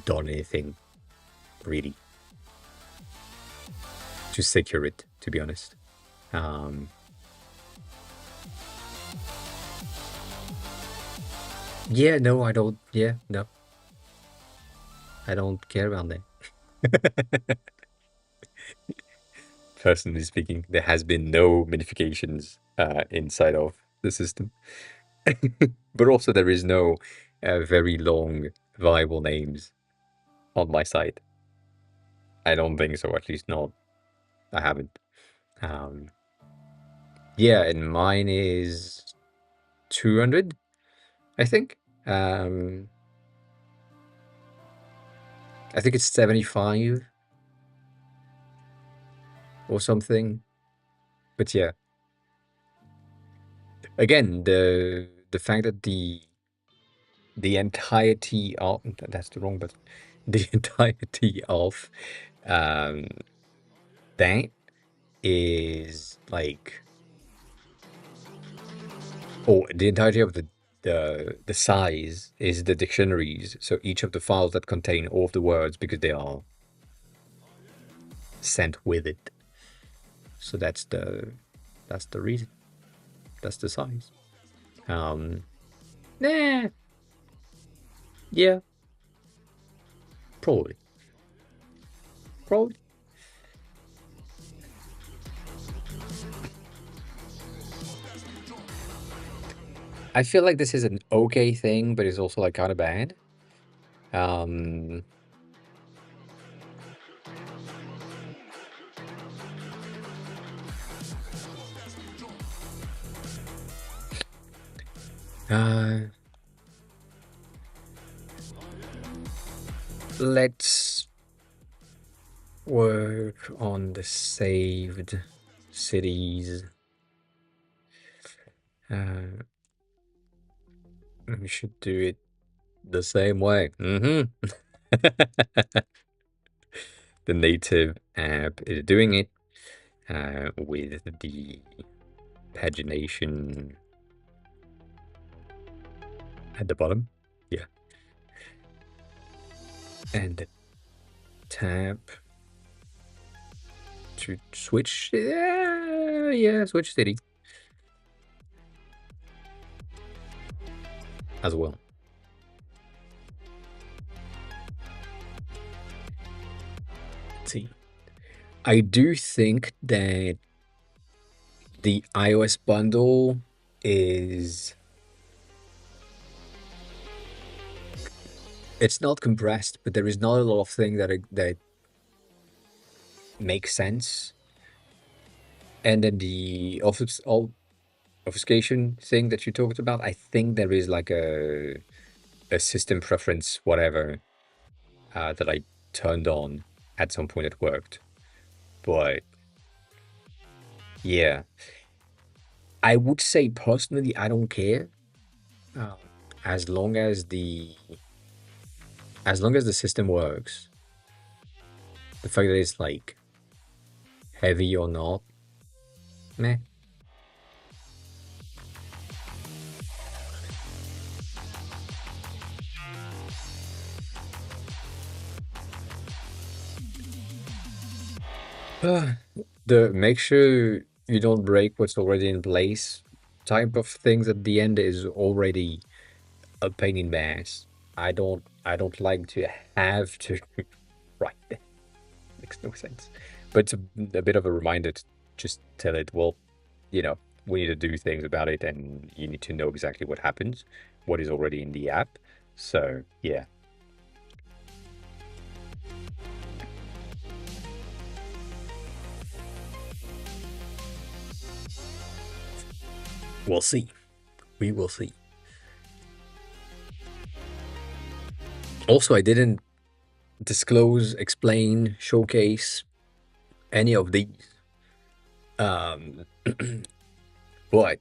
done anything really to secure it, to be honest. Yeah, no, I don't. Yeah, no, I don't care about that. Personally speaking, there has been no modifications inside of the system. But also there is no very long viable names on my site. I don't think so, at least not. I haven't. Um, yeah, and mine is 200, I think. Um, I think it's 75 or something. But yeah, again, the fact that the entirety of that's the wrong button. The entirety of um that is like, or the entirety of the size is the dictionaries. So each of the files that contain all of the words, because they are sent with it. So that's the reason. That's the size. Um, nah, yeah, probably, probably. I feel like this is an okay thing, but it's also like kind of bad. Um, uh, let's work on the saved cities. Uh, we should do it the same way. The native app is doing it with the pagination at the bottom. Yeah. And the tab to switch. Yeah, switch city as well. Let's see. I do think that the iOS bundle is, it's not compressed, but there is not a lot of things that make sense. And then the obfuscation thing that you talked about, I think there is like a system preference, whatever, that I turned on at some point it worked. But yeah, I would say personally, I don't care. Uh, as long as the system works, the fact that it's like heavy or not, meh. The make sure you don't break what's already in place type of things at the end is already a pain in the ass. I don't like to have to write that. Makes no sense. But it's a bit of a reminder to just tell it, well, you know, we need to do things about it and you need to know exactly what happens, what is already in the app. So yeah, we'll see. We will see. Also, I didn't disclose, explain, showcase any of these. Um, but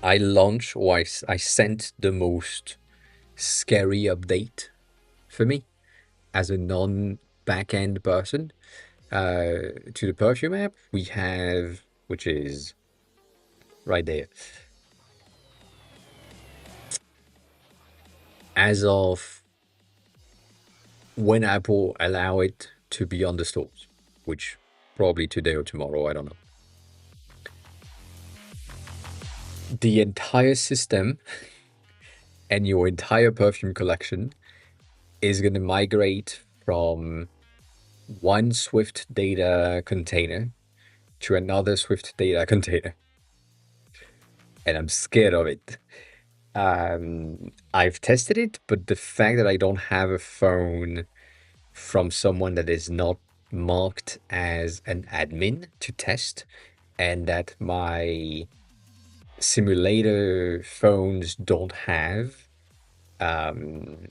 I launched, or I sent the most scary update for me as a non-backend person to the perfume app. We have, which is right there, as of when Apple allow it to be on the stores, which probably today or tomorrow, I don't know. the entire system and your entire perfume collection is going to migrate from one Swift data container to another Swift data container. And I'm scared of it. I've tested it, but the fact that I don't have a phone from someone that is not marked as an admin to test, and that my simulator phones don't have um,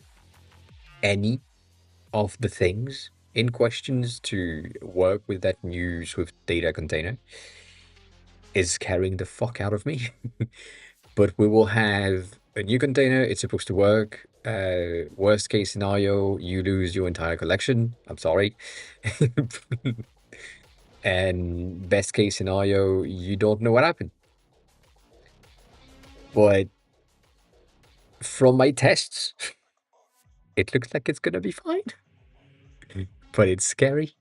any of the things in questions to work with that new Swift data container is scaring the fuck out of me. But we will have a new container. It's supposed to work. Worst case scenario, you lose your entire collection. I'm sorry. And best case scenario, you don't know what happened. But from my tests, it looks like it's gonna be fine. But it's scary.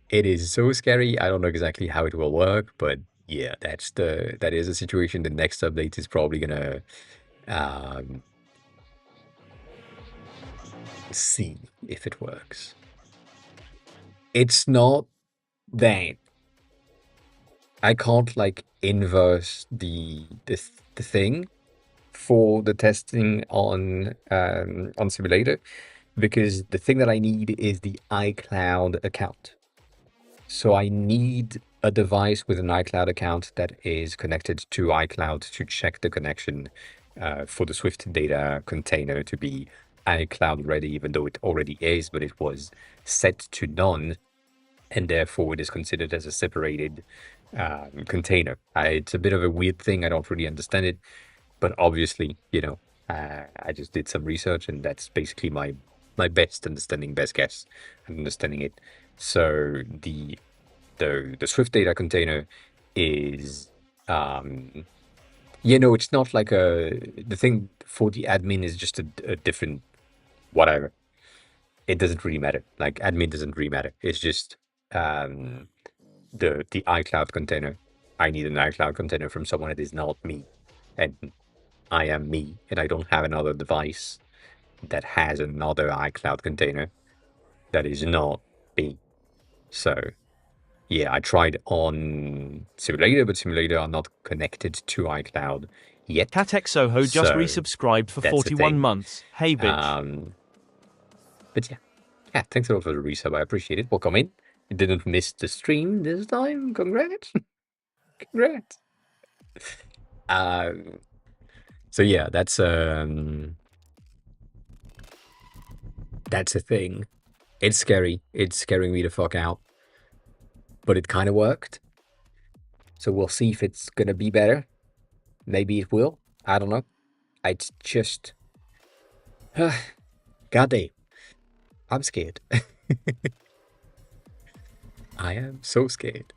It is so scary. I don't know exactly how it will work, but yeah, that is a situation. The next update is probably gonna um, see if it works. It's not that I can't like inverse the thing for the testing on simulator, because the thing that I need is the iCloud account. So I need a device with an iCloud account that is connected to iCloud to check the connection for the Swift data container to be iCloud ready, even though it already is, but it was set to none, and therefore it is considered as a separated container. It's a bit of a weird thing. I don't really understand it, but obviously, I just did some research, and that's basically my best understanding, best guess, and understanding it. So the Swift data container is, it's not like the thing for the admin is just a different whatever. It doesn't really matter. Like admin doesn't really matter. It's just um, the iCloud container. I need an iCloud container from someone that is not me, and I am me, and I don't have another device that has another iCloud container that is not me. So yeah, I tried on Simulator, but Simulator are not connected to iCloud yet. Katexoho just So resubscribed for that's the 41 thing. months. Hey bitch. Um, but yeah, yeah, thanks a lot for the resub. I appreciate it. Welcome in. You didn't miss the stream this time. Congrats. Congrats. Um, so yeah, that's a thing. It's scary. It's scaring me the fuck out. But it kind of worked. So we'll see if it's gonna be better. Maybe it will. I don't know. It's just, goddamn, I'm scared. I am so scared.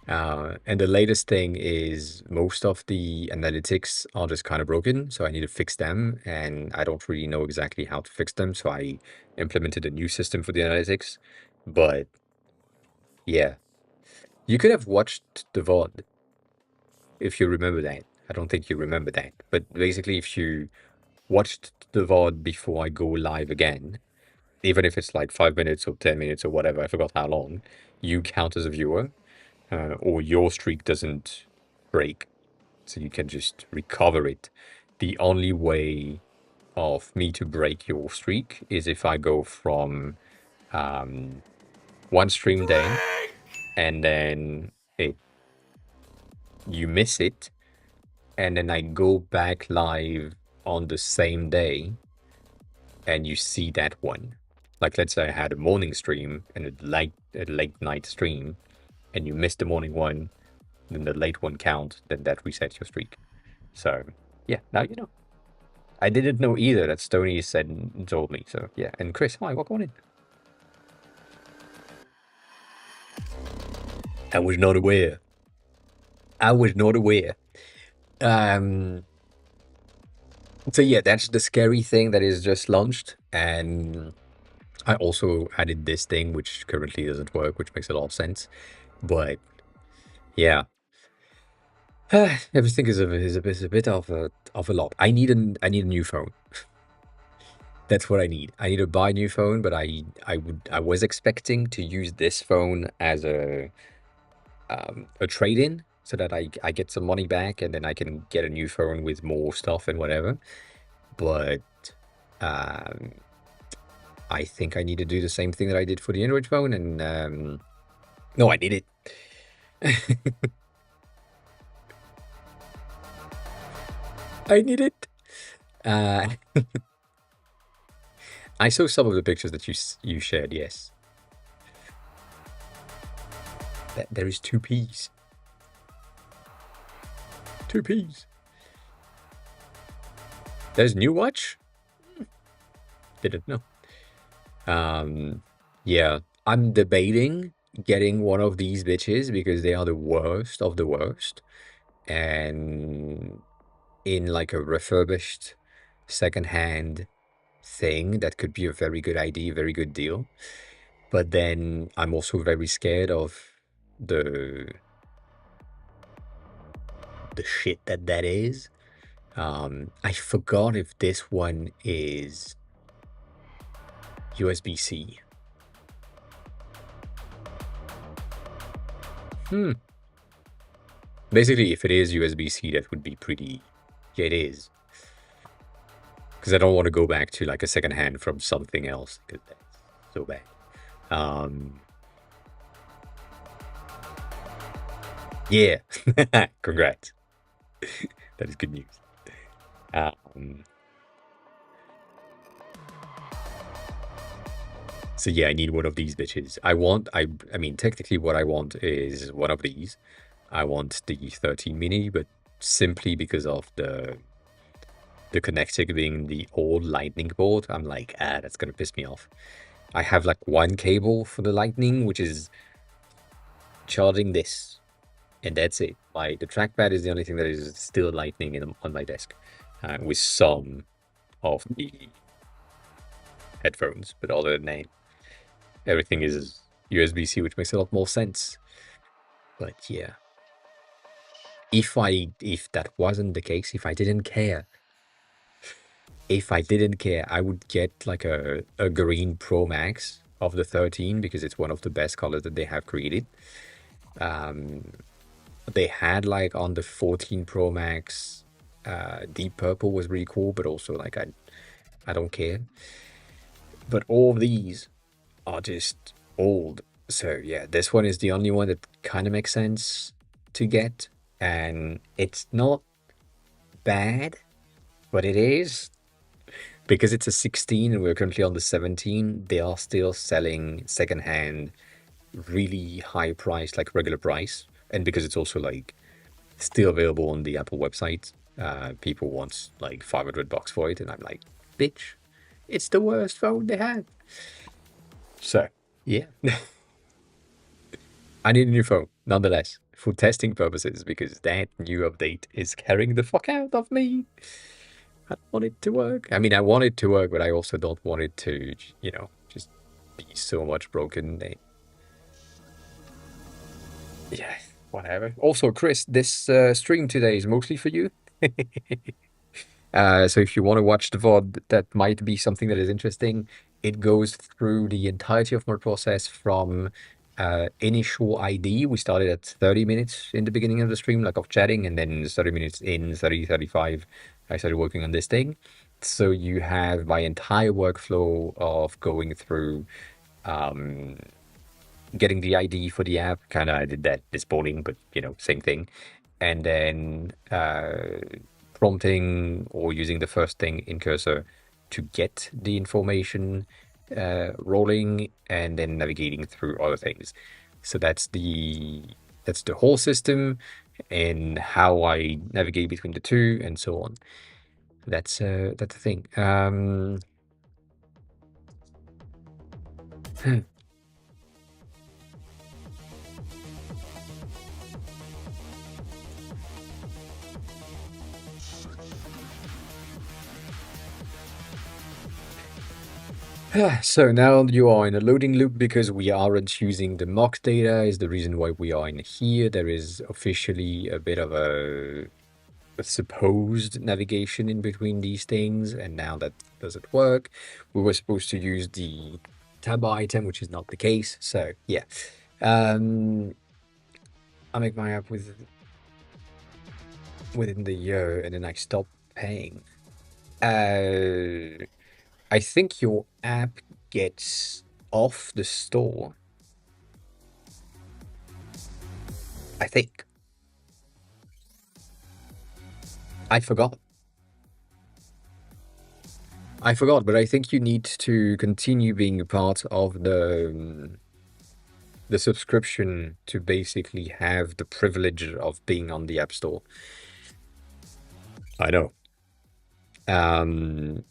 And the latest thing is most of the analytics are just kind of broken, so I need to fix them, and I don't really know exactly how to fix them, so I implemented a new system for the analytics. But yeah, you could have watched the VOD if you remember that. I don't think you remember that, but basically, if you watched the VOD before I go live again, even if it's like 5 minutes or 10 minutes or whatever, I forgot how long, you count as a viewer, or your streak doesn't break, so you can just recover it. The only way of me to break your streak is if I go from one stream day and then you miss it, and then I go back live on the same day and you see that one. Like let's say I had a morning stream and a late night stream, and you missed the morning one, then the late one count, then that resets your streak. So yeah, now you know. I didn't know either that Stony said told me. So yeah, and Chris, hi, welcome on in. I was not aware. I was not aware. Um. So yeah, that's the scary thing that is just launched, and I also added this thing which currently doesn't work, which makes a lot of sense. But yeah, Everything is a bit of a lot. I need a new phone. That's what I need. I need to buy a new phone, but I was expecting to use this phone as a trade-in so that I get some money back and then I can get a new phone with more stuff and whatever. But um, I think I need to do the same thing that I did for the Android phone, and no, I need it. I need it. Uh, I saw some of the pictures that you shared. Yes, there is two P's. Two P's. There's new watch. Didn't know. Um, yeah, I'm debating getting one of these bitches because they are the worst of the worst, and in like a refurbished secondhand thing, that could be a very good idea, very good deal. But then I'm also very scared of the the shit that is. I forgot if this one is USB-C. Hmm. Basically, if it is USB-C, that would be pretty. Yeah, it is. Because I don't want to go back to like a second hand from something else because that's so bad. Um, yeah. Congrats. That is good news. Um, so yeah, I need one of these bitches. I mean, technically what I want is one of these. I want the 13 mini, but simply because of the connector being the old lightning port, I'm like, that's gonna piss me off. I have like one cable for the lightning, which is charging this, and that's it. The trackpad is the only thing that is still lightning on my desk, with some of the headphones, but other than that, everything is USB-C, which makes a lot more sense. But yeah, if that wasn't the case, if I didn't care, I would get like a green Pro Max of the 13 because it's one of the best colors that they have created. Um, they had like on the 14 Pro Max, deep purple was really cool, but also like I don't care. But all of these are just old. So yeah, this one is the only one that kind of makes sense to get, and it's not bad, but it is because it's a 16 and we're currently on the 17. They are still selling secondhand, really high price, like regular price, and because it's also like still available on the Apple website, people want like $500 for it, and I'm like, bitch, it's the worst phone they have. So yeah. I need a new phone, nonetheless, for testing purposes, because that new update is carrying the fuck out of me. I want it to work. I mean, I want it to work, but I also don't want it to, just be so much broken. Yeah, whatever. Also, Chris, this stream today is mostly for you. So if you want to watch the VOD, that might be something that is interesting. It goes through the entirety of my process from initial ID. We started at 30 minutes in the beginning of the stream, like of chatting, and then 30 minutes in, 30, 35, I started working on this thing. So you have my entire workflow of going through um, getting the ID for the app. Kind of, I did that this morning, but same thing. And then prompting or using the first thing in Cursor to get the information rolling, and then navigating through other things. So that's the whole system and how I navigate between the two and so on. That's the thing. So now you are in a loading loop because we aren't using the mock data is the reason why we are in here. There is officially a bit of a supposed navigation in between these things, and now that doesn't work. We were supposed to use the tab item, which is not the case. So yeah, I make my app within the year, and then I stop paying. I think your app gets off the store. I think. I forgot. I forgot, but I think you need to continue being a part of the subscription to basically have the privilege of being on the App Store. I know. Um,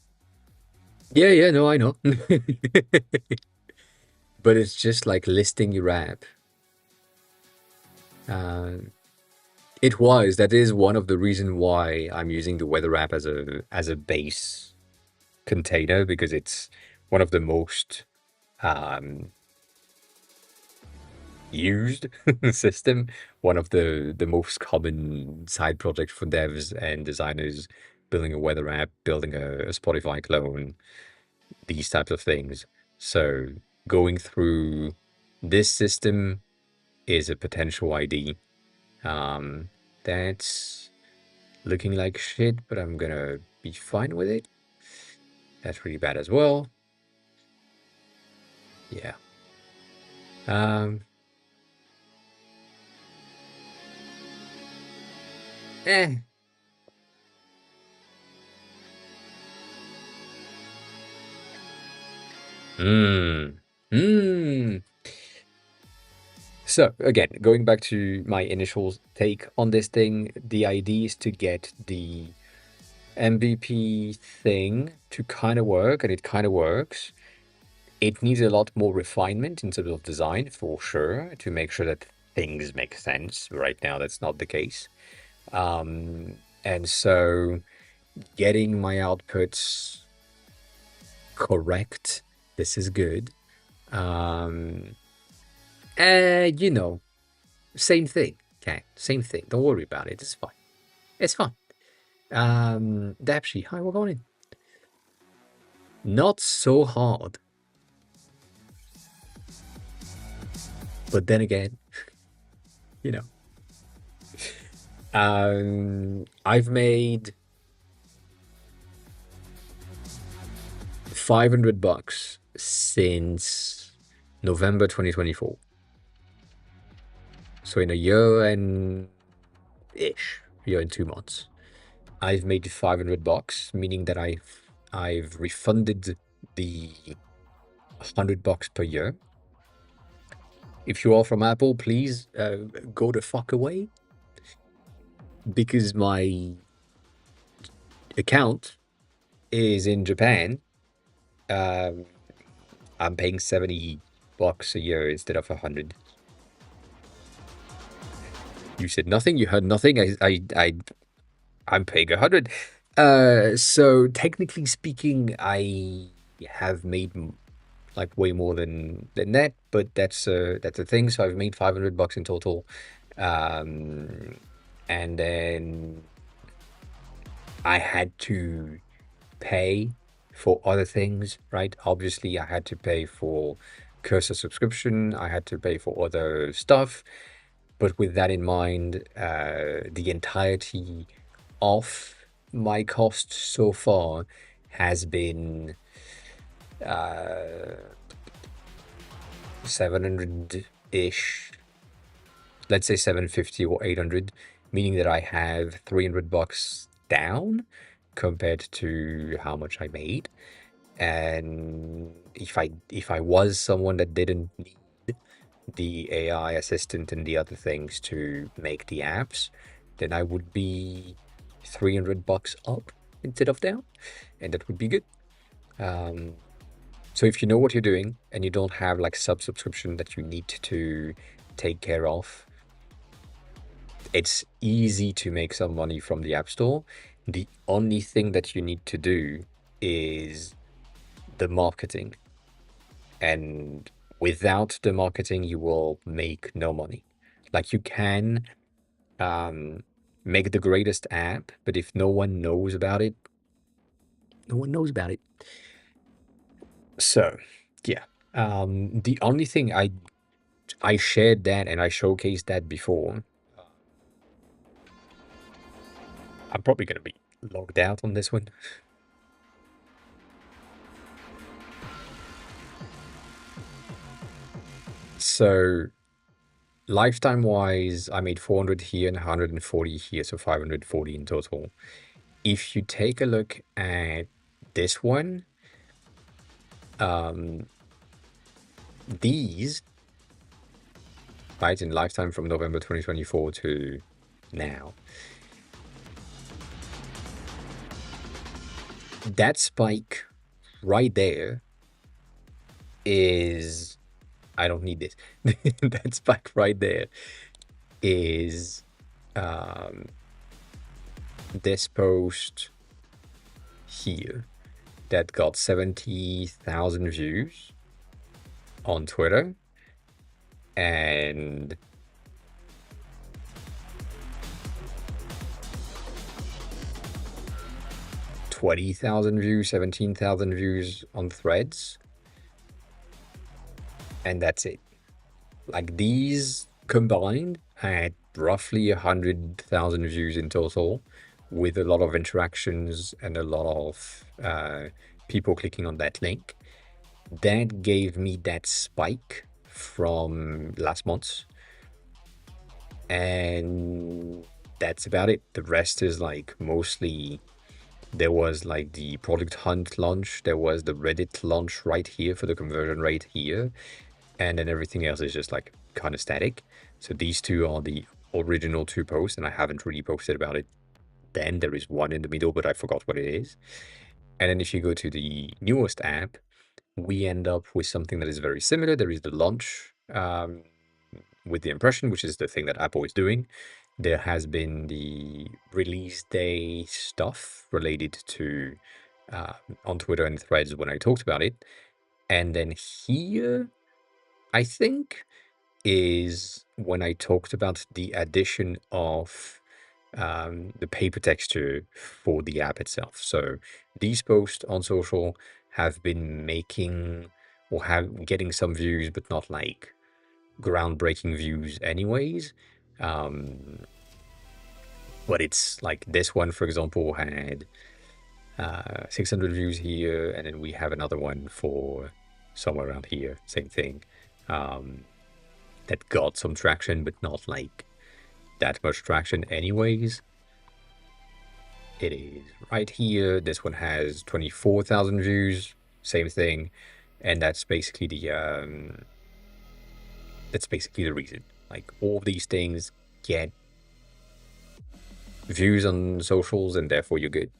yeah, yeah, no, I know. But it's just like listing your app. Uh, that is one of the reason why I'm using the weather app as a base container because it's one of the most um, used system, one of the most common side projects for devs and designers, building a weather app, building a Spotify clone, these types of things. So going through this system is a potential ID. That's looking like shit, but I'm gonna be fine with it. That's really bad as well. Yeah. Um, eh. Hmm. Hmm. So again, going back to my initial take on this thing, the idea is to get the MVP thing to kind of work, and it kind of works. It needs a lot more refinement in terms of design, for sure, to make sure that things make sense. Right now, that's not the case. And so getting my outputs correct, this is good. Um, and same thing. Okay, same thing. Don't worry about it. It's fine. It's fine. Dapshi, hi, we're going in. Not so hard. But then again, you know, I've made $500 since November 2024. So in a year and year and 2 months, I've made $500, meaning that I've refunded the $100 per year. If you are from Apple, please go the fuck away because my account is in Japan. Um, I'm paying $70 a year instead of 100. You said nothing. You heard nothing. I'm paying 100. So technically speaking, I have made like way more than that, but that's a thing. So I've made $500 in total, and then I had to pay for other things, right? Obviously, I had to pay for Cursor subscription. I had to pay for other stuff. But with that in mind, the entirety of my cost so far has been 700-ish, let's say 750 or 800, meaning that I have $300 down compared to how much I made. And if I was someone that didn't need the AI assistant and the other things to make the apps, then I would be $300 up instead of down, and that would be good. So if you know what you're doing and you don't have like subscription that you need to take care of, it's easy to make some money from the App Store. The only thing that you need to do is the marketing. and without the marketing, you will make no money. Like, you can um, make the greatest app, but if no one knows about it, no one knows about it. So, yeah. The only thing I shared that and I showcased that before. I'm probably gonna be logged out on this one. So lifetime wise, I made 400 here and 140 here, so 540 in total. If you take a look at this one, these, right, in lifetime from November 2024 to now, that spike right there is, I don't need this. That spike right there is this post here that got 70,000 views on Twitter and 20,000 views, 17,000 views on Threads. And that's it. Like, these combined had roughly 100,000 views in total, with a lot of interactions and a lot of people clicking on that link. That gave me that spike from last month. And that's about it. The rest is like mostly, there was like the product hunt launch, there was the Reddit launch right here for the conversion rate here, and then everything else is just like kind of static. So these two are the original two posts, and I haven't really posted about it then. There is one in the middle, but I forgot what it is. And then if you go to the newest app, we end up with something that is very similar. There is the launch with the impression, which is the thing that Apple is doing. There has been the release day stuff related to on Twitter and Threads when I talked about it. And then here, I think, is when I talked about the addition of the paper texture for the app itself. So these posts on social have been making or have getting some views, but not like groundbreaking views anyways. But it's like this one, for example, had 600 views here, and then we have another one for somewhere around here, same thing, that got some traction, but not like that much traction anyways. It is right here. This one has 24,000 views, same thing, and that's basically the reason. Like, all of these things get views on socials, and therefore you're good.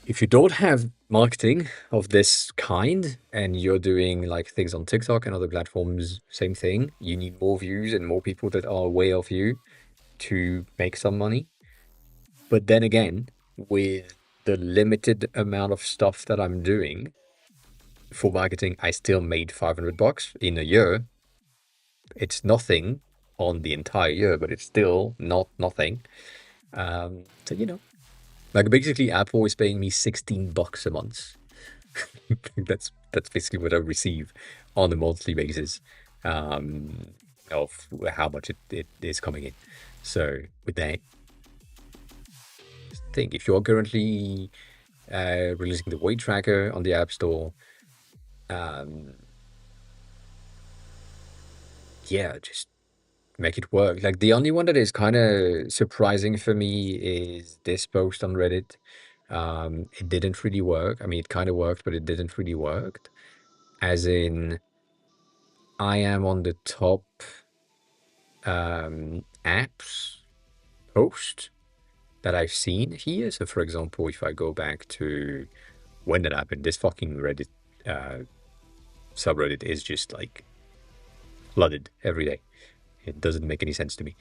If you don't have marketing of this kind and you're doing like things on TikTok and other platforms, same thing. You need more views and more people that are aware of you to make some money. But then again, with the limited amount of stuff that I'm doing for marketing, I still made $500 in a year. It's nothing on the entire year, but it's still not nothing. So, like, basically Apple is paying me $16 a month. That's basically what I receive on a monthly basis, of how much it is coming in. So with that, think if you're currently releasing the weight tracker on the App Store, yeah, just make it work. Like, the only one that is kind of surprising for me is this post on Reddit. It didn't really work. I mean, it kind of worked, but it didn't really work. As in, I am on the top apps post that I've seen here. So, for example, if I go back to when that happened, this fucking Reddit subreddit is just like flooded every day. It doesn't make any sense to me.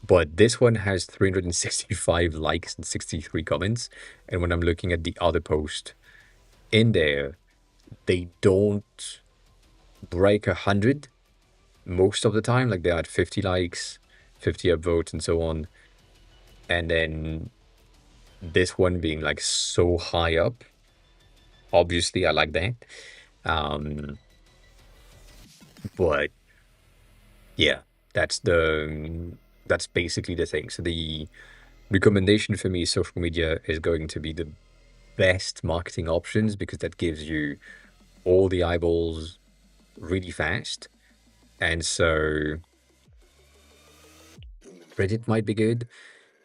But this one has 365 likes and 63 comments. And when I'm looking at the other post in there, they don't break 100 most of the time. Like they had 50 likes, 50 upvotes, and so on. And then this one being like so high up, obviously I like that. Um, but yeah, that's that's basically the thing. So the recommendation for me, social media is going to be the best marketing options because that gives you all the eyeballs really fast. And so Reddit might be good.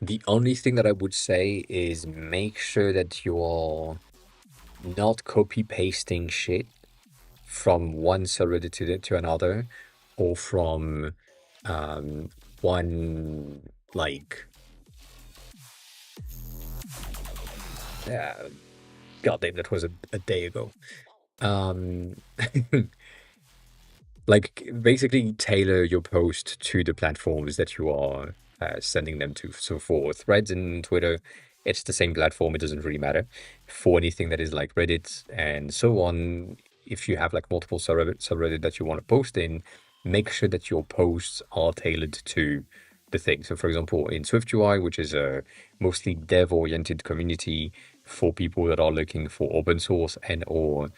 The only thing that I would say is make sure that you're not copy pasting shit from one subreddit to another, or from one like God damn, that was a day ago. Um, like basically tailor your post to the platforms that you are sending them to. So for Threads and Twitter, it's the same platform. It doesn't really matter. For anything that is like Reddit and so on, if you have like multiple subreddit that you want to post in, make sure that your posts are tailored to the thing. So for example, in SwiftUI, which is a mostly dev-oriented community for people that are looking for open source and or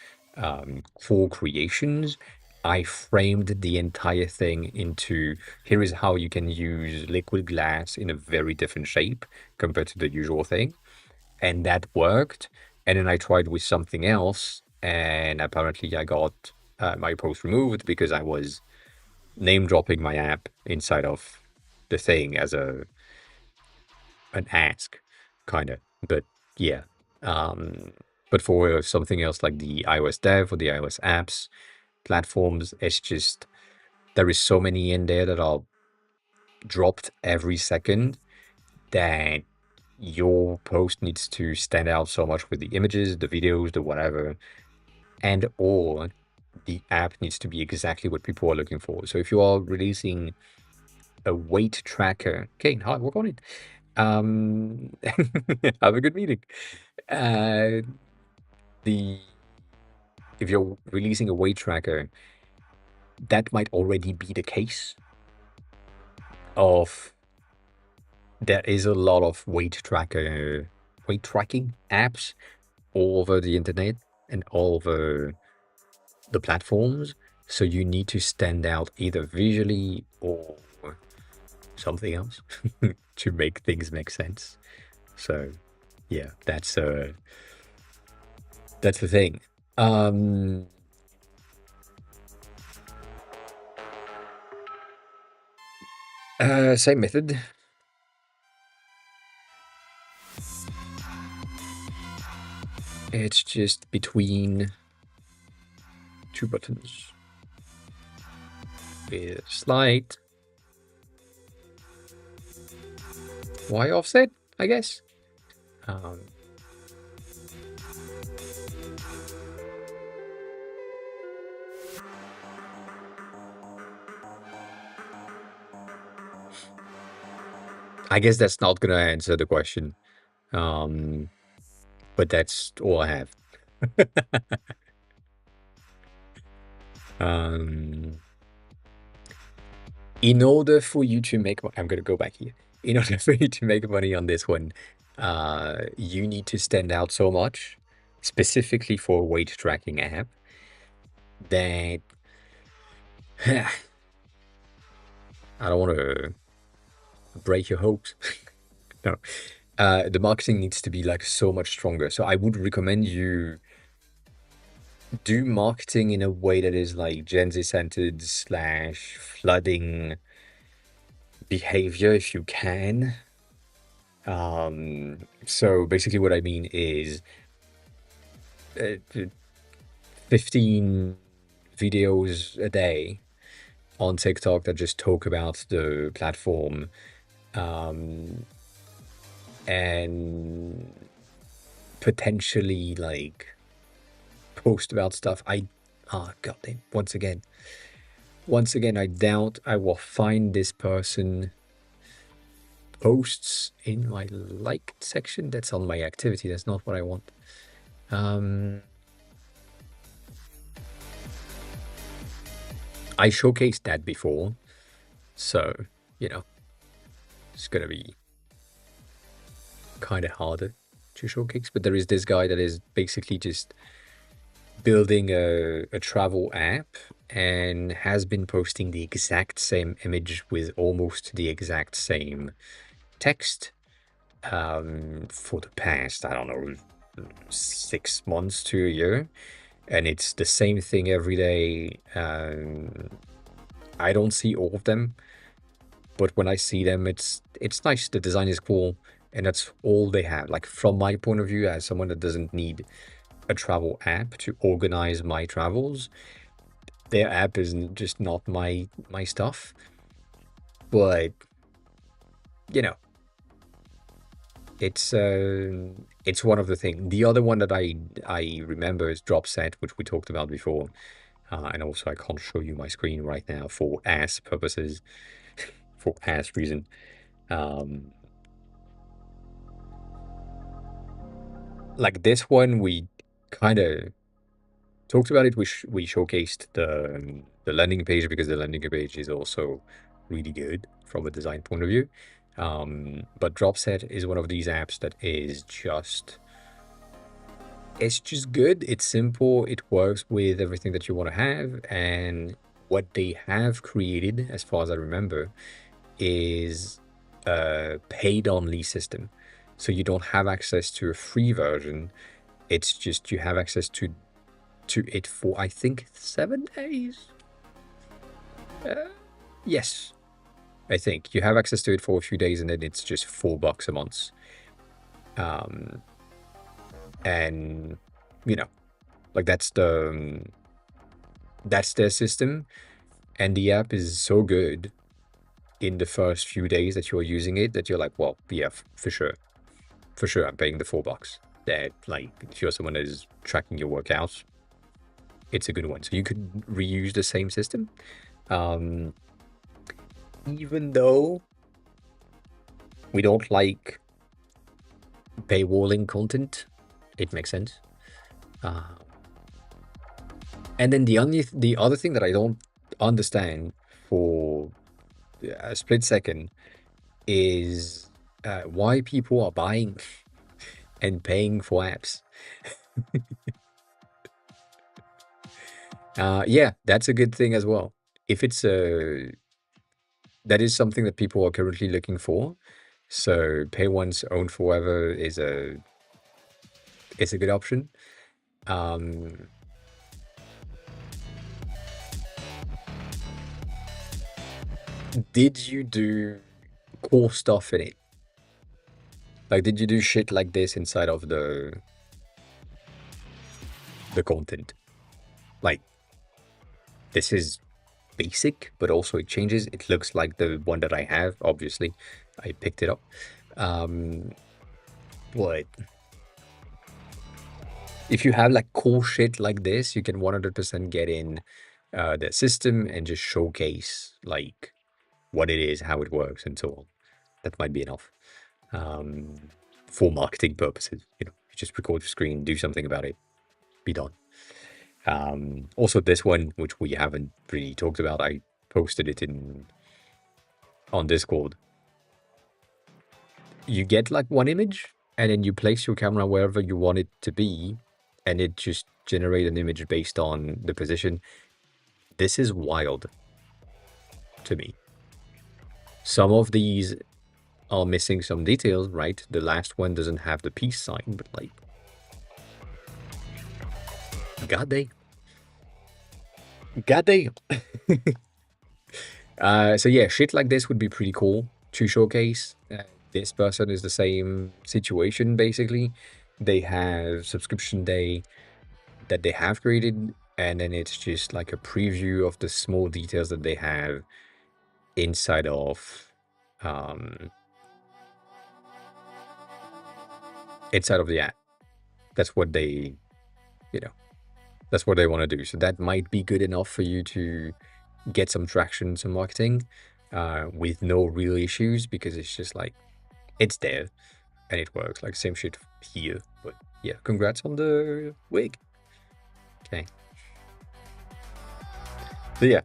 core creations, I framed the entire thing into here is how you can use liquid glass in a very different shape compared to the usual thing. And that worked. And then I tried with something else, and apparently I got my post removed because I was name dropping my app inside of the thing as an ask, kind of. But yeah. Um, but for something else like the iOS dev or the iOS apps platforms, it's just there is so many in there that are dropped every second that your post needs to stand out so much with the images, the videos, the whatever, and or the app needs to be exactly what people are looking for. So if you are releasing a weight tracker, okay, hard work on it. Have a good meeting. Uh, the if you're releasing a weight tracker, that might already be the case of there is a lot of weight tracking apps all over the internet and all over the platforms. So you need to stand out either visually or something else to make things make sense. So yeah, that's the thing. Um Same method. It's just between two buttons with a slight Y offset, I guess. Um, I guess that's not gonna answer the question. But that's all I have. Um, in order for you to make, I'm gonna go back here. In order for you to make money on this one, you need to stand out so much, specifically for a weight tracking app, that I don't want to break your hopes. No, the marketing needs to be like so much stronger. So I would recommend you do marketing in a way that is like Gen Z centered slash flooding behavior if you can. So basically what I mean is 15 videos a day on TikTok that just talk about the platform, and potentially like post about stuff. God damn, once again, I doubt I will find this person posts in my liked section. That's on my activity. That's not what I want. I showcased that before, so you know it's gonna be kind of harder to showcase. But there is this guy that is basically just building a travel app and has been posting the exact same image with almost the exact same text for the past, I don't know, 6 months to a year. And it's the same thing every day. I don't see all of them, but when I see them, it's nice. The design is cool, and that's all they have. Like from my point of view, as someone that doesn't need a travel app to organize my travels, their app is just not my stuff. But you know, it's one of the things. The other one that I remember is drop set, which we talked about before. And also I can't show you my screen right now for ass purposes, for ass reason. Um, like this one, we kind of talked about it. We showcased the landing page because the landing page is also really good from a design point of view. But Dropset is one of these apps that is just it's just good. It's simple. It works with everything that you want to have. And what they have created, as far as I remember, is a paid only system. So you don't have access to a free version. It's just you have access to it for I think 7 days. Yes, I think you have access to it for a few days, and then it's just $4 a month. Um, and you know, like that's their system, and the app is so good in the first few days that you're using it that you're like, well, yeah, for sure, I'm paying the $4. That like if you're someone that is tracking your workouts, it's a good one. So you could reuse the same system, even though we don't like paywalling content. It makes sense. And then the other thing that I don't understand for a split second is why people are buying and paying for apps. Yeah, that's a good thing as well. If it's that is something that people are currently looking for. So pay once, own forever is a good option. Did you do cool stuff in it? Like, did you do shit like this inside of the content? Like, this is basic, but also it changes. It looks like the one that I have. Obviously, I picked it up. But if you have like cool shit like this, you can 100% get in the system and just showcase like what it is, how it works, and so on. That might be enough for marketing purposes. You know, you just record your screen, do something about it, be done. Also, this one, which we haven't really talked about, I posted it on Discord. You get like one image, and then you place your camera wherever you want it to be, and it just generates an image based on the position. This is wild to me. Some of these are missing some details, right? The last one doesn't have the peace sign, but like, goddamn. Goddamn. So yeah, shit like this would be pretty cool to showcase. This person is the same situation, basically. They have subscription day that they have created, and then it's just like a preview of the small details that they have inside of the app. That's what they, you know, that's what they want to do. So that might be good enough for you to get some traction, some marketing, with no real issues, because it's just like it's there and it works. Like same shit here. But yeah, congrats on the wig. Okay. But yeah,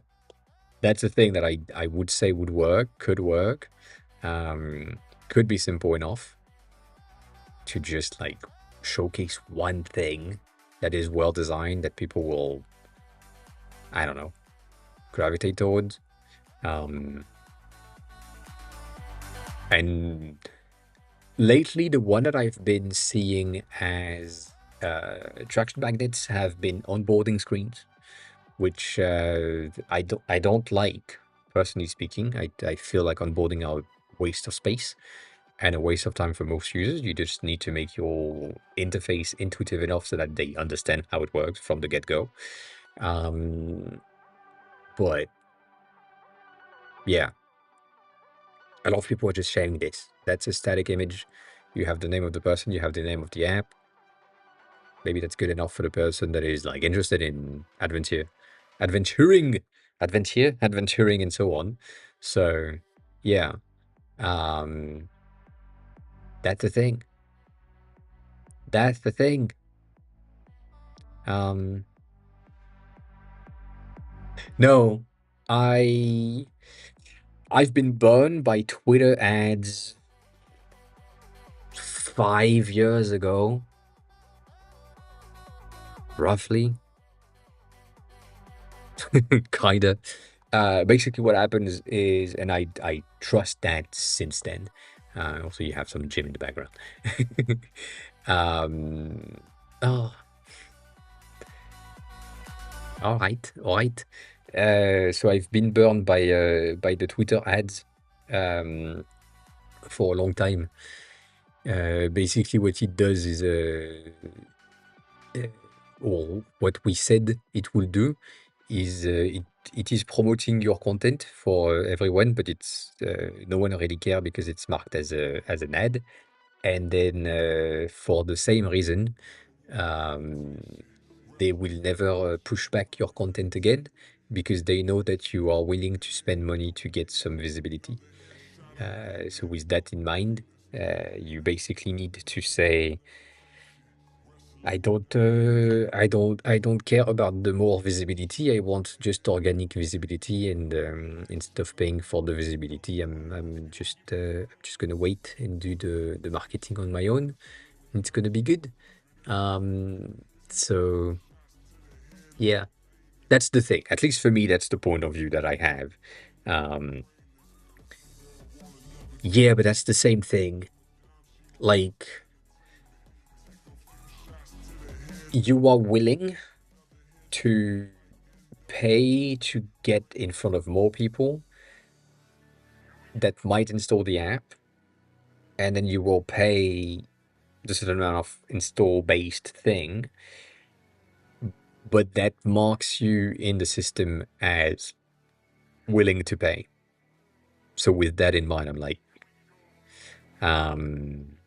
that's a thing that I would say would work, could work, um, could be simple enough to just like showcase one thing that is well designed that people will, I don't know, gravitate towards. Um, and lately, the one that I've been seeing as traction magnets have been onboarding screens, which I don't like, personally speaking. I feel like onboarding are a waste of space and a waste of time for most users. You just need to make your interface intuitive enough so that they understand how it works from the get-go. Um, but yeah, a lot of people are just sharing this. That's a static image. You have the name of the person, you have the name of the app. Maybe that's good enough for the person that is like interested in adventuring, adventuring, and so on. So yeah, um, that's the thing. That's the thing. Um, no, I I've been burned by Twitter ads 5 years ago, roughly. Kinda. Basically, what happens is, and I trust that since then. Also, you have some gym in the background. um, oh, all right, all right. So I've been burned by the Twitter ads um, for a long time. Basically, what it does is, or what we said it will do is it is promoting your content for everyone, but it's no one really care because it's marked as an ad. And then for the same reason, um, they will never push back your content again because they know that you are willing to spend money to get some visibility. So with that in mind, you basically need to say, I don't care about the more visibility. I want just organic visibility, and instead of paying for the visibility, I'm just gonna wait and do the marketing on my own. And it's gonna be good. So yeah, that's the thing. At least for me, that's the point of view that I have. Um, yeah, but that's the same thing. Like, you are willing to pay to get in front of more people that might install the app, and then you will pay the certain amount of install based thing, but that marks you in the system as willing to pay. So with that in mind, I'm like, um,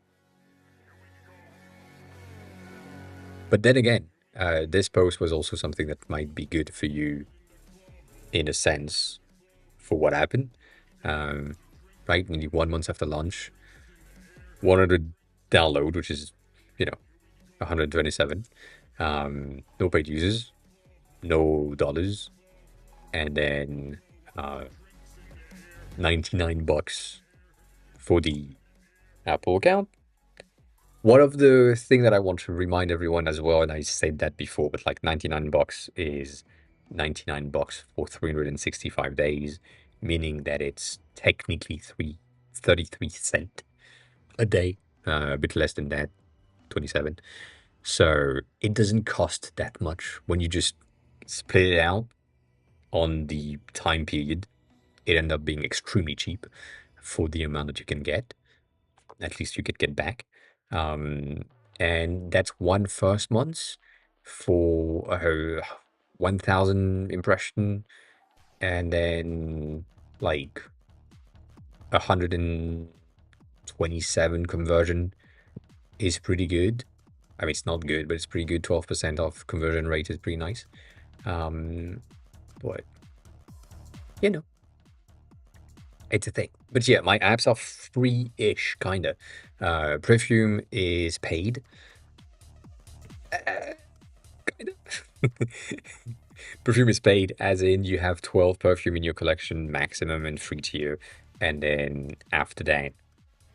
but then again, this post was also something that might be good for you in a sense for what happened. Um, right, nearly 1 month after launch, 100 download, which is, you know, 127. No paid users, no dollars, and then uh, $99 for the Apple account. One of the thing that I want to remind everyone as well, and I said that before, but like $99 is $99 for 365 days, meaning that it's technically 33 cents a day, a bit less than that, 27. So it doesn't cost that much when you just split it out on the time period. It ended up being extremely cheap for the amount that you can get. At least you could get back. Um, and that's one first month for 1,000 impression, and then like 127 conversion is pretty good. I mean, it's not good, but it's pretty good. 12% off conversion rate is pretty nice. But you know, it's a thing. But yeah, my apps are free-ish, kinda. Perfume is paid. Kinda. Perfume is paid, as in you have 12 perfume in your collection maximum and free tier, and then after that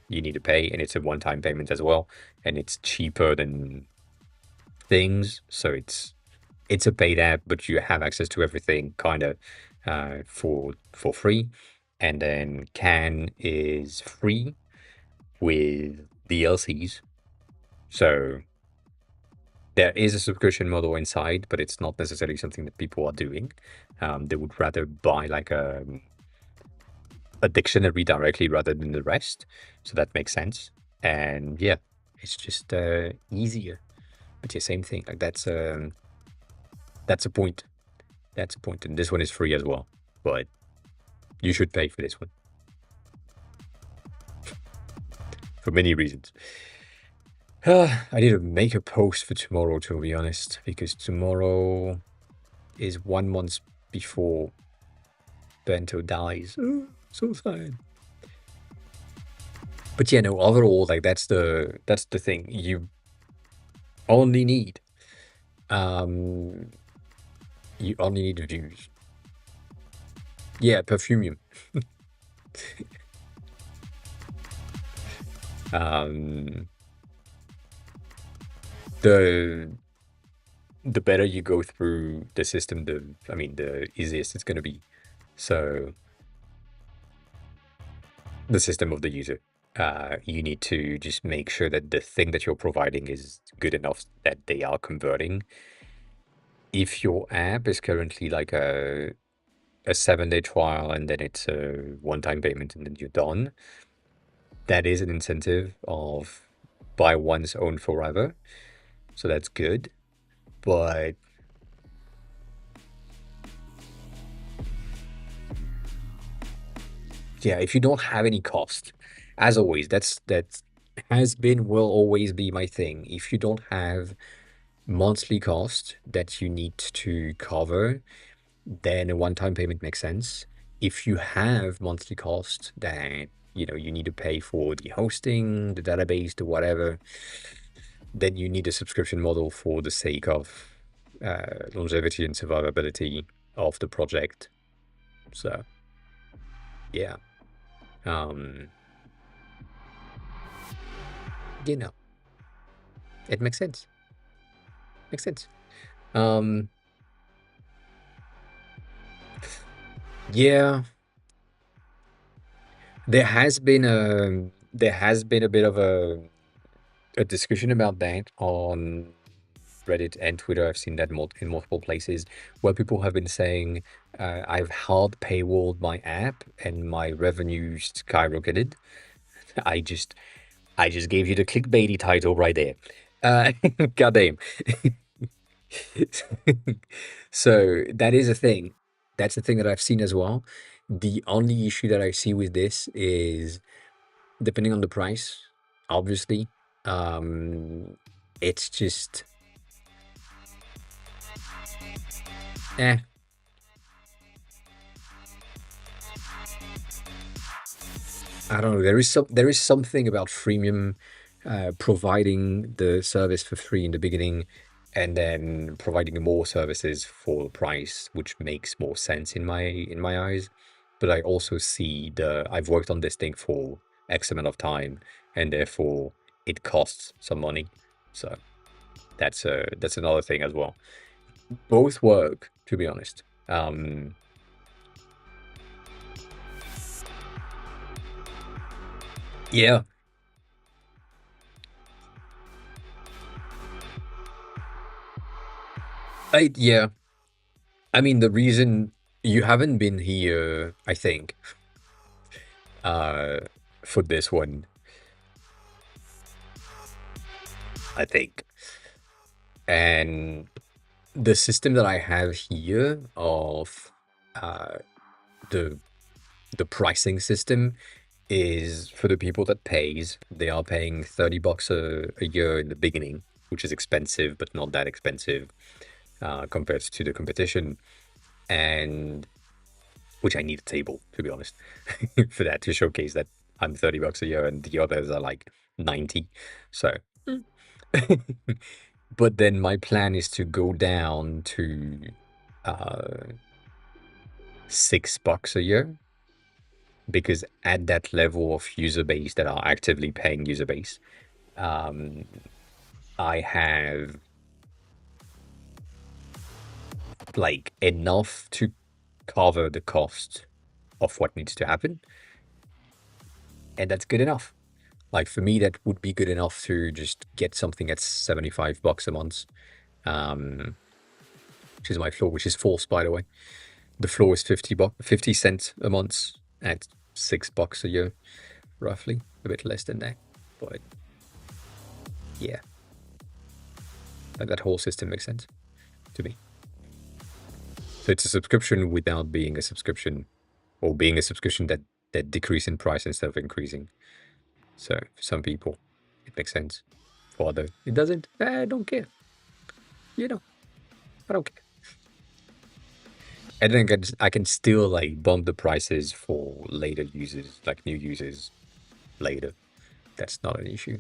you need to pay, and it's a one-time payment as well, and it's cheaper than things, so it's a paid app, but you have access to everything kind of for free. And then Can is free with DLCs, so there is a subscription model inside, but it's not necessarily something that people are doing. They would rather buy like a dictionary directly rather than the rest, so that makes sense. And yeah, it's just easier. But yeah, same thing. Like that's a point. That's a point. And this one is free as well, but you should pay for this one for many reasons. I need to make a post for tomorrow, to be honest, because tomorrow is 1 month before Bento dies. So sad. But yeah, no, overall, like that's the thing. You only need um you only need views. Yeah, Perfumium. Um the the better you go through the system, the easiest it's gonna be. So the system of the user. You need to just make sure that the thing that you're providing is good enough that they are converting. If your app is currently like a 7-day trial and then it's a one-time payment and then you're done, that is an incentive of buy once, own forever. So that's good. But yeah, if you don't have any cost, as always, that has been, will always be my thing. If you don't have monthly cost that you need to cover, then a one-time payment makes sense. If you have monthly cost that you need to pay for the hosting, the database, the whatever, then you need a subscription model for the sake of longevity and survivability of the project. So yeah, um, you know, it makes sense. Makes sense. Um, yeah, there has been a bit of a discussion about that on Reddit and Twitter. I've seen that in multiple places where people have been saying, I've hard paywalled my app and my revenue skyrocketed. I just I just gave you the clickbaity title right there. Uh, Goddamn. So that is a thing. That's a thing that I've seen as well. The only issue that I see with this is depending on the price, obviously. Um, it's just eh, I don't know. There is something about freemium providing the service for free in the beginning and then providing more services for the price, which makes more sense in my eyes. But I also see I've worked on this thing for X amount of time, and therefore it costs some money. So that's another thing as well. Both work, to be honest. Yeah, yeah. I mean, the reason you haven't been here, I think, uh, for this one, I think, and the system that I have here of uh, the the pricing system is for the people that pays. They are paying $30 a year in the beginning, which is expensive, but not that expensive compared to the competition, and which I need a table, to be honest, for that to showcase that I'm $30 a year and the others are like 90. So, but then my plan is to go down to uh, $6 a year, because at that level of user base that are actively paying user base, um, I have like enough to cover the cost of what needs to happen, and that's good enough. Like for me, that would be good enough to just get something at $75 a month, um, which is my floor, which is false, by the way. The floor is 50 cents a month at $6 a year, roughly, a bit less than that. But yeah, that whole system makes sense to me. So it's a subscription without being a subscription, or being a subscription that decrease in price instead of increasing. So for some people, it makes sense. For others, it doesn't. I don't care. You know, I don't care. And then I can still like bump the prices for later users, like new users later. That's not an issue.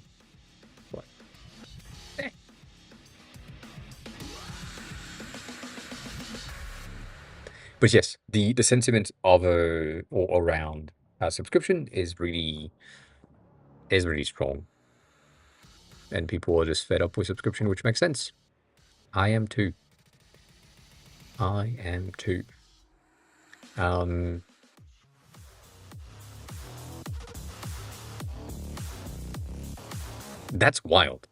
But, eh. But yes, the sentiment of a or around a subscription is really strong, and people are just fed up with subscription, which makes sense. I am too. I am too. Um, that's wild.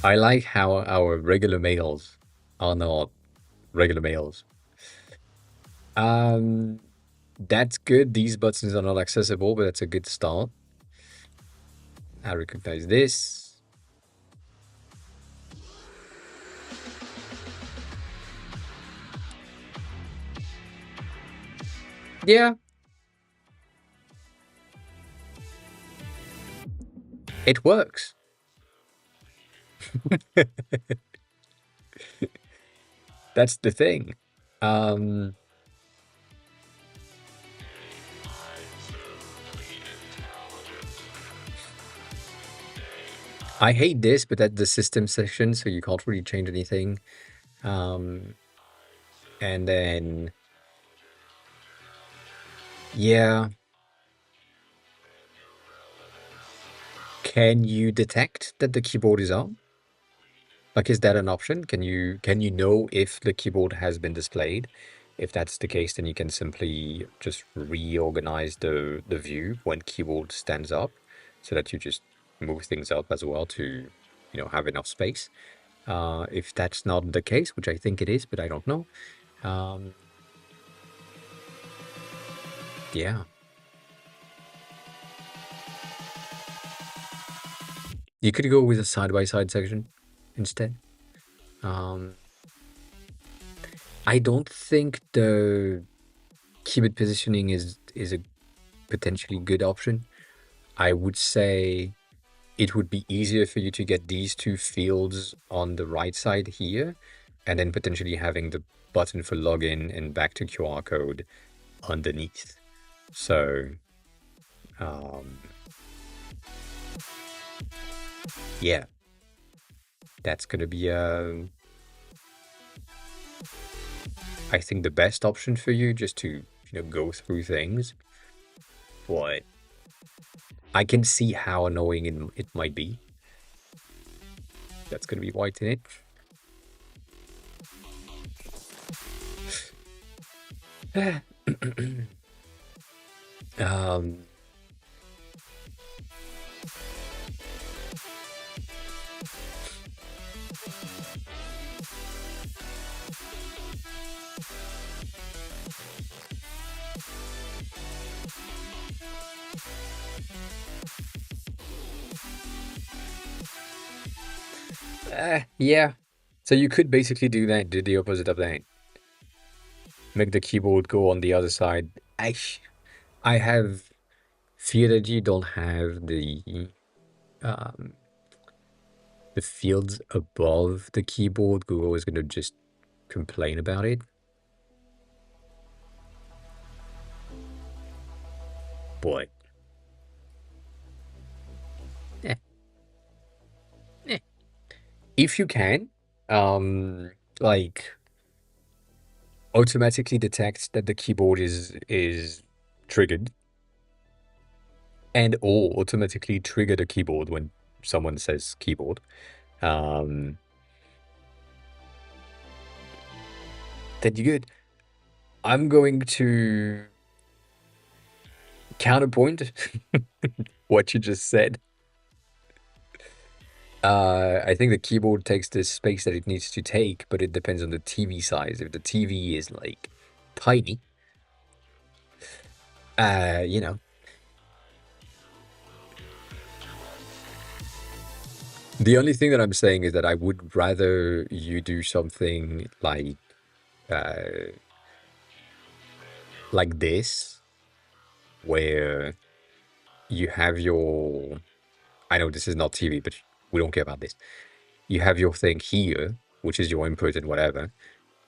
I like how our regular mails are not regular mails. Um, that's good. These buttons are not accessible, but that's a good start. I recognize this. Yeah, it works. That's the thing. Um, I hate this, but that's the system section, so you can't really change anything. Um, and then, yeah, can you detect that the keyboard is on? Like, is that an option? Can you know if the keyboard has been displayed? If that's the case, then you can simply just reorganize the view when keyboard stands up, so that you just move things up as well to, have enough space. If that's not the case, which I think it is, but I don't know. Um, yeah, you could go with a side-by-side section instead. Um, I don't think the keyboard positioning is a potentially good option. I would say it would be easier for you to get these two fields on the right side here, and then potentially having the button for login and back to QR code underneath. So, um, yeah, that's going to be, I think, the best option for you, just to, go through things. But I can see how annoying it might be. That's going to be white in it. um, yeah. So you could basically do that, do the opposite of that. Make the keyboard go on the other side. I have fear that you don't have um, the fields above the keyboard. Google is going to just complain about it. But eh, eh. If you can, um, like automatically detect that the keyboard is triggered, and or automatically trigger the keyboard when someone says keyboard. Um, then you're good. I'm going to counterpoint what you just said. I think the keyboard takes the space that it needs to take, but it depends on the TV size. If the TV is like tiny, you know, the only thing that I'm saying is that I would rather you do something uh, like this, where you have your, I know this is not TV, but we don't care about this. You have your thing here, which is your input and whatever,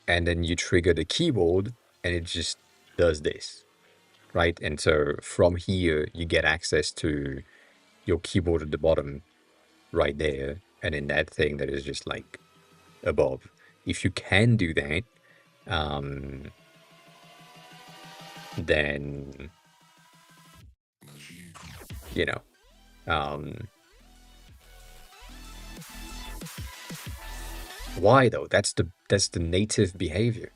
and then you trigger the keyboard and it just does this, right? And so from here, you get access to your keyboard at the bottom right there, and in that thing that is just like above. If you can do that, um, then, you know, um, why though? That's the native behavior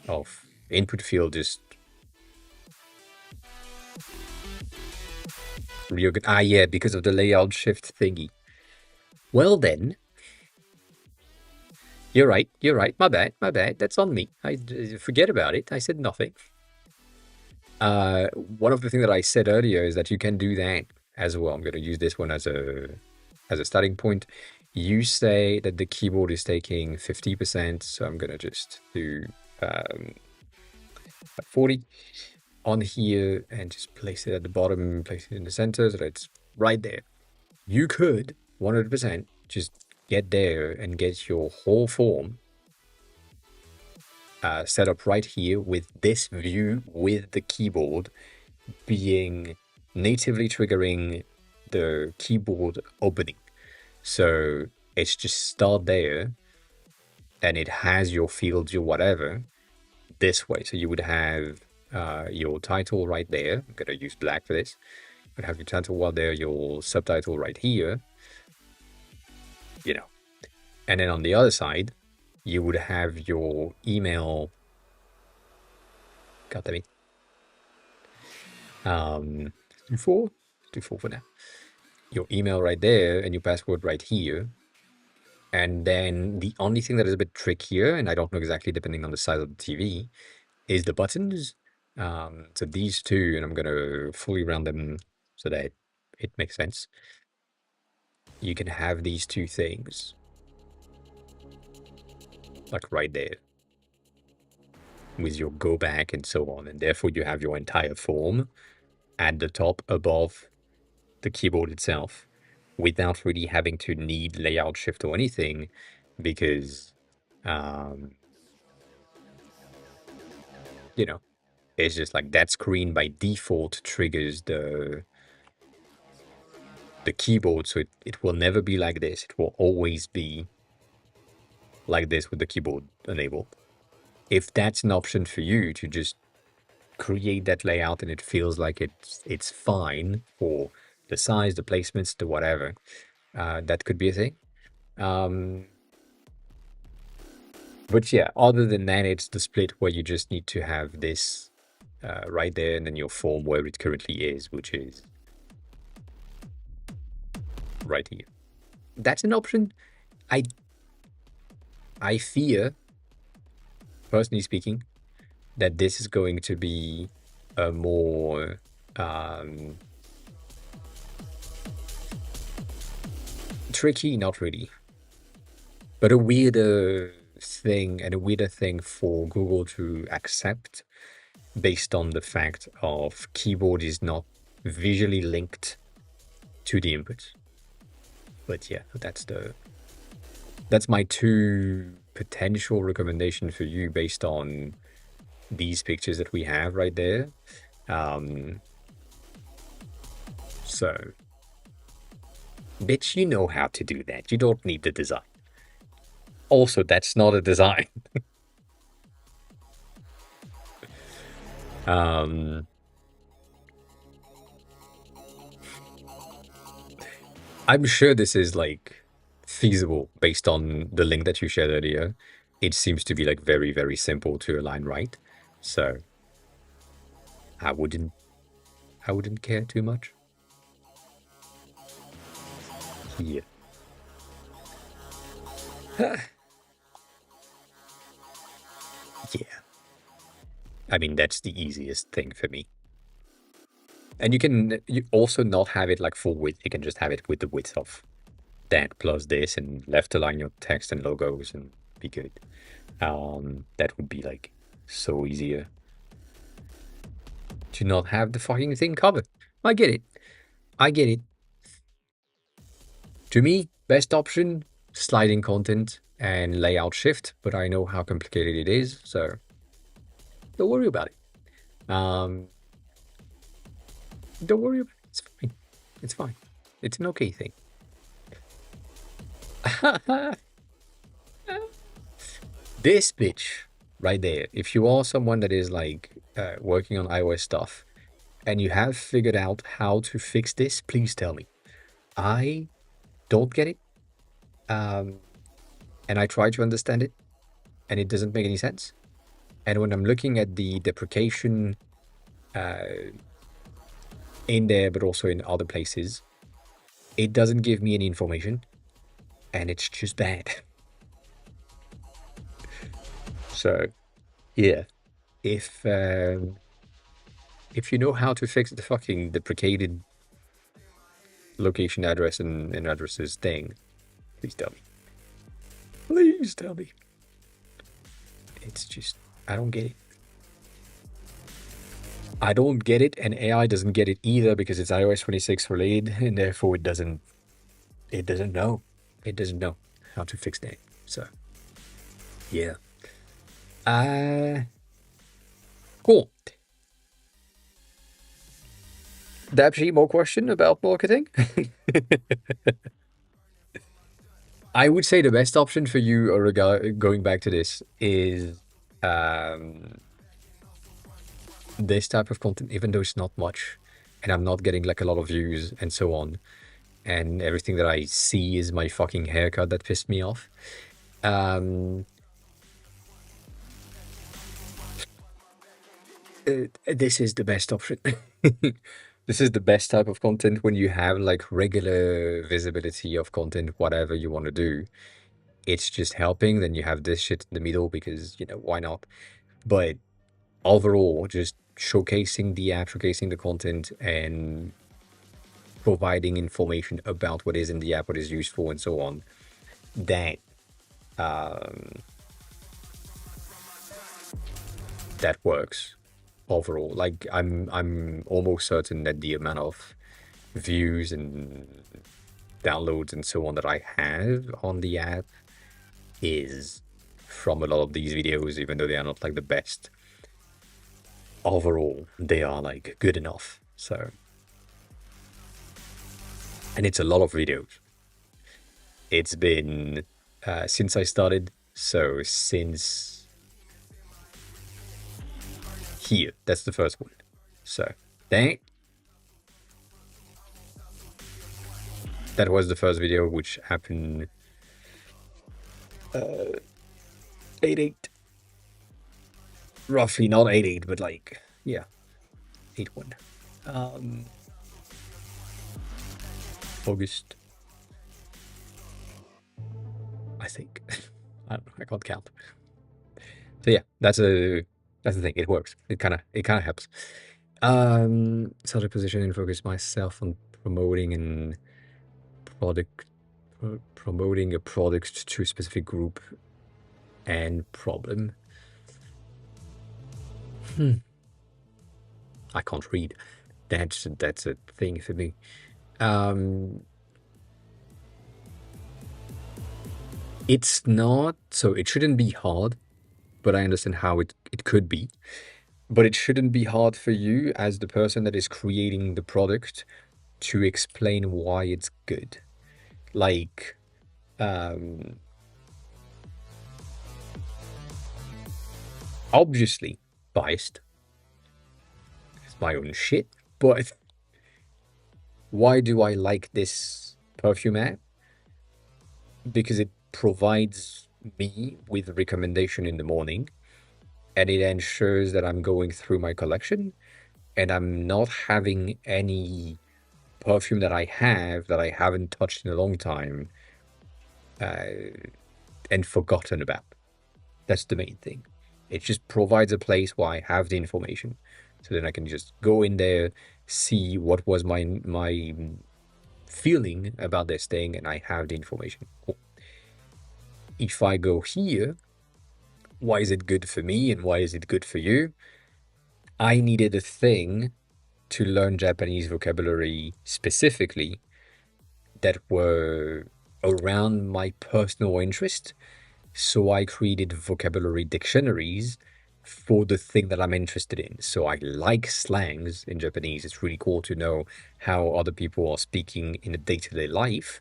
of input field just reorgan. Ah, yeah, because of the layout shift thingy. Well then, you're right. You're right. My bad. My bad. That's on me. I forget about it. I said nothing. One of the things that I said earlier is that you can do that as well. I'm going to use this one as a starting point. You say that the keyboard is taking 50%, so I'm going to just do 40 on here and just place it at the bottom, place it in the center so that it's right there. You could 100% just get there and get your whole form set up right here with this view with the keyboard being natively triggering the keyboard opening. So it's just start there and it has your fields, your whatever, this way. So you would have your title right there. I'm going to use black for this. You would have your title right there, your subtitle right here, you know. And then on the other side, you would have your email. God damn it. Do four? Do four for now. Your email right there and your password right here. And then the only thing that is a bit trickier, and I don't know exactly depending on the size of the TV, is the buttons. So these two, and I'm going to fully round them so that it makes sense. You can have these two things like right there with your go back and so on. And therefore you have your entire form at the top above the keyboard itself without really having to need layout shift or anything because, um, you know, it's just like that screen by default triggers the keyboard. So it will never be like this. It will always be like this with the keyboard enabled. If that's an option for you to just create that layout and it feels like it's fine for the size, the placements, the whatever, that could be a thing. But yeah, other than that, it's the split where you just need to have this right there and then your form where it currently is, which is right here. That's an option. I I fear, personally speaking, that this is going to be a more tricky, not really, but a weirder thing and a weirder thing for Google to accept based on the fact of keyboard is not visually linked to the input. But yeah, that's my two potential recommendation for you based on these pictures that we have right there. So, bitch, you know how to do that. You don't need the design. Also, that's not a design. um, I'm sure this is like feasible based on the link that you shared earlier. It seems to be like very, very simple to align right. So I wouldn't I wouldn't care too much. Yeah. Yeah. I mean, that's the easiest thing for me. And you also not have it like full width. You can just have it with the width of that plus this and left align your text and logos and be good. That would be like so easier to not have the fucking thing covered. I get it. I get it. To me, best option, sliding content and layout shift, but I know how complicated it is, so don't worry about it. Don't worry about it. It's fine. It's fine. It's an okay thing. This bitch right there. If you are someone that is like working on iOS stuff and you have figured out how to fix this, please tell me. I don't get it. And I try to understand it, and it doesn't make any sense. And when I'm looking at the deprecation in there, but also in other places, it doesn't give me any information, and it's just bad. So, yeah, if you know how to fix the fucking deprecated location address and addresses thing, please tell me. Please tell me. It's just, I don't get it. I don't get it, and AI doesn't get it either because it's iOS 26 related, and therefore it doesn't know. It doesn't know how to fix that. So, yeah. Cool. Dabshi, more question about marketing? I would say the best option for you, or going back to this, is this type of content, even though it's not much, and I'm not getting like a lot of views and so on, and everything that I see is my fucking haircut that pissed me off. This is the best option. This is the best type of content when you have like regular visibility of content, whatever you want to do. It's just helping. Then you have this shit in the middle because, why not? But overall, just showcasing the app, showcasing the content, and providing information about what is in the app, what is useful, and so on. That that works overall. Like I'm almost certain that the amount of views and downloads and so on that I have on the app is from a lot of these videos, even though they are not like the best. Overall, they are like good enough. So, and it's a lot of videos. It's been since I started, so since here, that's the first one. So, that was the first video, which happened 8/8. Roughly, not 8/8, but like, yeah, 8/1. August, I think. I don't know, I can't count. So yeah, that's the thing. It works. It kind of helps. Start a position and focus myself on promoting promoting a product to a specific group and problem. I can't read. That's a thing for me. It's not, so it shouldn't be hard, but I understand how it could be. But it shouldn't be hard for you as the person that is creating the product to explain why it's good. Like, um, obviously biased. It's my own shit. But why do I like this perfume app? Because it provides me with a recommendation in the morning, and it ensures that I'm going through my collection and I'm not having any perfume that I have that I haven't touched in a long time uh, and forgotten about. That's the main thing. It just provides a place where I have the information, so then I can just go in there, see what was my feeling about this thing, and I have the information. Cool. If I go here, why is it good for me and why is it good for you? I needed a thing to learn Japanese vocabulary specifically that were around my personal interest. So I created vocabulary dictionaries for the thing that I'm interested in. So I like slangs in Japanese. It's really cool to know how other people are speaking in a day-to-day life.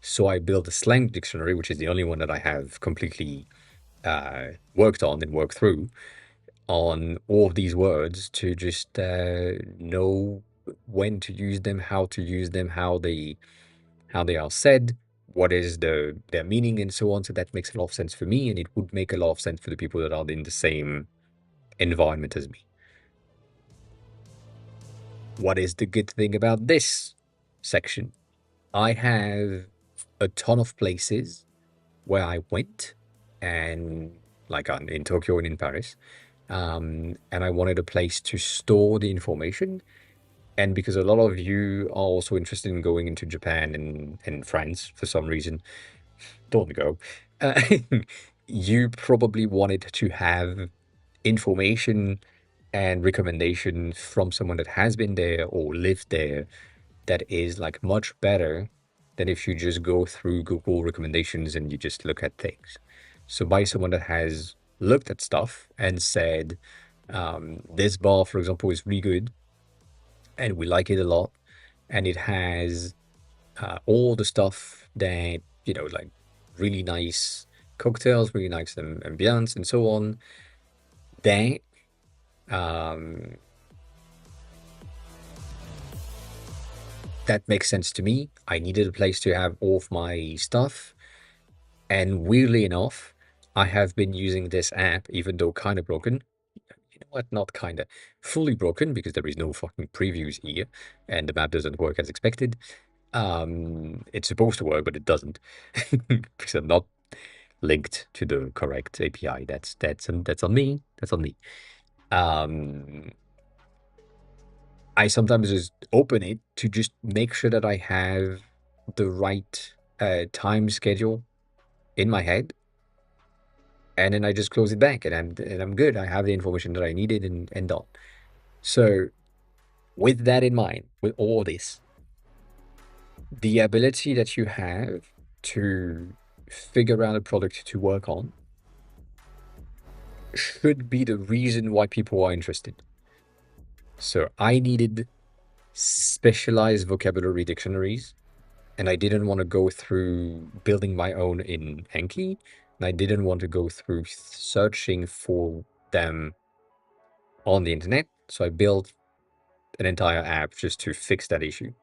So I built a slang dictionary, which is the only one that I have completely worked on and worked through on all of these words to just know when to use them, how to use them, how they are said, what is their meaning, and so on. So that makes a lot of sense for me, and it would make a lot of sense for the people that are in the same environment as me. What is the good thing about this section? I have a ton of places where I went, and like in Tokyo and in Paris, and I wanted a place to store the information. And because a lot of you are also interested in going into Japan and France for some reason, don't go. Uh, you probably wanted to have information and recommendation from someone that has been there or lived there that is like much better than if you just go through Google recommendations and you just look at things. So by someone that has looked at stuff and said, this bar, for example, is really good and we like it a lot, and it has all the stuff that, like really nice cocktails, really nice ambience, and so on. That um, that makes sense to me. I needed a place to have all of my stuff, and weirdly enough, I have been using this app, even though kind of broken. You know what? Not kind of fully broken because there is no fucking previews here, and the map doesn't work as expected. It's supposed to work, but it doesn't because I'm not linked to the correct API. That's on me. That's on me. Um, I sometimes just open it to just make sure that I have the right time schedule in my head, and then I just close it back, and I'm good. I have the information that I needed and done. So with that in mind, with all this, the ability that you have to figure out a product to work on should be the reason why people are interested. So I needed specialized vocabulary dictionaries, and I didn't want to go through building my own in Enki, and I didn't want to go through searching for them on the internet. So I built an entire app just to fix that issue.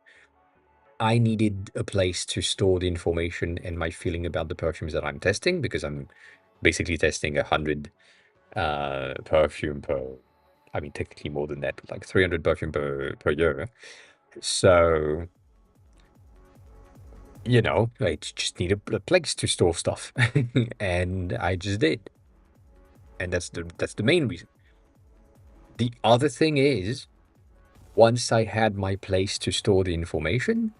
I needed a place to store the information and my feeling about the perfumes that I'm testing, because I'm basically testing 100 perfume per, I mean, technically more than that, but like 300 perfume per year. So, I just need a place to store stuff. And I just did. And that's the main reason. The other thing is, once I had my place to store the information,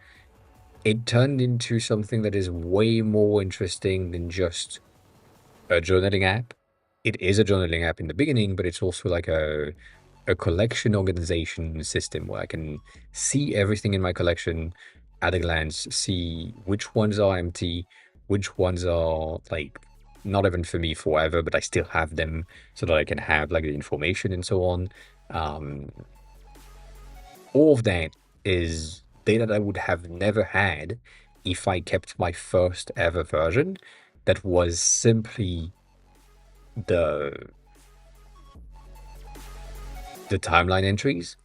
it turned into something that is way more interesting than just a journaling app. It is a journaling app in the beginning, but it's also like a collection organization system where I can see everything in my collection at a glance, see which ones are empty, which ones are like not even for me forever, but I still have them so that I can have like the information and so on. Um, all of that is data that I would have never had if I kept my first ever version that was simply the the timeline entries,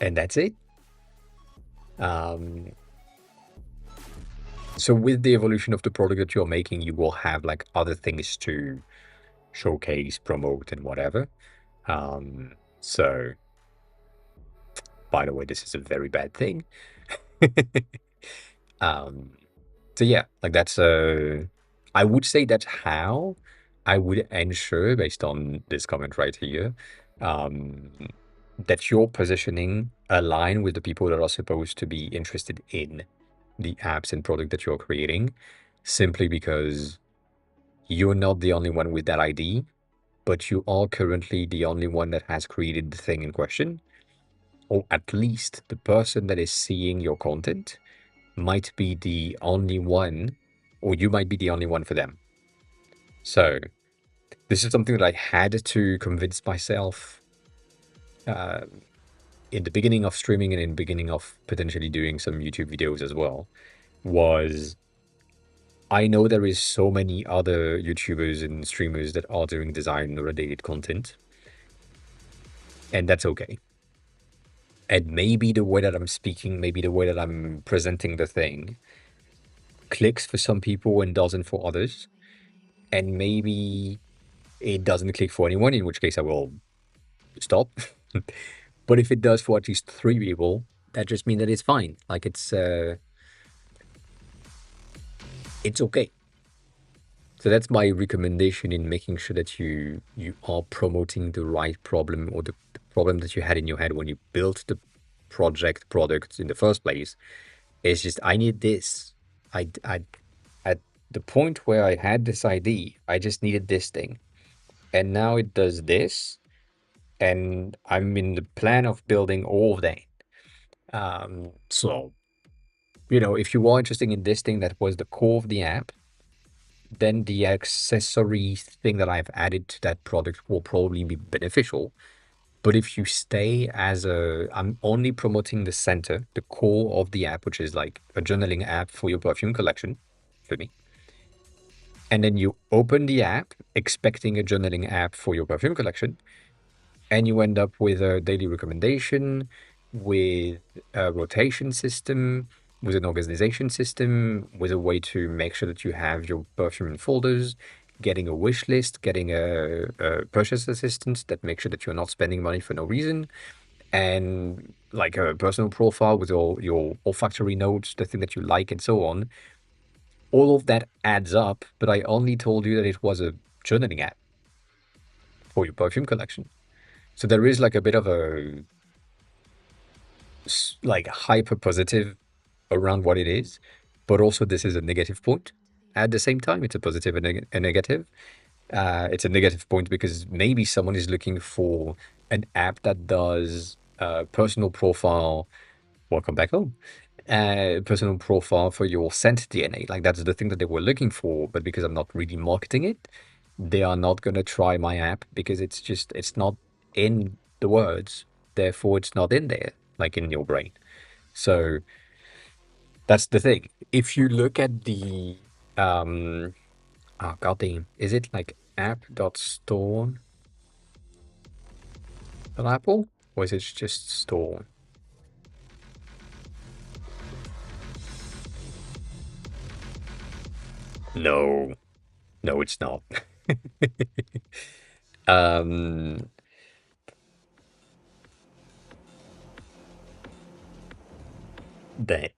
and that's it. Um, so with the evolution of the product that you're making, you will have like other things to showcase, promote, and whatever. So by the way, this is a very bad thing. um, so yeah, like that's I would say that's how I would ensure, based on this comment right here, um, that your positioning align with the people that are supposed to be interested in the apps and product that you're creating, simply because you're not the only one with that ID, but you are currently the only one that has created the thing in question, or at least the person that is seeing your content might be the only one, or you might be the only one for them. So this is something that I had to convince myself uh, in the beginning of streaming and in the beginning of potentially doing some YouTube videos as well, was I know there is so many other YouTubers and streamers that are doing design related content, and that's okay. And maybe the way that I'm speaking, maybe the way that I'm presenting the thing clicks for some people and doesn't for others. And maybe it doesn't click for anyone, in which case I will stop. But if it does for at least 3 people, that just means that it's fine. Like it's okay. So that's my recommendation in making sure that you are promoting the right problem, or the problem that you had in your head when you built the product in the first place. It's just I need this. I at the point where I had this ID, I just needed this thing, and now it does this, and I'm in the plan of building all of that. So if you are interested in this thing that was the core of the app, then the accessory thing that I've added to that product will probably be beneficial. But if you stay I'm only promoting the center, the core of the app, which is like a journaling app for your perfume collection for me. And then you open the app expecting a journaling app for your perfume collection, and you end up with a daily recommendation, with a rotation system, with an organization system, with a way to make sure that you have your perfume in folders, getting a wish list, getting a purchase assistant that makes sure that you're not spending money for no reason, and like a personal profile with all your olfactory notes, the thing that you like, and so on. All of that adds up, but I only told you that it was a journaling app for your perfume collection. So there is like a bit of a like hyper positive around what it is, but also this is a negative point. At the same time, it's a positive and a negative. It's a negative point because maybe someone is looking for an app that does personal profile. Welcome back home. Personal profile for your scent DNA. Like that's the thing that they were looking for, but because I'm not really marketing it, they are not gonna try my app because it's not in the words. Therefore, it's not in there, like in your brain. So that's the thing. If you look at the oh goddamn, is it like app.store on Apple? Or is it just store? No. No, it's not. um that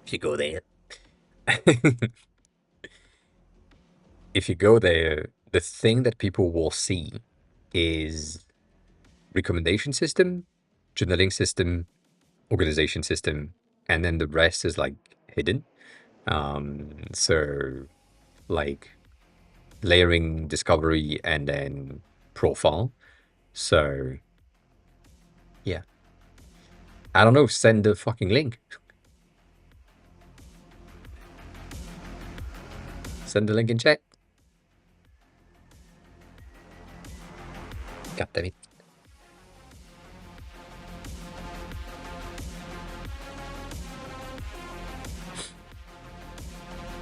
if you go there. If you go there, the thing that people will see is recommendation system, journaling system, organization system, and then the rest is like hidden. So like layering, discovery, and then profile. So yeah, I don't know. Send the fucking link. Send the link in chat. God damn it.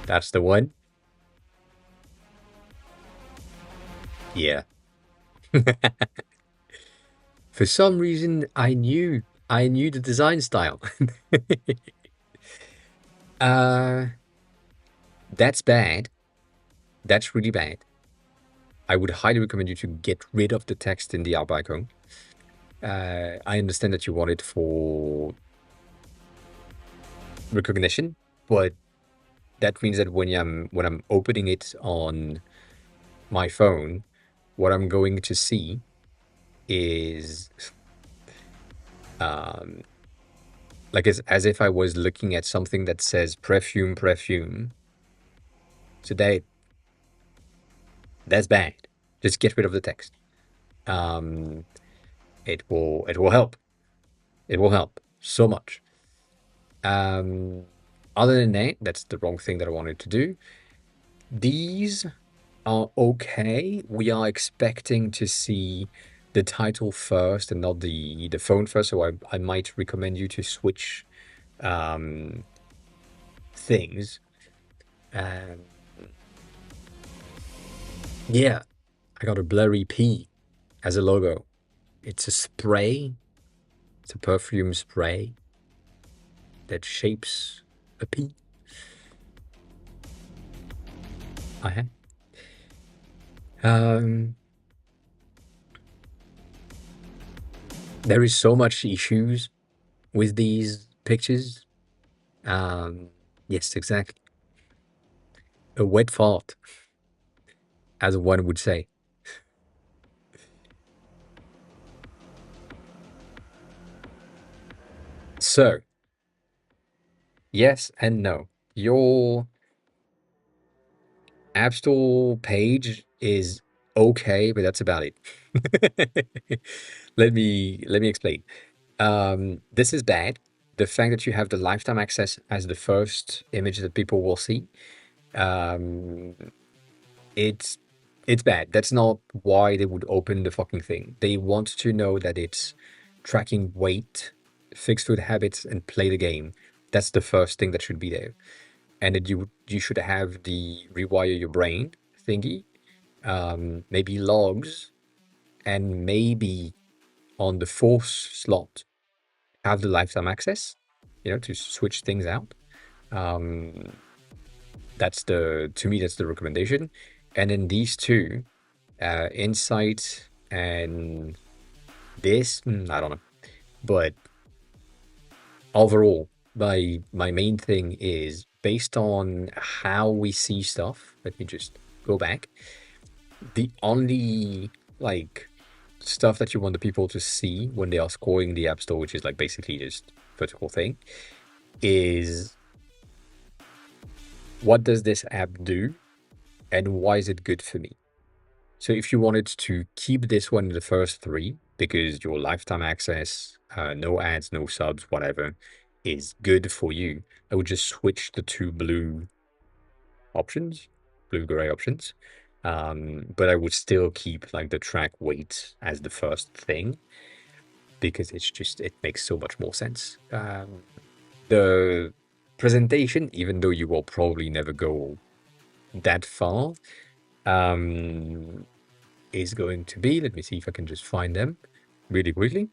That's the one. Yeah. For some reason, I knew the design style. uh, that's bad. That's really bad. I would highly recommend you to get rid of the text in the up icon. I understand that you want it for recognition, but that means that when I'm opening it on my phone, what I'm going to see is um, like as if I was looking at something that says perfume, perfume. So that's bad. Just get rid of the text. Um, it will help. It will help so much. Um, Other than that, that's the wrong thing that I wanted to do. These are okay. We are expecting to see the title first and not the phone first. So I might recommend you to switch um, things. Um, yeah, I got a blurry P as a logo. It's a spray. It's a perfume spray that shapes a P. I have. Um, there is so much issues with these pictures. Um, yes, exactly. A wet fart, as one would say. So, yes and no. Your App Store page is okay, but that's about it. Let me explain. This is bad. The fact that you have the lifetime access as the first image that people will see, um, it's it's bad. That's not why they would open the fucking thing. They want to know that it's tracking weight, fixed food habits, and play the game. That's the first thing that should be there. And that you should have the rewire your brain thingy, maybe logs, and maybe on the fourth slot have the lifetime access, to switch things out. Um, that's the to me that's the recommendation. And then these two, insight and this, I don't know, but overall, my main thing is based on how we see stuff. Let me just go back. The only like stuff that you want the people to see when they are scoring the App Store, which is like basically just vertical thing, is what does this app do and why is it good for me? So if you wanted to keep this one in the first three, because your lifetime access, no ads, no subs, whatever, is good for you, I would just switch the two options, blue gray options. But I would still keep like the track weight as the first thing because it makes so much more sense. The presentation, even though you will probably never go that far, um, is going to be, let me see if I can just find them really quickly.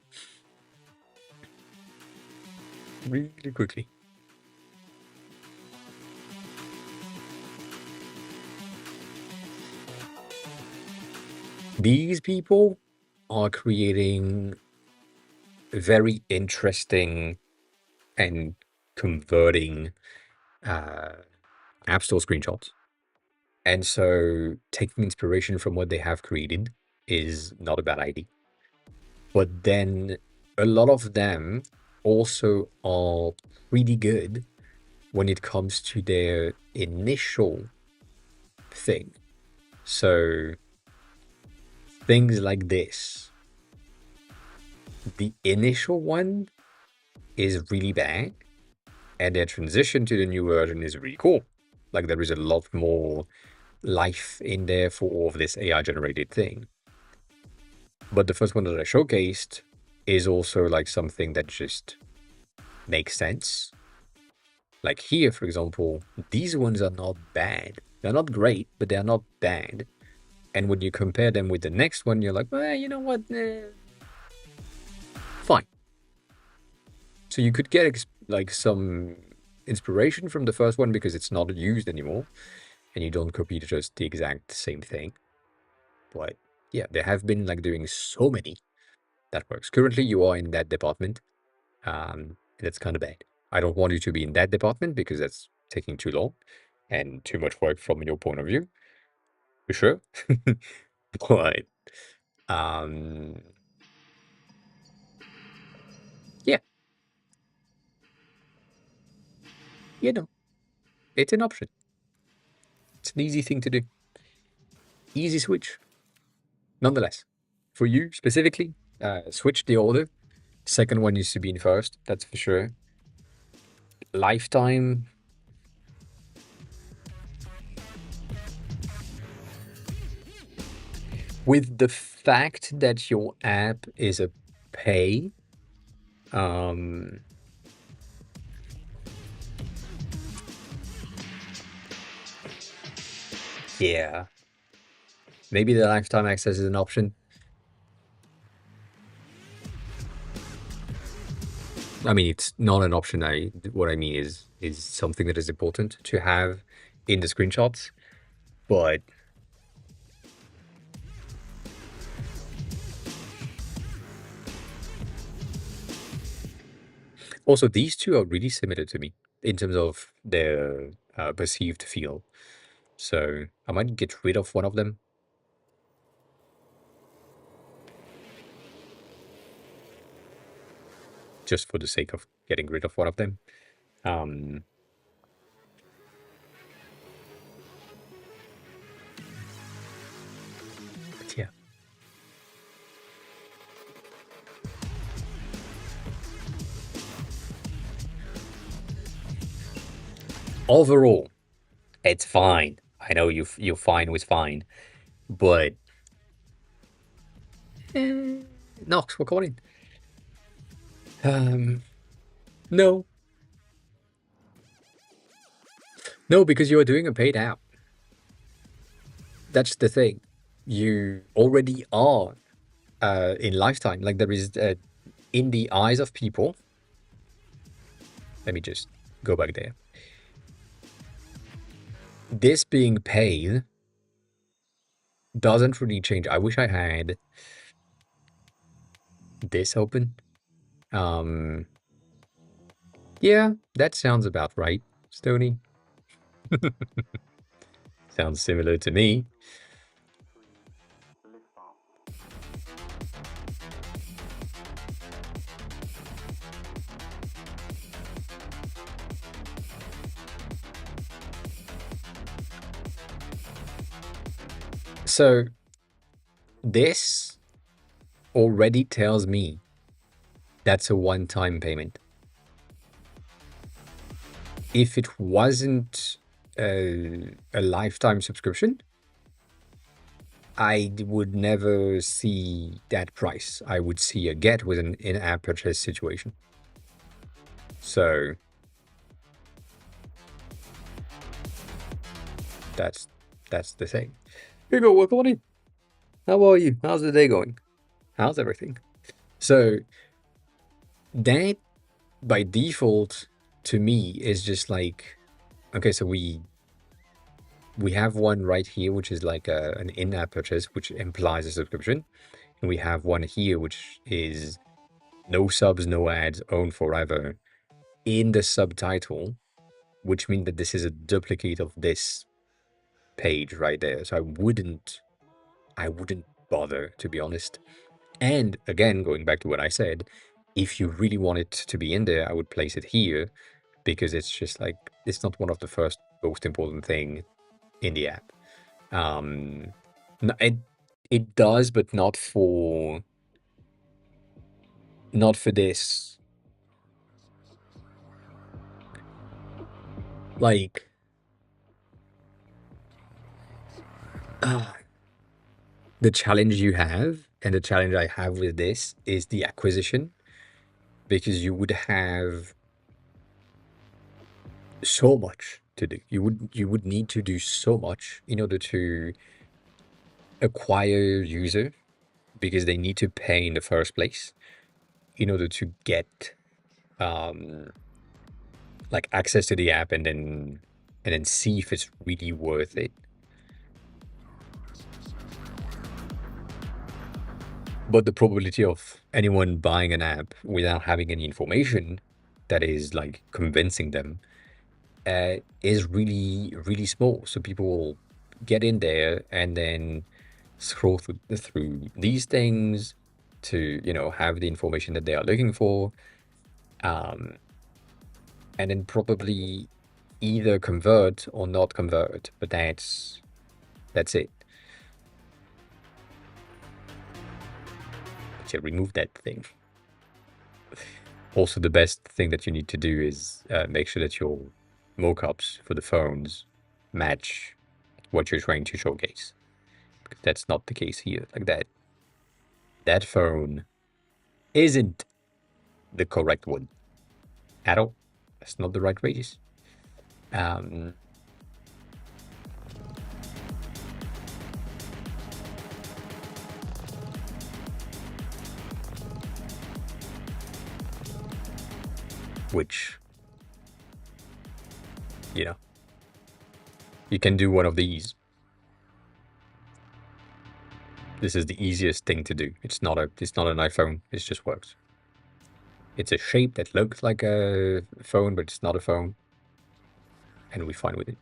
Really quickly. These people are creating very interesting and converting uh, App Store screenshots. And so taking inspiration from what they have created is not a bad idea. But then a lot of them also are pretty good when it comes to their initial thing. So things like this. The initial one is really bad, and their transition to the new version is really cool. Like there is a lot more life in there for all of this AI generated thing. But the first one that I showcased is also like something that just makes sense. Like here, for example, these ones are not bad. They're not great, but they're not bad. And when you compare them with the next one, you're like, well, you know what? Fine. So you could get like some inspiration from the first one because it's not used anymore, and you don't copy just the exact same thing. But yeah, there have been like doing so many that works. Currently, you are in that department, and that's kind of bad. I don't want you to be in that department because that's taking too long and too much work from your point of view, for sure. But um, yeah, you know, it's an option. It's an easy thing to do. Easy switch. Nonetheless, for you specifically, switch the order. Second one needs to be in first, that's for sure. Lifetime. With the fact that your app is a pay, um, yeah, maybe the lifetime access is an option. I mean, it's not an option. What I mean is something that is important to have in the screenshots, but also these two are really similar to me in terms of their perceived feel. So I might get rid of one of them just for the sake of getting rid of one of them. Um, but yeah, overall, it's fine. I know you're fine with fine, but Nox, we're calling. Um, no, no, because you are doing a paid app. That's the thing. You already are in lifetime. Like there is in the eyes of people. Let me just go back there. This being paid doesn't really change. I wish I had this open. Um, yeah, that sounds about right, Stony. Sounds similar to me. So this already tells me that's a one-time payment. If it wasn't a lifetime subscription, I would never see that price. I would see a get with an in-app purchase situation. So that's the thing. Here you go, work on it. How are you? How's the day going? How's everything? So that by default to me is just like, okay, so we have one right here, which is like an in-app purchase, which implies a subscription. And we have one here, which is no subs, no ads, own forever in the subtitle, which means that this is a duplicate of this page right there. So I wouldn't bother, to be honest. And again, going back to what I said, if you really want it to be in there, I would place it here because it's just like, it's not one of the first most important thing in the app. Um, it does, but not for this. Like, uh, the challenge you have and the challenge I have with this is the acquisition because you would have so much to do. You would need to do so much in order to acquire user because they need to pay in the first place in order to get um, like access to the app and then see if it's really worth it. But the probability of anyone buying an app without having any information that is like convincing them is really, really small. So people will get in there and then scroll through these things to, have the information that they are looking for, um, and then probably either convert or not convert. But that's it. But yeah, remove that thing. Also, the best thing that you need to do is make sure that your mockups for the phones match what you're trying to showcase. Because that's not the case here. Like that phone isn't the correct one at all. That's not the right radius. Um, which, you know, you can do one of these. This is the easiest thing to do. It's not an iPhone. It just works. It's a shape that looks like a phone, but it's not a phone, and we're fine with it.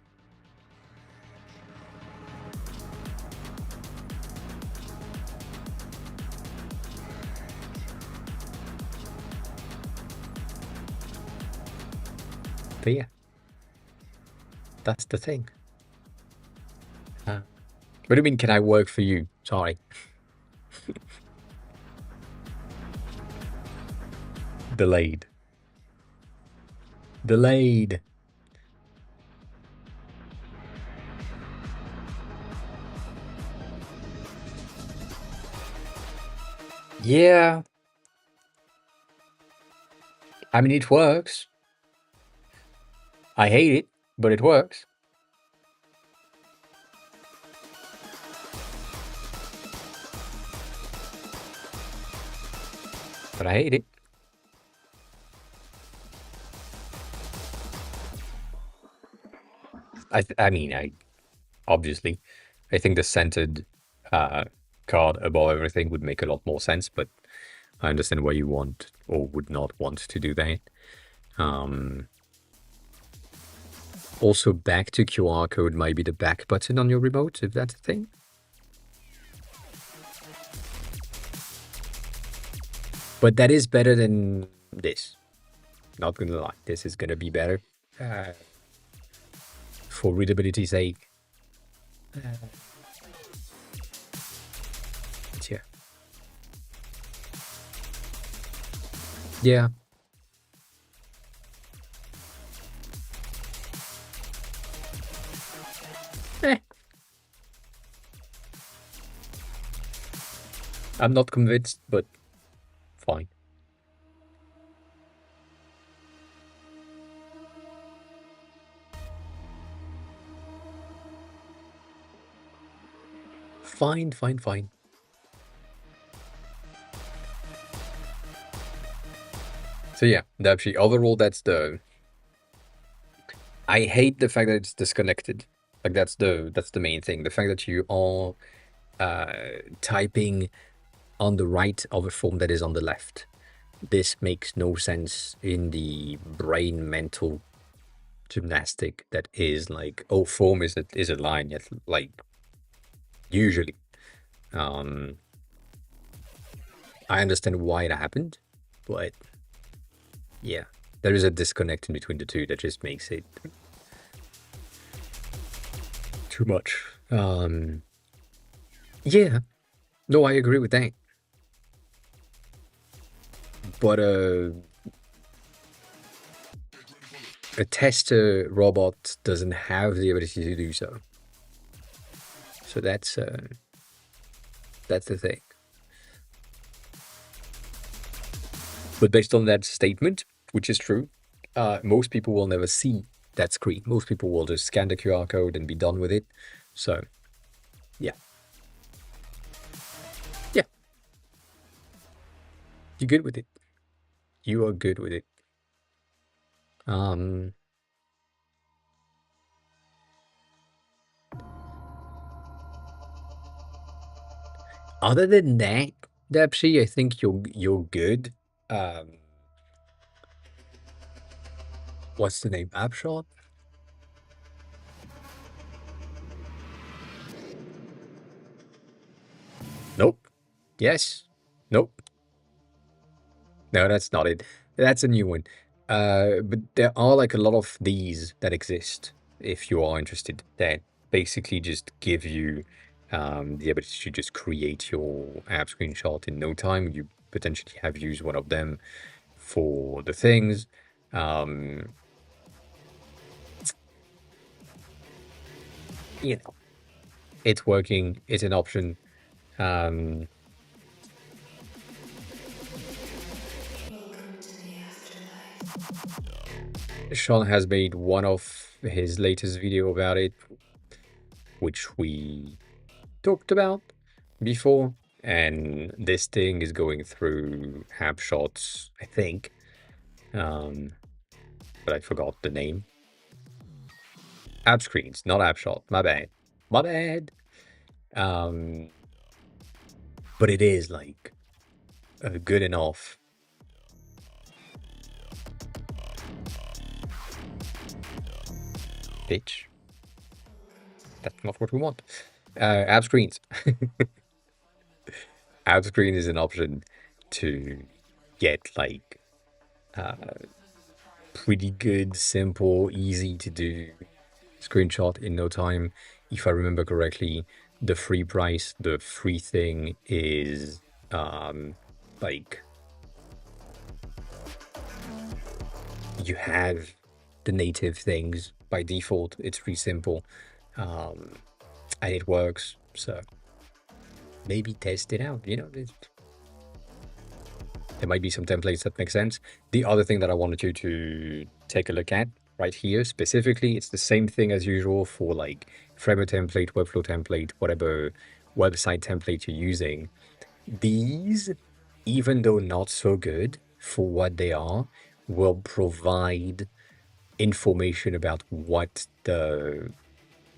But yeah, that's the thing. What do you mean? Can I work for you? Sorry. Delayed. Delayed. Yeah. I mean, it works. I hate it, but it works. But I hate it. I mean, obviously, I think the centered uh, card above everything would make a lot more sense, but I understand why you want or would not want to do that. Um, Also, back to QR code might be the back button on your remote, if that's a thing. But that is better than this. Not gonna lie, this is gonna be better. Uh, for readability's sake. But yeah. Yeah. Eh, I'm not convinced, but fine. Fine, fine, fine. So yeah, actually, overall, that's the. I hate the fact that it's disconnected. Like that's the main thing. The fact that you are typing on the right of a form that is on the left. This makes no sense in the brain mental gymnastic that is like, oh, form is a line, yet like usually. Um, I understand why it happened, but yeah, there is a disconnect in between the two that just makes it too much. Yeah, no, I agree with that. But a tester robot doesn't have the ability to do so. So that's the thing. But based on that statement, which is true, most people will never see that screen. Most people will just scan the QR code and be done with it. So, yeah. Yeah, you're good with it. You are good with it. Um, Other than that, Depsy, I think you're good. Um, what's the name? Appshot? Nope. Yes. Nope. No, that's not it. That's a new one. But there are like a lot of these that exist if you are interested that basically just give you the ability to just create your app screenshot in no time. You potentially have used one of them for the things. Um, you know, it's working. It's an option. Um, Sean has made one of his latest video about it, which we talked about before, and this thing is going through app shots, I think, um, but I forgot the name. App screens, not app shot. My bad. My bad. Um, but it is like good enough. Bitch. That's not what we want. App screens. App screen is an option to get like pretty good, simple, easy to do screenshot in no time. If I remember correctly, the free price, the free thing is like you have the native things by default. It's pretty simple. And it works. So maybe test it out. There might be some templates that make sense. The other thing that I wanted you to take a look at right here specifically, it's the same thing as usual for like Framer template, Webflow template, whatever website template you're using. These, even though not so good for what they are, will provide information about what the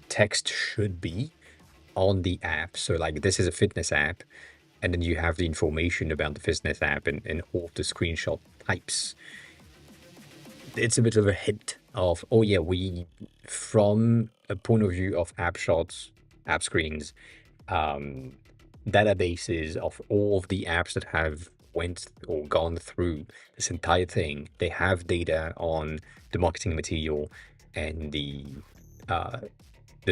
text should be on the app. So like this is a fitness app, and then you have the information about the fitness app and all the screenshot types. It's a bit of a hint of, oh yeah, we, from a point of view of app shots, app screens, databases of all of the apps that have went or gone through this entire thing, they have data on the marketing material and the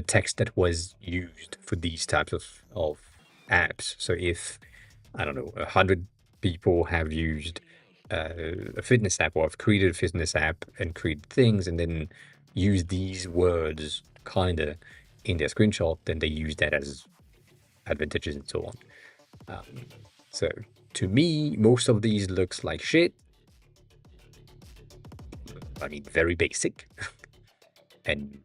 text that was used for these types of apps. So if, I don't know, 100 people have used a fitness app or have created a fitness app and created things and then use these words kind of in their screenshot, then they use that as advantages and so on. So to me, most of these looks like shit. I mean, very basic. And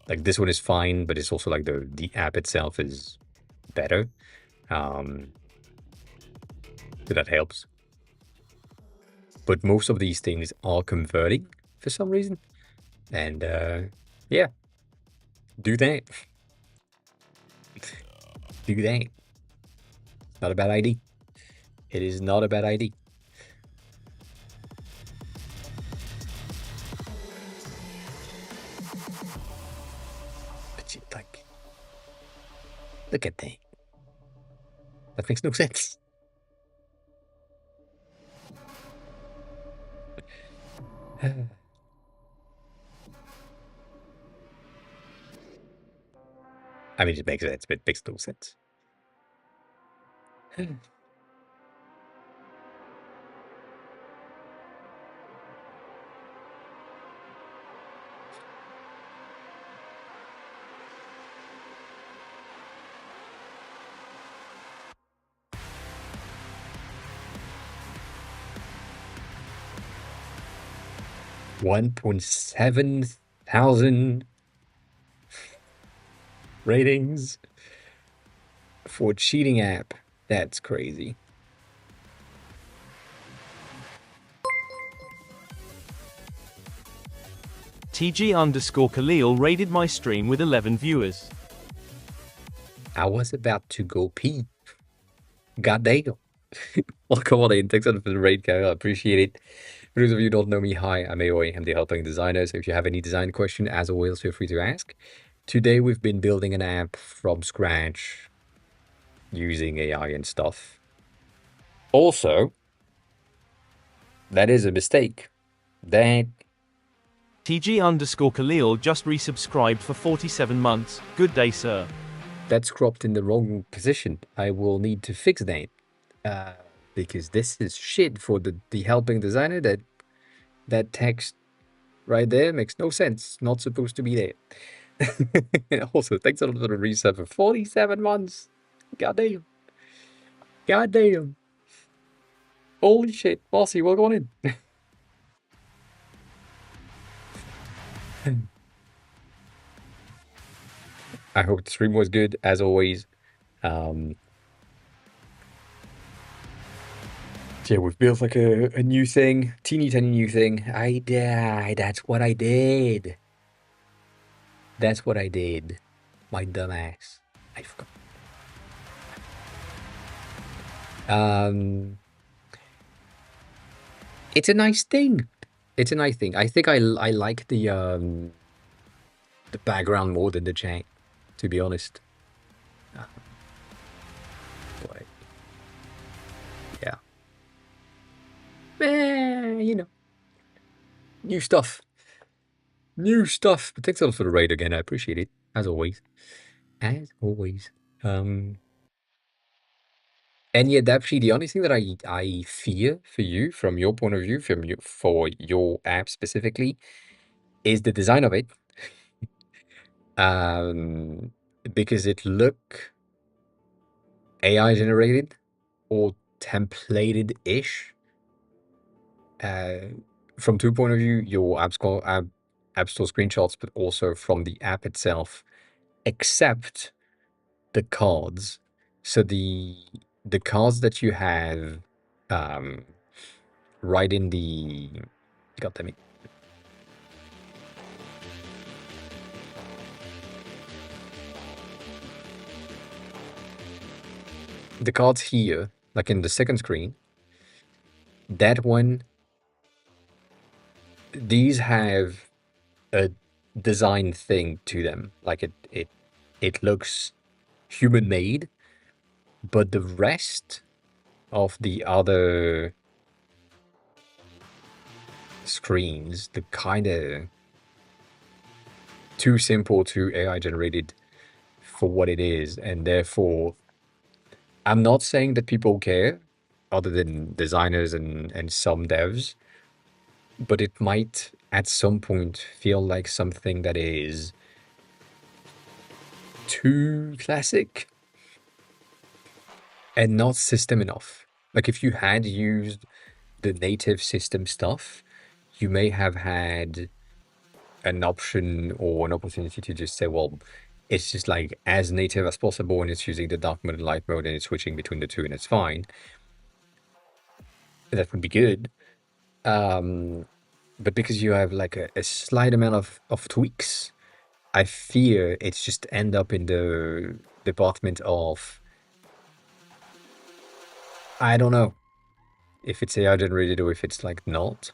like this one is fine, but it's also like the app itself is better. So that helps. But most of these things are converting for some reason. And yeah, do that. Do that. Not a bad idea. It is not a bad idea. But like, look at that. That makes no sense. I mean, it makes sense, but it makes no sense. 1.7 1,000 ratings for a cheating app. That's crazy. TG_Khalil rated my stream with 11 viewers. I was about to go pee. Goddamn. Welcome on in. Thanks for the raid, Kyle. I appreciate it. For those of you who don't know me, hi, I'm AOA. I'm the helping designer. So if you have any design question, as always, feel free to ask. Today, we've been building an app from scratch using AI and stuff. Also, that is a mistake. That TG_Khalil just resubscribed for 47 months. Good day, sir. that's cropped in the wrong position. I will need to fix that. Because this is shit for the helping designer. That text right there makes no sense. Not supposed to be there. Also, thanks a lot for the reset for 47 months. Goddamn. Goddamn. Holy shit. Bossy, welcome on in. I hope the stream was good, as always. Yeah, we've built like a new thing, teeny tiny new thing. I died. That's what I did. That's what I did. My dumbass. I forgot. It's a nice thing. It's a nice thing. I think I like the background more than the chat, to be honest. But yeah. You know, new stuff. New stuff. But thanks a lot for the raid again. I appreciate it. As always. As always. And yet, actually, the only thing that I fear for you, from your point of view, for your app specifically, is the design of it. Because it look AI generated or templated-ish. From two point of view, your app store screenshots, but also from the app itself, except the cards. So the cards that you have right in the God damn it. The cards here, like in the second screen, that one, these have a design thing to them. Like it looks human made, but the rest of the other screens, the kind of too simple, too AI generated for what it is, and therefore I'm not saying that people care, other than designers and some devs, but it might at some point feel like something that is too classic and not system enough. Like if you had used the native system stuff, you may have had an option or an opportunity to just say, well, it's just like as native as possible, and it's using the dark mode and light mode, and it's switching between the two, and it's fine. That would be good. But because you have like a slight amount of tweaks, I fear it's just end up in the department of, I don't know if it's AI generated or if it's like not.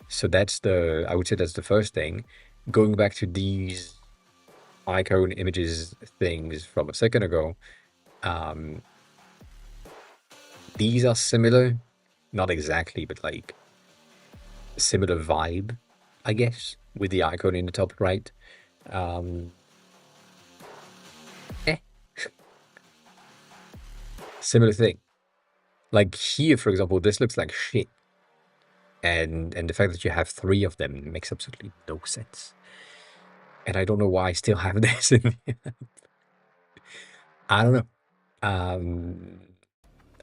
So I would say that's the first thing. Going back to these icon images things from a second ago, these are similar, not exactly, but like similar vibe, I guess, with the icon in the top right. Eh, Similar thing. Like here, for example, this looks like shit. And the fact that you have three of them makes absolutely no sense. And I don't know why I still have this in the I don't know.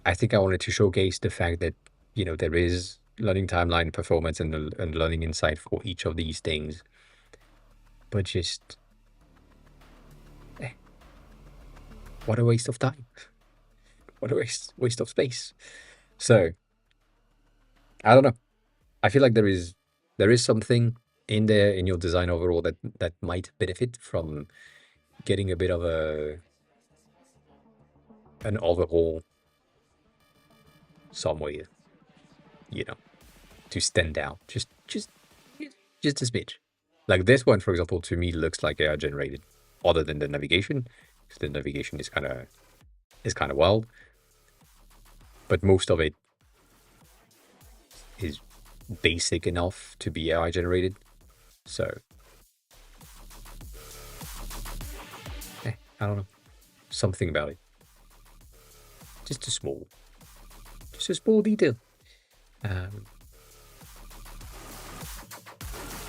I think I wanted to showcase the fact that, there is learning timeline performance and learning insight for each of these things. but just eh, what a waste of time. What a waste of space. So I don't know. I feel like there is something in there in your design overall that might benefit from getting a bit of an overhaul somewhere, you know, to stand out. Just a smidge. Like this one, for example, to me looks like AI generated, other than the navigation, because the navigation is kind of wild, but most of it is basic enough to be AI generated. So, I don't know, something about it, just a small detail. Um,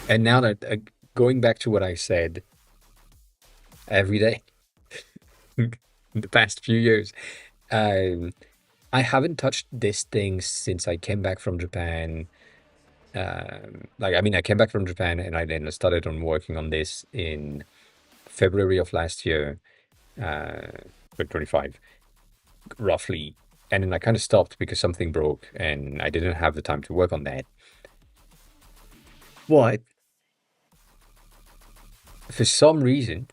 and now that going back to what I said every day in the past few years, um, I haven't touched this thing since I came back from Japan. I came back from Japan and I then started on working on this in February of last year, 2025, roughly. And then I kind of stopped because something broke and I didn't have the time to work on that. But for some reason,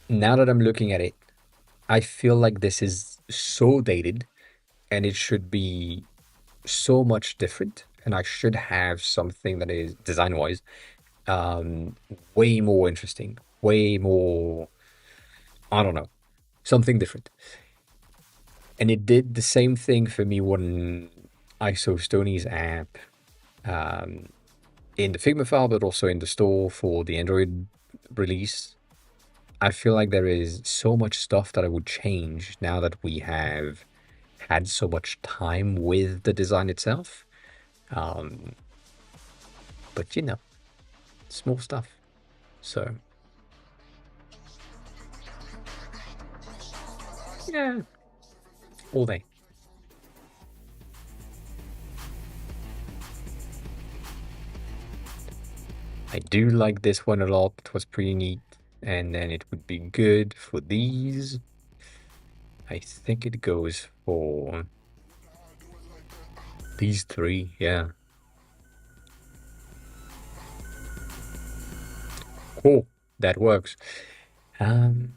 now that I'm looking at it, I feel like this is so dated and it should be so much different. And I should have something that is design wise, um, way more interesting, way more, I don't know, something different. And it did the same thing for me when I saw Stoney's app um, in the Figma file, but also in the store for the Android release. I feel like there is so much stuff that I would change now that we have had so much time with the design itself. Um, but small stuff. So yeah, all day. I do like this one a lot. It was pretty neat. And then it would be good for these. I think it goes for these three. Yeah. Cool. That works. Um,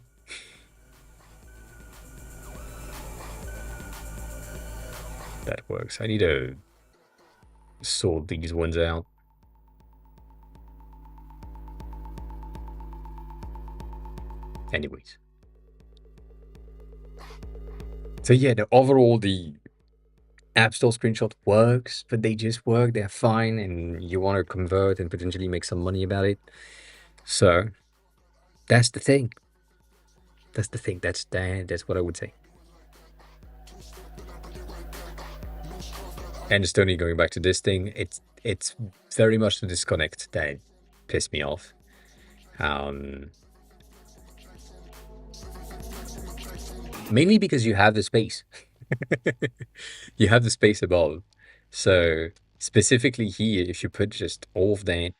that works. I need to sort these ones out. Anyways. So yeah, the App Store screenshot works, but they just work, they're fine, and you want to convert and potentially make some money about it. So that's the thing. That's the thing. That's what I would say. And just only going back to this thing, it's very much the disconnect that pissed me off. Um, Mainly because you have the space. You have the space above. So specifically here, if you put just all of that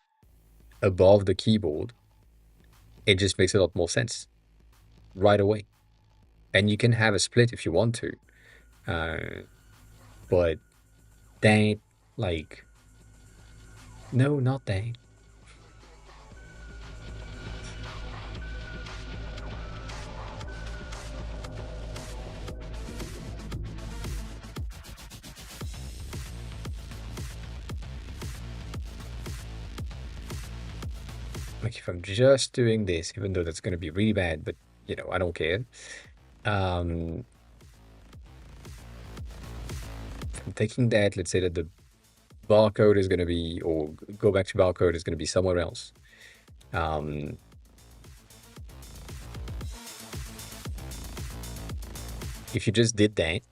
above the keyboard, it just makes a lot more sense right away. And you can have a split if you want to. But that, like, no, not that. Like, if I'm just doing this, even though that's going to be really bad, but, I don't care. Um, if I'm taking that, let's say that the barcode is going to be, or go back to barcode is going to be somewhere else. If you just did that,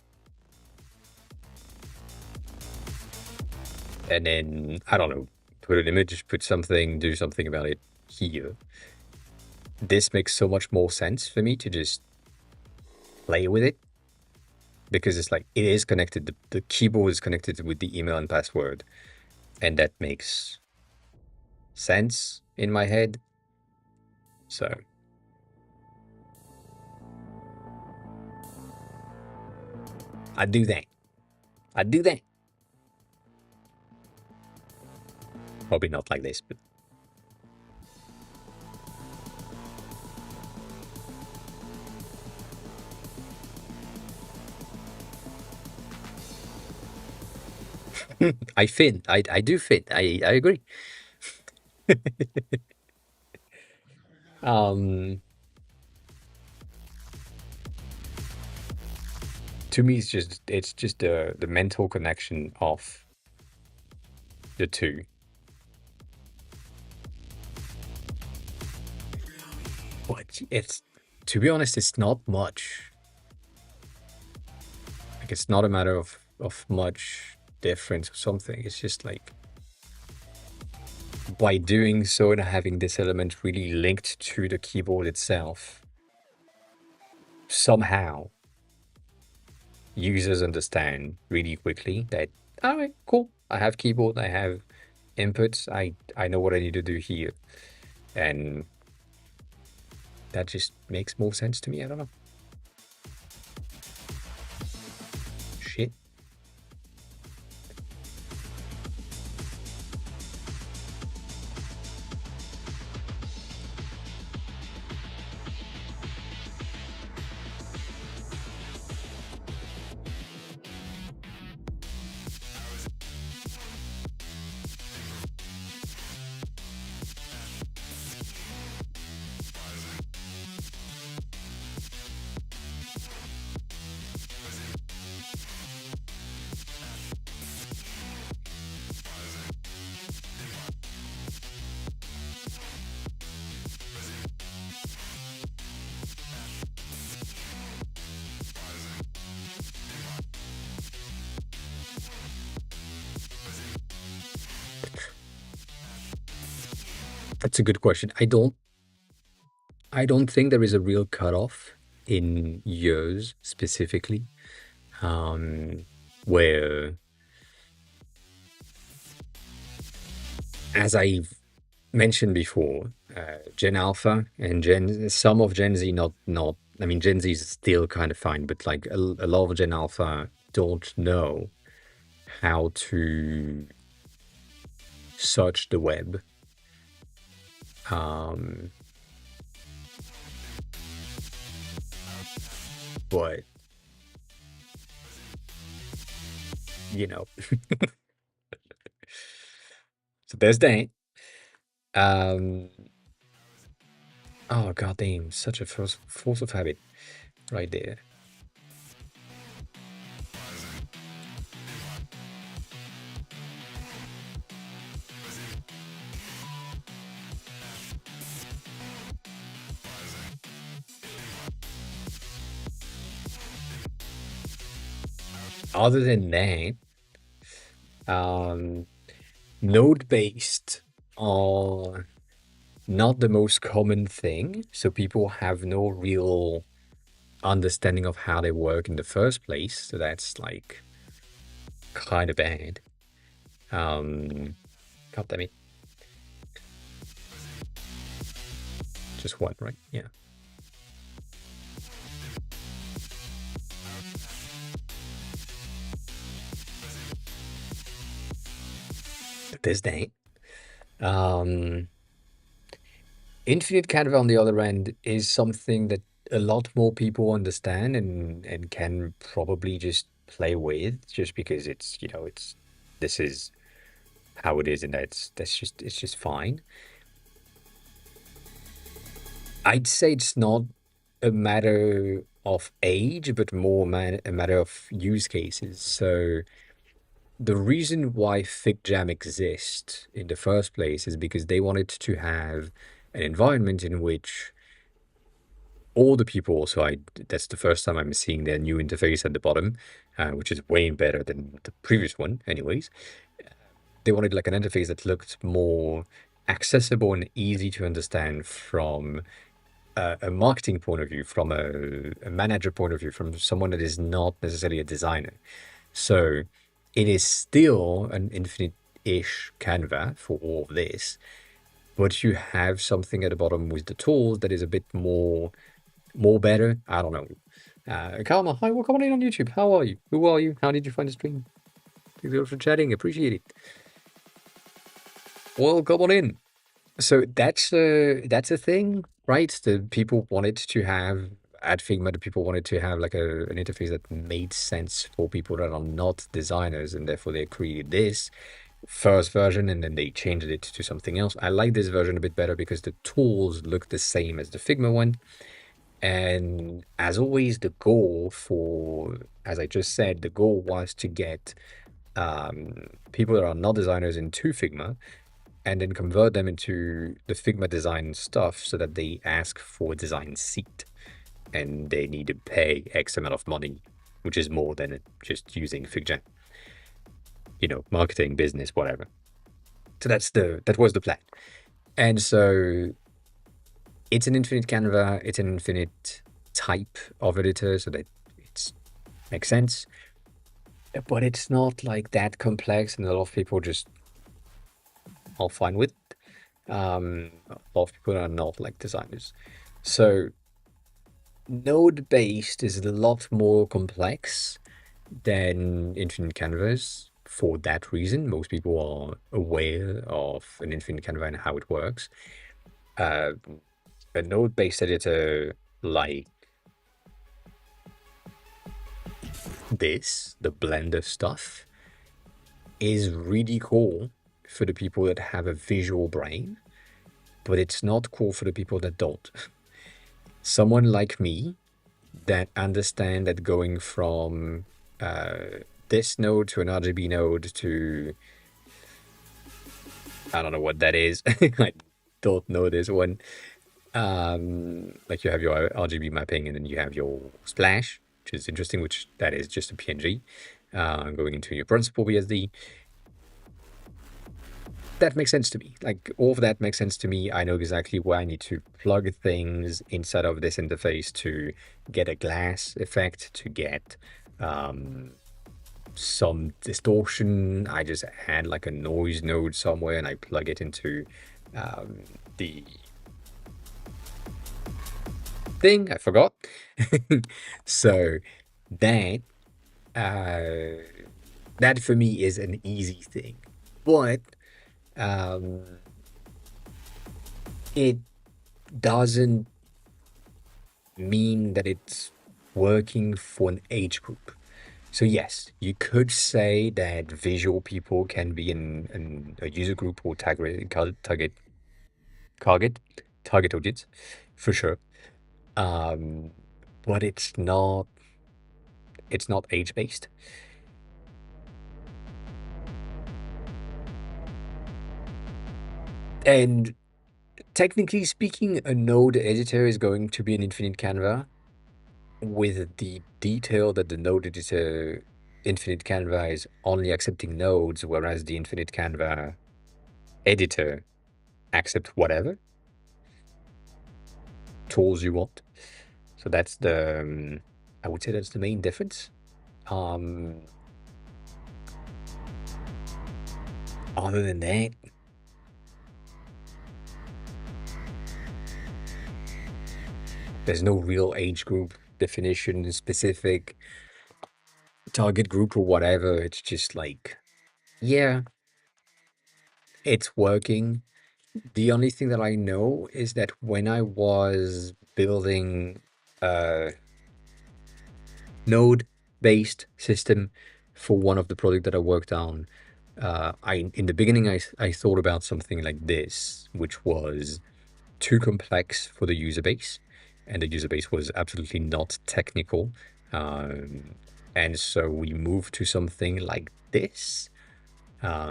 and then, I don't know, put an image, put something, do something about it here, this makes so much more sense for me to just play with it. Because it's like, it is connected, the keyboard is connected with the email and password. And that makes sense in my head. So I do that. I do that. Probably not like this, but I fit. I do fit. I agree. Um, to me, it's just the mental connection of the two. But it's, to be honest, it's not much. Like it's not a matter of much difference or something. It's just like by doing so and having this element really linked to the keyboard itself, somehow users understand really quickly that, all right, cool. I have keyboard, I have inputs, I know what I need to do here. And that just makes more sense to me. I don't know. Shit. That's a good question. I don't think there is a real cutoff in years specifically, where, as I've mentioned before, Gen Alpha and some of Gen Z, not. I mean, Gen Z is still kind of fine, but like a lot of Gen Alpha don't know how to search the web. Um, but you know, so there's that. Um, oh god damn, such a force of habit right there. Other than that, um, node based are not the most common thing, so people have no real understanding of how they work in the first place. So that's like kind of bad. God damn it, just one, right? Yeah, but there's that. Um, Infinite Canva, on the other end, is something that a lot more people understand and can probably just play with, just because it's, it's, this is how it is, and it's just fine. I'd say it's not a matter of age, but more a matter of use cases. So the reason why FigJam exists in the first place is because they wanted to have an environment in which all the people, so that's the first time I'm seeing their new interface at the bottom, which is way better than the previous one anyways. They wanted like an interface that looked more accessible and easy to understand from a marketing point of view, from a manager point of view, from someone that is not necessarily a designer. So it is still an infinite-ish Canva for all of this, but you have something at the bottom with the tools that is a bit more better. I don't know. Karma, hi, welcome in on YouTube. How are you? Who are you? How did you find the stream? Thank you for chatting. Appreciate it. Well, come on in. So that's a thing, right? The people wanted to have at Figma, the people wanted to have like an interface that made sense for people that are not designers, and therefore they created this first version and then they changed it to something else. I like this version a bit better because the tools look the same as the Figma one. And as always, the goal for, as I just said, the goal was to get people that are not designers into Figma and then convert them into the Figma design stuff so that they ask for a design seat and they need to pay X amount of money, which is more than just using Figma, marketing, business, whatever. So that was the plan. And so it's an infinite Canva, it's an infinite type of editor, so that it makes sense. But it's not like that complex, and a lot of people just are fine with it. A lot of people are not like designers. So node-based is a lot more complex than infinite canvas for that reason. Most people are aware of an infinite canvas and how it works. A node-based editor like this, the Blender stuff, is really cool for the people that have a visual brain, but it's not cool for the people that don't. Someone like me that understand that going from this node to an RGB node to, I don't know what that is. I don't know this one. Like you have your RGB mapping and then you have your splash, which is interesting, which that is just a PNG going into your principal BSD. That makes sense to me. Like all of that makes sense to me. I know exactly where I need to plug things inside of this interface to get a glass effect, to get some distortion. I just add like a noise node somewhere and I plug it into the thing. I forgot. So that that for me is an easy thing, but it doesn't mean that it's working for an age group. So yes, you could say that visual people can be in a user group or target audience for sure. But it's not age based. And technically speaking, a node editor is going to be an infinite Canva with the detail that the node editor infinite Canva is only accepting nodes, whereas the infinite Canva editor accepts whatever tools you want. So that's I would say that's the main difference. Other than that, there's no real age group definition, specific target group or whatever. It's just like, yeah, it's working. The only thing that I know is that when I was building a node-based system for one of the projects that I worked on, in the beginning I thought about something like this, which was too complex for the user base, and the user base was absolutely not technical. And so we moved to something like this,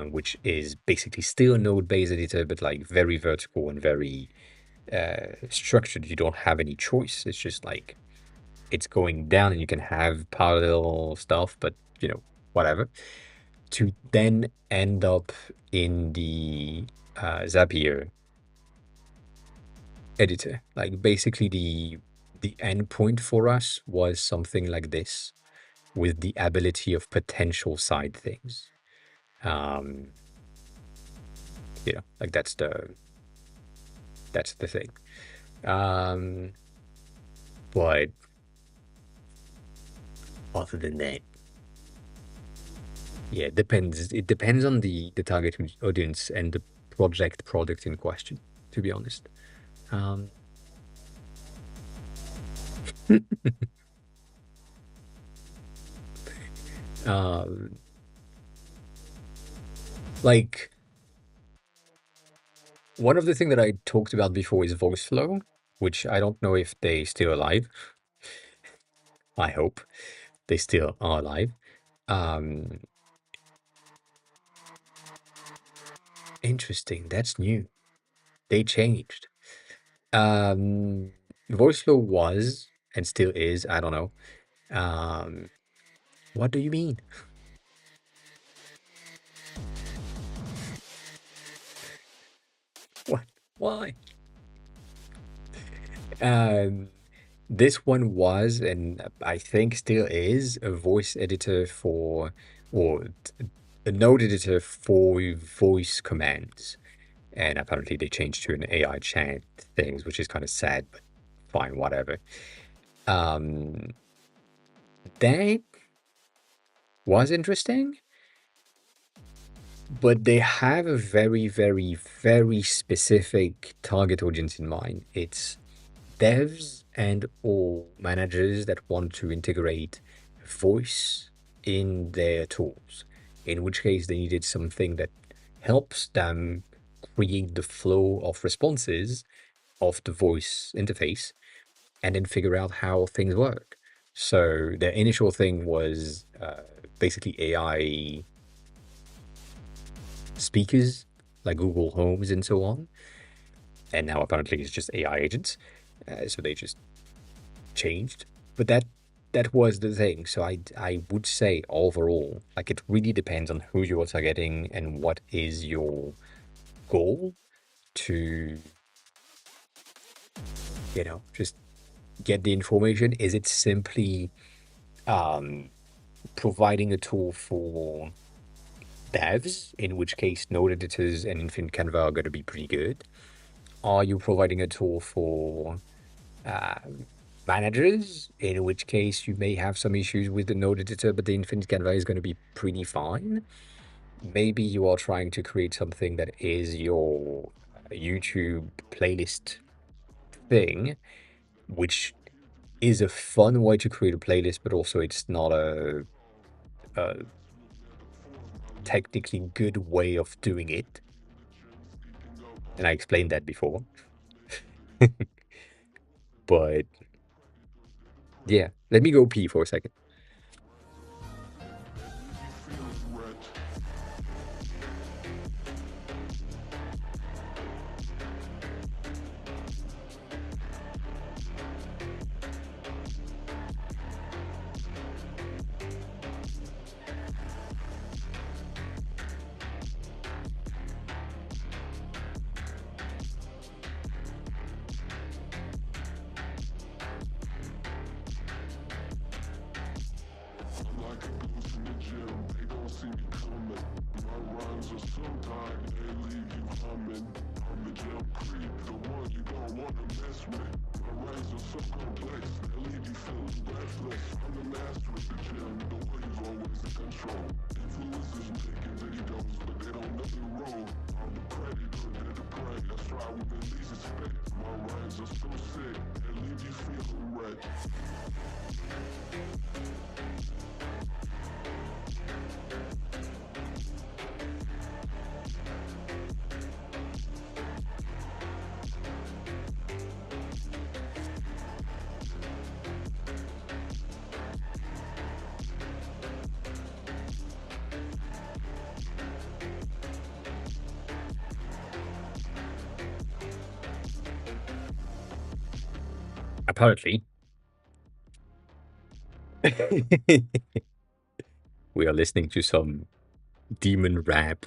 which is basically still a node-based editor, but like very vertical and very structured. You don't have any choice. It's just like it's going down, and you can have parallel stuff, but whatever. To then end up in the Zapier editor, like basically the endpoint for us was something like this, with the ability of potential side things. Like that's the That's the thing. Um, but other than that, yeah, it depends. It depends on the target audience and the product in question, to be honest. Um, um, like one of the things that I talked about before is voice flow, which I don't know if they still alive. I hope they still are alive. Um, Interesting. That's new. They changed. Um, Voice flow was and still is. I don't know. Um, what do you mean? What? Why? Um, this one was, and I think still is, a voice editor for, or a node editor for voice commands. And apparently they changed to an AI chat things, which is kind of sad, but fine, whatever. Um, that was interesting, but they have a very, very, very specific target audience in mind. It's devs and or managers that want to integrate voice in their tools, in which case they needed something that helps them create the flow of responses of the voice interface and then figure out how things work. So their initial thing was basically AI speakers like Google Homes and so on. And now apparently it's just AI agents. So they just changed. But that was the thing. So I would say overall, like it really depends on who you are targeting and what is your goal to, just get the information. Is it simply um, providing a tool for devs, in which case node editors and Infinite Canva are going to be pretty good? Are you providing a tool for uh, managers, in which case you may have some issues with the node editor, but the Infinite Canva is going to be pretty fine? Maybe you are trying to create something that is your YouTube playlist thing, which is a fun way to create a playlist, but also it's not a technically good way of doing it. And I explained that before. But yeah, let me go pee for a second. Apparently, we are listening to some demon rap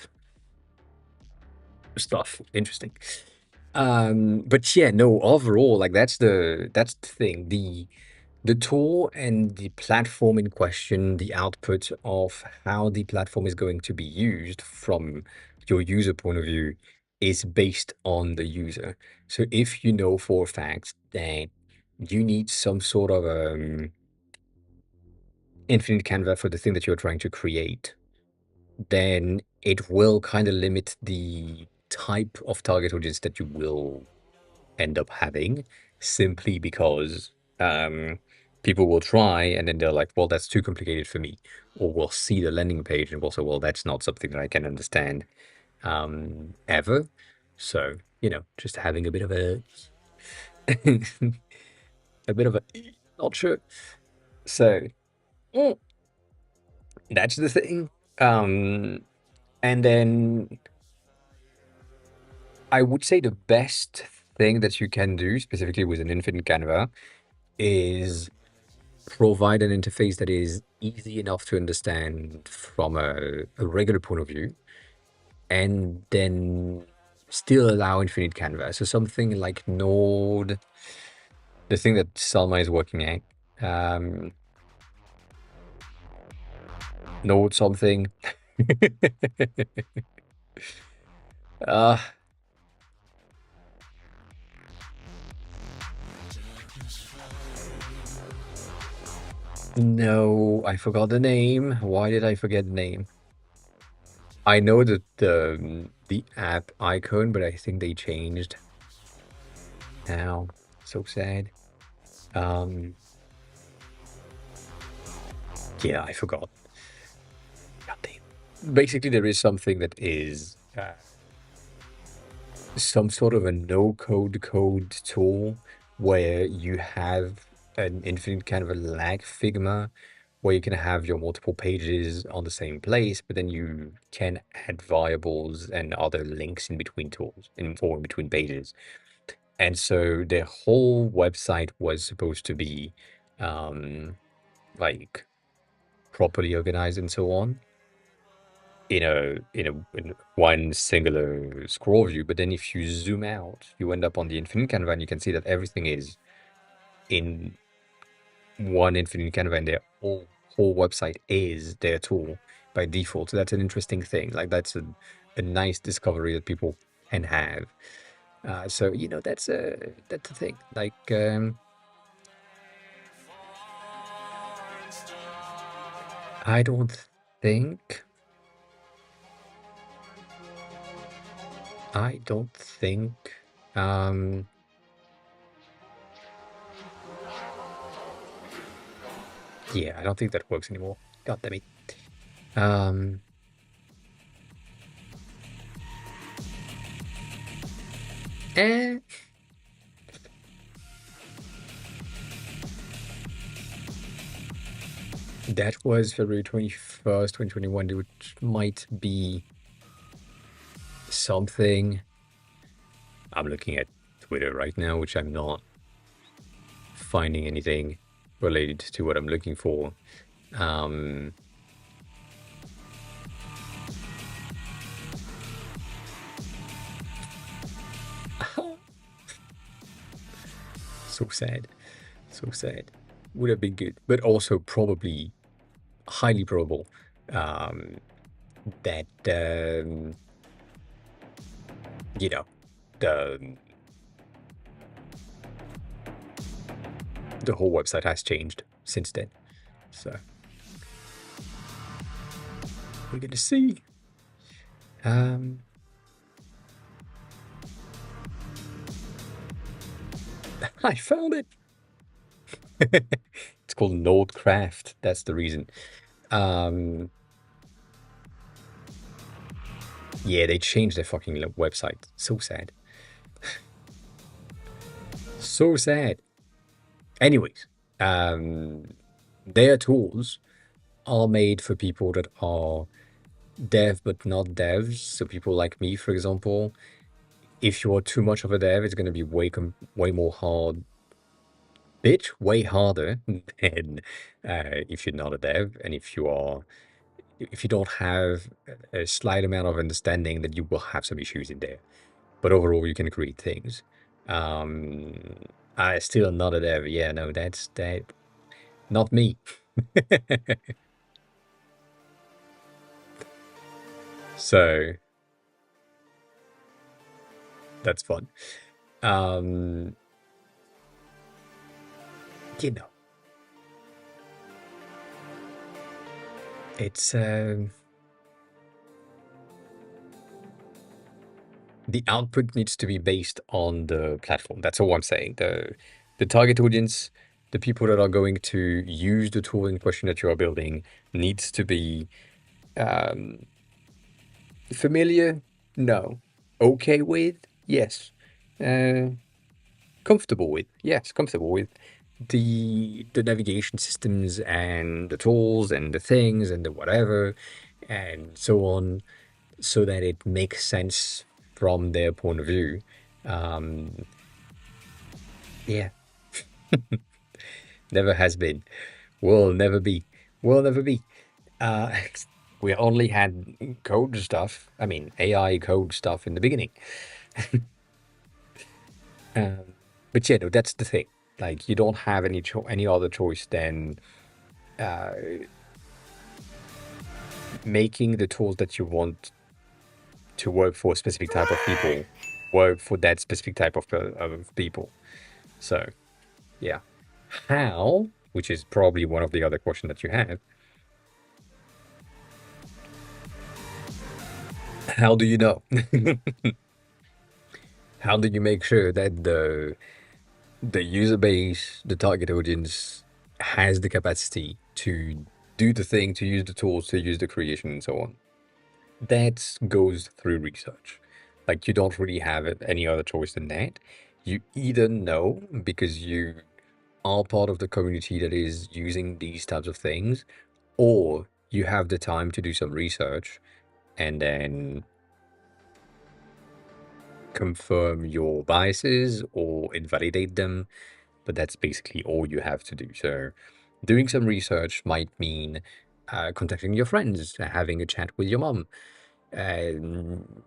stuff. Interesting. But yeah, no, overall, like that's the thing. The tool and the platform in question, the output of how the platform is going to be used from your user point of view is based on the user. So if you know for a fact that you need some sort of infinite canvas for the thing that you're trying to create, then it will kind of limit the type of target audience that you will end up having, simply because people will try and then they're like, well, that's too complicated for me. Or we'll see the landing page and we'll say, well, that's not something that I can understand ever. So, just having a bit of a a bit of a not sure. So mm, that's the thing. Um, and then I would say the best thing that you can do, specifically with an infinite Canva, is provide an interface that is easy enough to understand from a regular point of view, and then still allow infinite Canva. So something like Node, the thing that Salma is working at, um, Node something. uh, no, I forgot the name. Why did I forget the name? I know that the app icon, but I think they changed now. So sad. Um, yeah, I forgot. God damn. Basically, there is something that is some sort of a no-code code tool where you have an infinite kind of a lag Figma where you can have your multiple pages on the same place, but then you can add variables and other links in between tools or in between pages. And so their whole website was supposed to be um, like properly organized and so on in one singular scroll view. But then if you zoom out, you end up on the infinite Canva and you can see that everything is in one infinite Canva and their whole website is their tool by default. So that's an interesting thing. Like that's a nice discovery that people can have. So that's a thing. Like I don't think I don't think um yeah, I don't think that works anymore. God damn it. Um eh, that was February 21st, 2021, which might be something. I'm looking at Twitter right now, which I'm not finding anything related to what I'm looking for. Um so sad. So sad. Would have been good, but also probably highly probable um, that you know the the whole website has changed since then. So we're gonna see. Um, I found it. It's called Nodecraft. That's the reason. Um, yeah, they changed their fucking website. So sad. So sad. Anyways, um, their tools are made for people that are dev but not devs. So people like me, for example, if you're too much of a dev, it's going to be way more hard, way harder than if you're not a dev. And if you don't have a slight amount of understanding, then you will have some issues in there. But overall, you can create things. Um, I still not a dev. Yeah, no, that's that. Not me. So That's fun. Um, you know, it's the output needs to be based on the platform. That's all I'm saying. The target audience, the people that are going to use the tool in question that you are building, needs to be um, familiar. No. Okay with? Yes. Uh, comfortable with? Yes, comfortable with the navigation systems and the tools and the things and the whatever and so on, so that it makes sense from their point of view. Um, yeah, never has been, will never be, will never be. Uh, we only had code stuff. I mean, AI code stuff in the beginning. Um, but yeah, no, that's the thing. Like, you don't have any other choice than uh, making the tools that you want to work for a specific type of people work for that specific type of people. So yeah, how, which is probably one of the other questions that you have, how do you know? How do you make sure that the user base, the target audience, has the capacity to do the thing, to use the tools, to use the creation, and so on? That goes through research. Like, you don't really have any other choice than that. You either know because you are part of the community that is using these types of things, or you have the time to do some research and then confirm your biases or invalidate them. But that's basically all you have to do. So, doing some research might mean contacting your friends, having a chat with your mom, and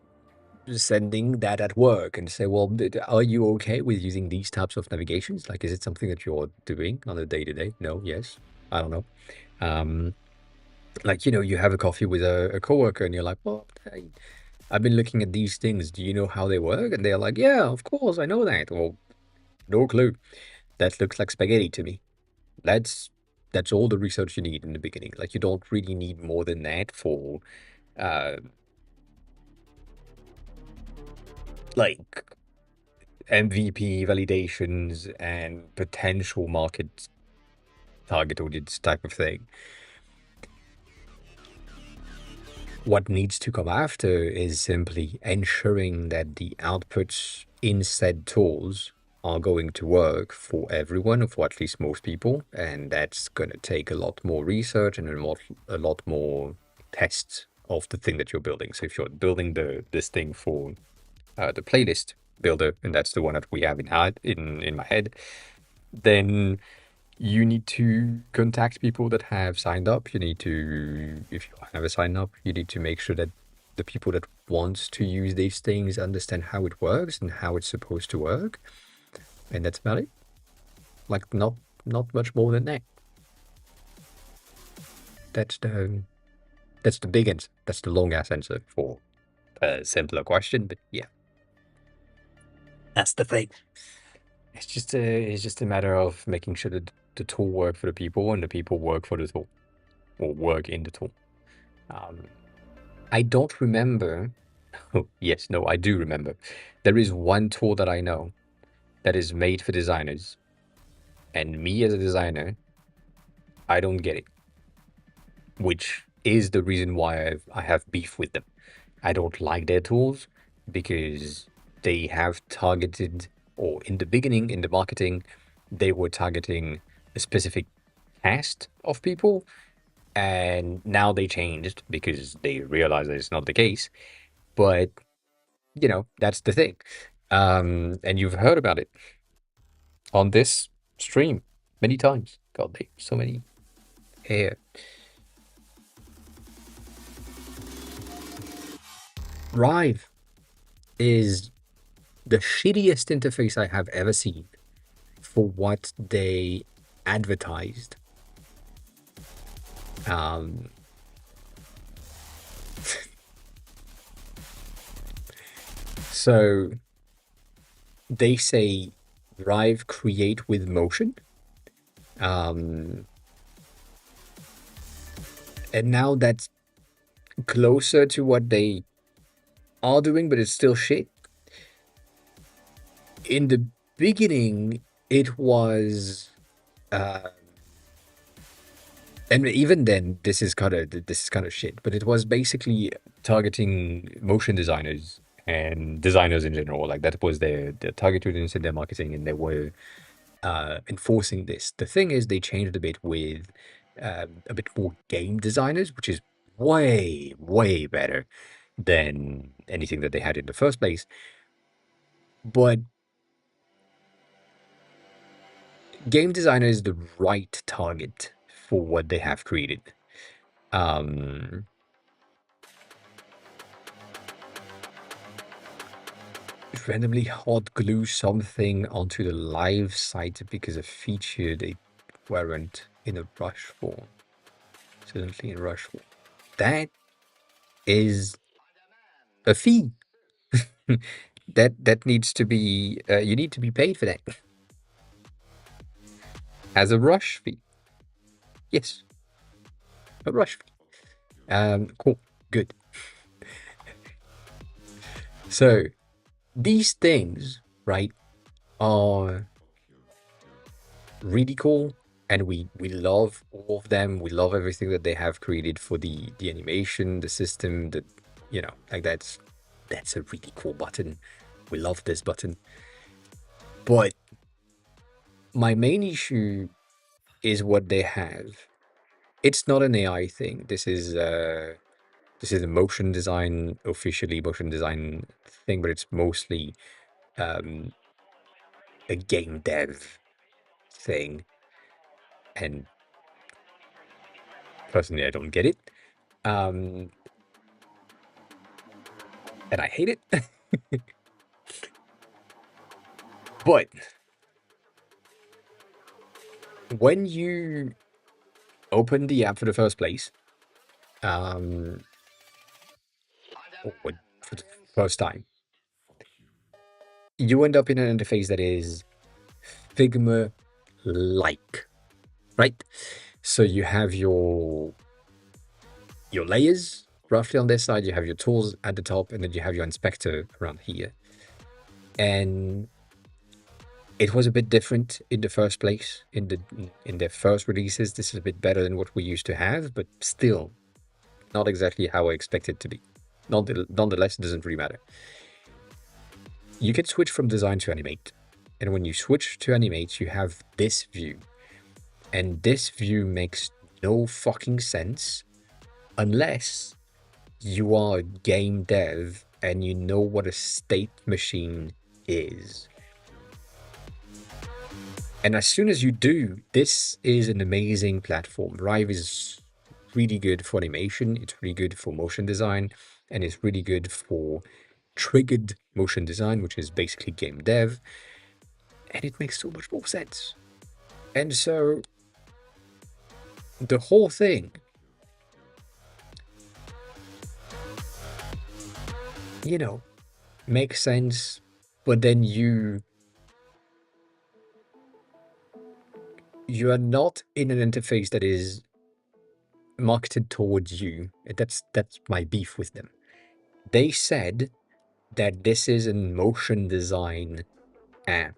sending that at work and say, well, are you okay with using these types of navigations? Like, is it something that you're doing on a day to day? No, yes, I don't know. Um, like, you have a coffee with a coworker and you're like, well, I've been looking at these things. Do you know how they work? And they're like, yeah, of course, I know that. Well, no clue. That looks like spaghetti to me. That's that's all the research you need in the beginning. Like, you don't really need more than that for uh like MVP validations and potential market target audience type of thing. What needs to come after is simply ensuring that the outputs in said tools are going to work for everyone, or for at least most people, and that's going to take a lot more research and a lot more tests of the thing that you're building. So if you're building this thing for the playlist builder, and that's the one that we have in my head, then you need to contact people that have signed up. You need to, if you have a sign up, you need to make sure that the people that want to use these things understand how it works and how it's supposed to work. And that's about it. Like, not much more than that. That's the big answer. That's the long ass answer for a simpler question. But yeah, that's the thing. It's just a matter of making sure that the tool work for the people and the people work for the tool or work in the tool. Um, I don't remember. Oh, yes, no, I do remember. There is one tool that I know that is made for designers, and me as a designer, I don't get it, which is the reason why I have beef with them. I don't like their tools because they have targeted, or in the beginning, in the marketing, they were targeting a specific cast of people, and now they changed because they realized that it's not the case. But that's the thing. And you've heard about it on this stream many times. God, they so many here. Rive is the shittiest interface I have ever seen for what they advertised. Um, so they say Rive create with motion. Um, and now that's closer to what they are doing, but it's still shit. In the beginning, it was, uh, and even then, this is kind of shit. But it was basically targeting motion designers and designers in general. Like that was their target audience in their marketing, and they were enforcing this. The thing is, they changed a bit with a bit more game designers, which is way, way better than anything that they had in the first place. But game designer is the right target for what they have created. Um, Randomly hot glue something onto the live site because a feature they weren't in a rush for. Suddenly in rush for. That is a fee. That needs to be you need to be paid for that as a rush fee. Yes, a rush fee. Cool, good. So these things, right, are really cool, and we love all of them. We love everything that they have created for the animation, the system, the like that's a really cool button. We love this button, but my main issue is what they have. It's not an AI thing. This is a motion design, officially motion design thing, but it's mostly um, a game dev thing. And personally, I don't get it. Um, and I hate it. But when you open the app for the first place, um, or for the first time, you end up in an interface that is Figma like, right? So you have your layers roughly on this side, you have your tools at the top, and then you have your inspector around here. And it was a bit different in the first place in their first releases. This is a bit better than what we used to have, but still not exactly how I expect it to be. Nonetheless, it doesn't really matter. You can switch from design to animate, and when you switch to animate, you have this view, and this view makes no fucking sense unless you are a game dev and you know what a state machine is. And as soon as you do, this is an amazing platform. Rive is really good for animation, it's really good for motion design, and it's really good for triggered motion design, which is basically game dev. And it makes so much more sense. And so the whole thing, you know, makes sense, but then you are not in an interface that is marketed towards you. That's my beef with them. They said that this is a motion design app.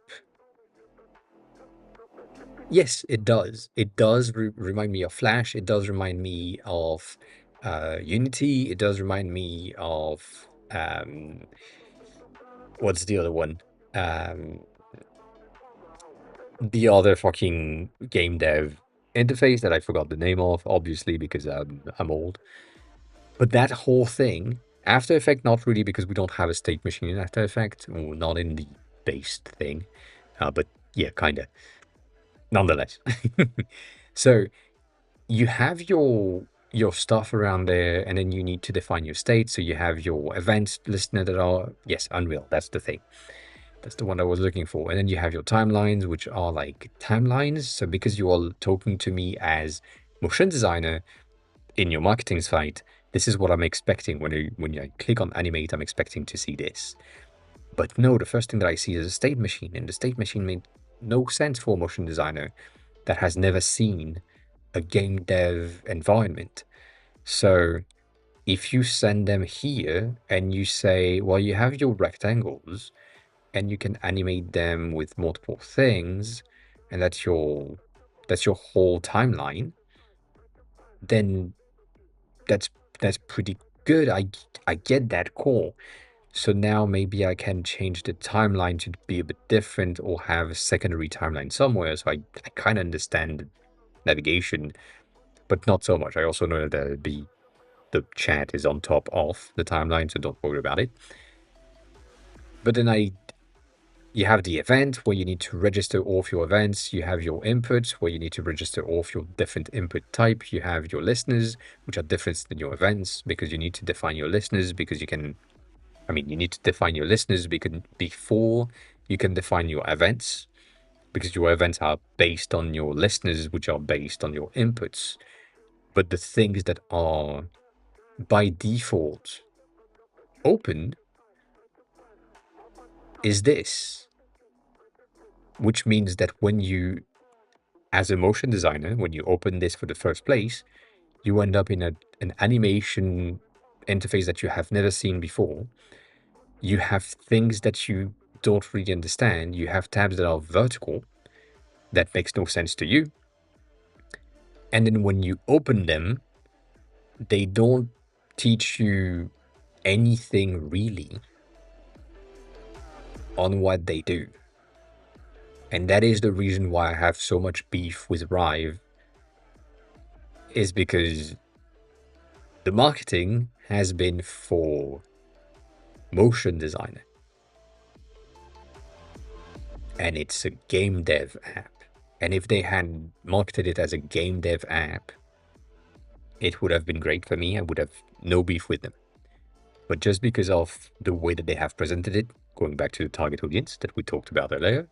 Yes, it does. It does remind me of Flash. It does remind me of Unity. It does remind me of what's the other one? Um, the other fucking game dev interface that I forgot the name of, obviously because I'm old. But that whole thing, After Effects, not really because we don't have a state machine in After Effects, or not in the based thing. But yeah, kinda. Nonetheless. So you have your stuff around there, and then you need to define your state. So you have your events listener that are, yes, Unreal. That's the thing. That's the one I was looking for. And then you have your timelines, which are like timelines. So because you are talking to me as motion designer in your marketing site, this is what I'm expecting when I click on animate. I'm expecting to see this. But no, the first thing that I see is a state machine, and the state machine made no sense for a motion designer that has never seen a game dev environment. So if you send them here and you say, well, you have your rectangles and you can animate them with multiple things, and that's your whole timeline, then that's that's pretty good. I get that core. So now maybe I can change the timeline to be a bit different or have a secondary timeline somewhere. So I kind of understand navigation, but not so much. I also know that the chat is on top of the timeline, so don't worry about it. But then you have the event where you need to register all of your events. You have your inputs where you need to register all of your different input type. You have your listeners, which are different than your events because you need to define your listeners because you need to define your listeners because before you can define your events because your events are based on your listeners, which are based on your inputs. But the things that are by default open is this, which means that when you, as a motion designer, when you open this for the first place, you end up in an animation interface that you have never seen before. You have things that you don't really understand. You have tabs that are vertical. That makes no sense to you. And then when you open them, they don't teach you anything really on what they do. And that is the reason why I have so much beef with Rive, is because the marketing has been for motion designer. And it's a game dev app. And if they had marketed it as a game dev app, it would have been great for me. I would have no beef with them. But just because of the way that they have presented it, going back to the target audience that we talked about earlier,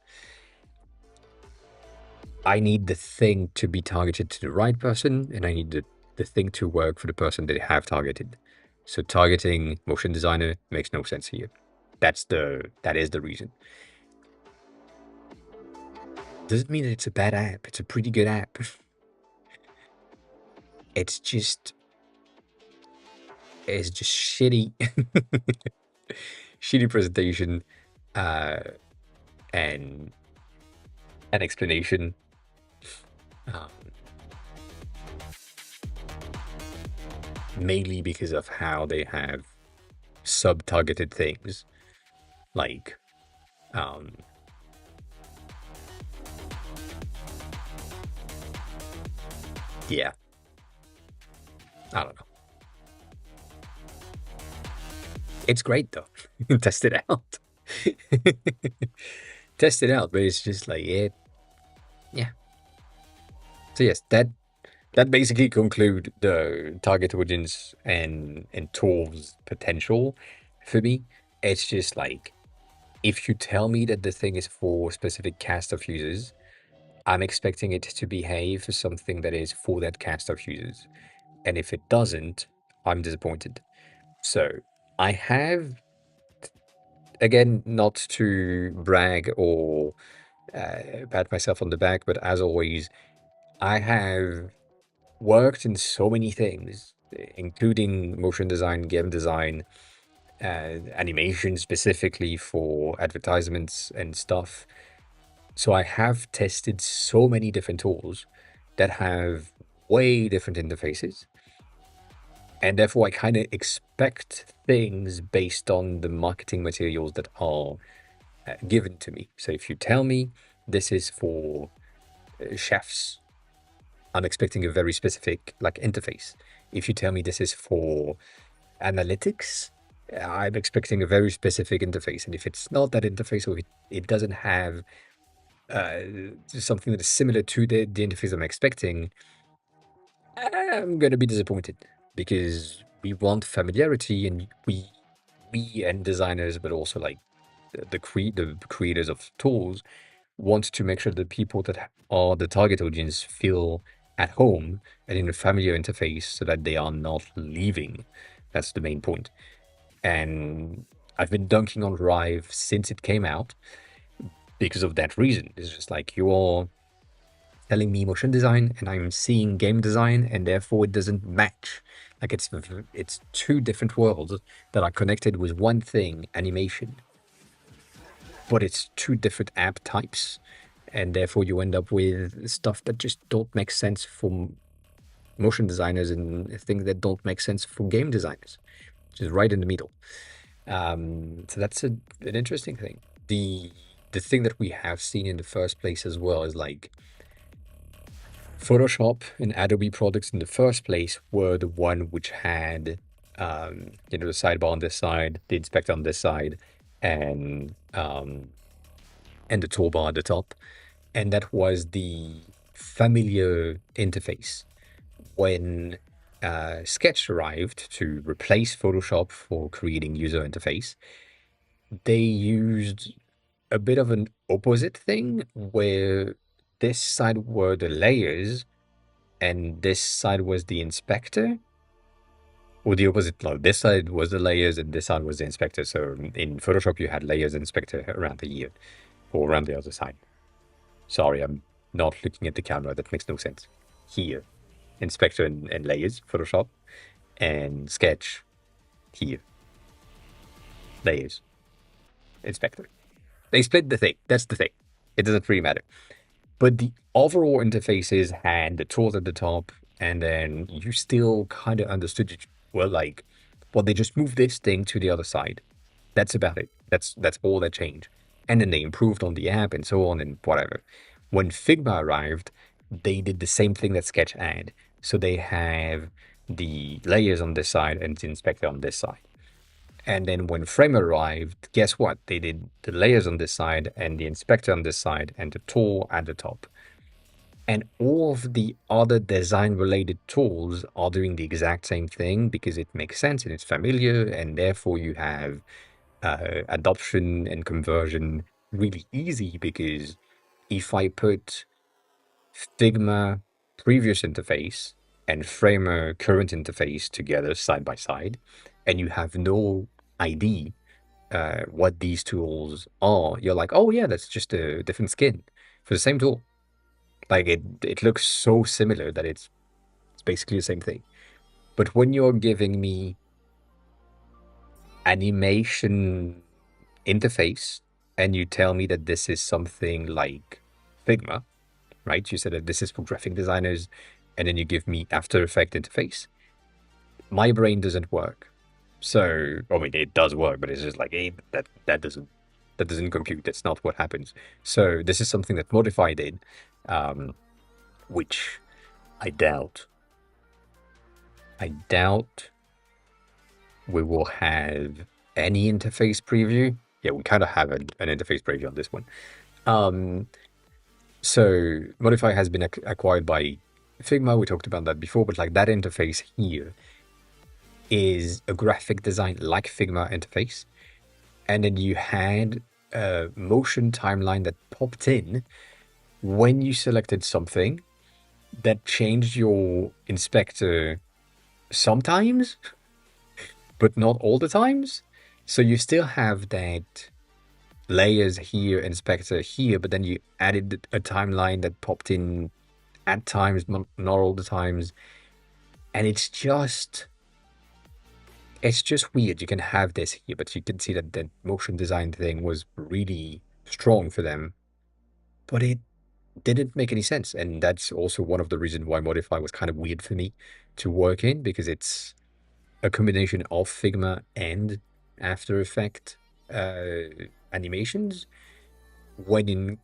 I need the thing to be targeted to the right person, and I need the thing to work for the person that they have targeted. So targeting motion designer makes no sense here. That is the reason. Doesn't mean that it's a bad app. It's a pretty good app. It's just shitty, shitty presentation, and an explanation. Um, Mainly because of how they have sub-targeted things, like um, yeah, I don't know. It's great though. Test it out. Test it out, but it's just like yeah. So yes, that basically conclude the target audience and tools potential for me. It's just like, if you tell me that the thing is for a specific cast of users, I'm expecting it to behave for something that is for that cast of users. And if it doesn't, I'm disappointed. So I have, again, not to brag or pat myself on the back, but as always, I have worked in so many things, including motion design, game design, animation specifically for advertisements and stuff. So I have tested so many different tools that have way different interfaces. And therefore, I kind of expect things based on the marketing materials that are given to me. So if you tell me this is for chefs, I'm expecting a very specific interface. If you tell me this is for analytics, I'm expecting a very specific interface. And if it's not that interface, or it doesn't have something that is similar to the interface I'm expecting, I'm going to be disappointed, because we want familiarity, and we and designers, but also the creators of tools, want to make sure that people that are the target audience feel at home and in a familiar interface so that they are not leaving. That's the main point. And I've been dunking on Rive since it came out because of that reason. It's just like you're telling me motion design and I'm seeing game design, and therefore it doesn't match. Like it's two different worlds that are connected with one thing, animation, but it's two different app types, and therefore you end up with stuff that just don't make sense for motion designers and things that don't make sense for game designers, which is right in the middle. So that's an interesting thing. The thing that we have seen in the first place as well is like Photoshop and Adobe products in the first place were the one which had the sidebar on this side, the inspector on this side, and the toolbar at the top, and that was the familiar interface. When Sketch arrived to replace Photoshop for creating user interface, they used a bit of an opposite thing where this side were the layers and this side was the inspector, or the opposite. No, this side was the layers and this side was the inspector. So in Photoshop, you had layers and inspector around the ear or around the other side. Sorry, I'm not looking at the camera. That makes no sense. Here, inspector and layers, Photoshop, and sketch here, layers, inspector. They split the thing. That's the thing. It doesn't really matter. But the overall interfaces had the tools at the top, and then you still kind of understood it. Well, like, well, they just moved this thing to the other side. That's about it. That's all that changed. And then they improved on the app and so on and whatever. When Figma arrived, they did the same thing that Sketch had. So they have the layers on this side and the inspector on this side. And then when Framer arrived, guess what? They did the layers on this side and the inspector on this side and the tool at the top. And all of the other design related tools are doing the exact same thing because it makes sense and it's familiar, and therefore you have adoption and conversion really easy. Because if I put Figma previous interface and Framer current interface together side by side, and you have no ID what these tools are, you're like, oh yeah, that's just a different skin for the same tool. Like it looks so similar that it's basically the same thing. But when you're giving me animation interface and you tell me that this is something like Figma, right? You said that this is for graphic designers, and then you give me After Effects interface. My brain doesn't work. So, I mean, it does work, but it's just like, hey, that doesn't compute. That's not what happens. So this is something that Modify did, um, which I doubt. I doubt we will have any interface preview. Yeah, we kind of have an interface preview on this one. Um, so Modify has been acquired by Figma. We talked about that before, but like that interface here is a graphic design like Figma interface. And then you had a motion timeline that popped in when you selected something that changed your inspector sometimes, but not all the times. So you still have that layers here, inspector here, but then you added a timeline that popped in at times, not all the times. And it's just weird. You can have this here, but you can see that the motion design thing was really strong for them, but it didn't make any sense. And that's also one of the reasons why Modify was kind of weird for me to work in, because it's a combination of Figma and After Effects animations, when in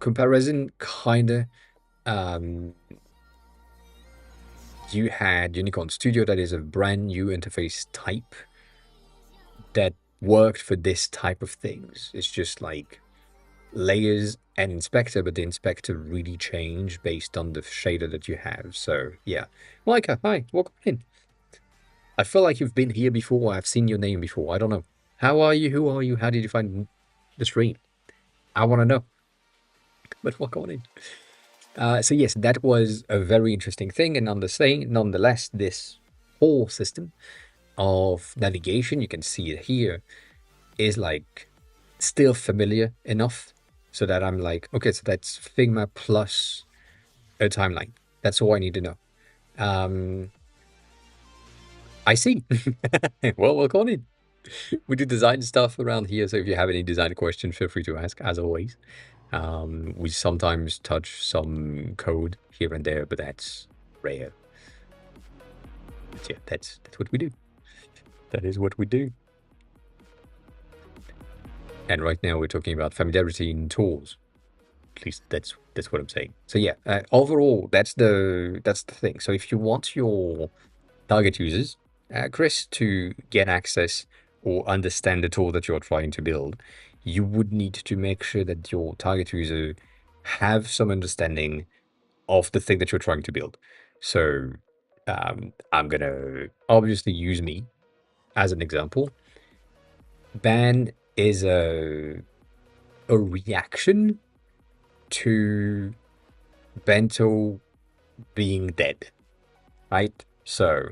comparison, kinda, um, you had Unicorn Studio, that is a brand new interface type that worked for this type of things. It's just like layers and inspector, but the inspector really changed based on the shader that you have. So yeah, Micah, hi, welcome in. I feel like you've been here before. I've seen your name before. I don't know. How are you? Who are you? How did you find the stream? I want to know. But welcome on in. So yes, that was a very interesting thing, and nonetheless, this whole system of navigation, you can see it here, is like still familiar enough so that I'm like, okay, so that's Figma plus a timeline. That's all I need to know. Um, I see. Well, we'll call it. We do design stuff around here, so if you have any design questions, feel free to ask, as always. We sometimes touch some code here and there, but that's rare. But yeah, that's what we do. That is what we do. And right now we're talking about familiarity in tools. At least that's what I'm saying. So yeah, overall, that's the thing. So if you want your target users, Chris, to get access or understand the tool that you're trying to build, you would need to make sure that your target user have some understanding of the thing that you're trying to build. So I'm gonna obviously use me as an example. Ban is a reaction to Bento being dead, right? So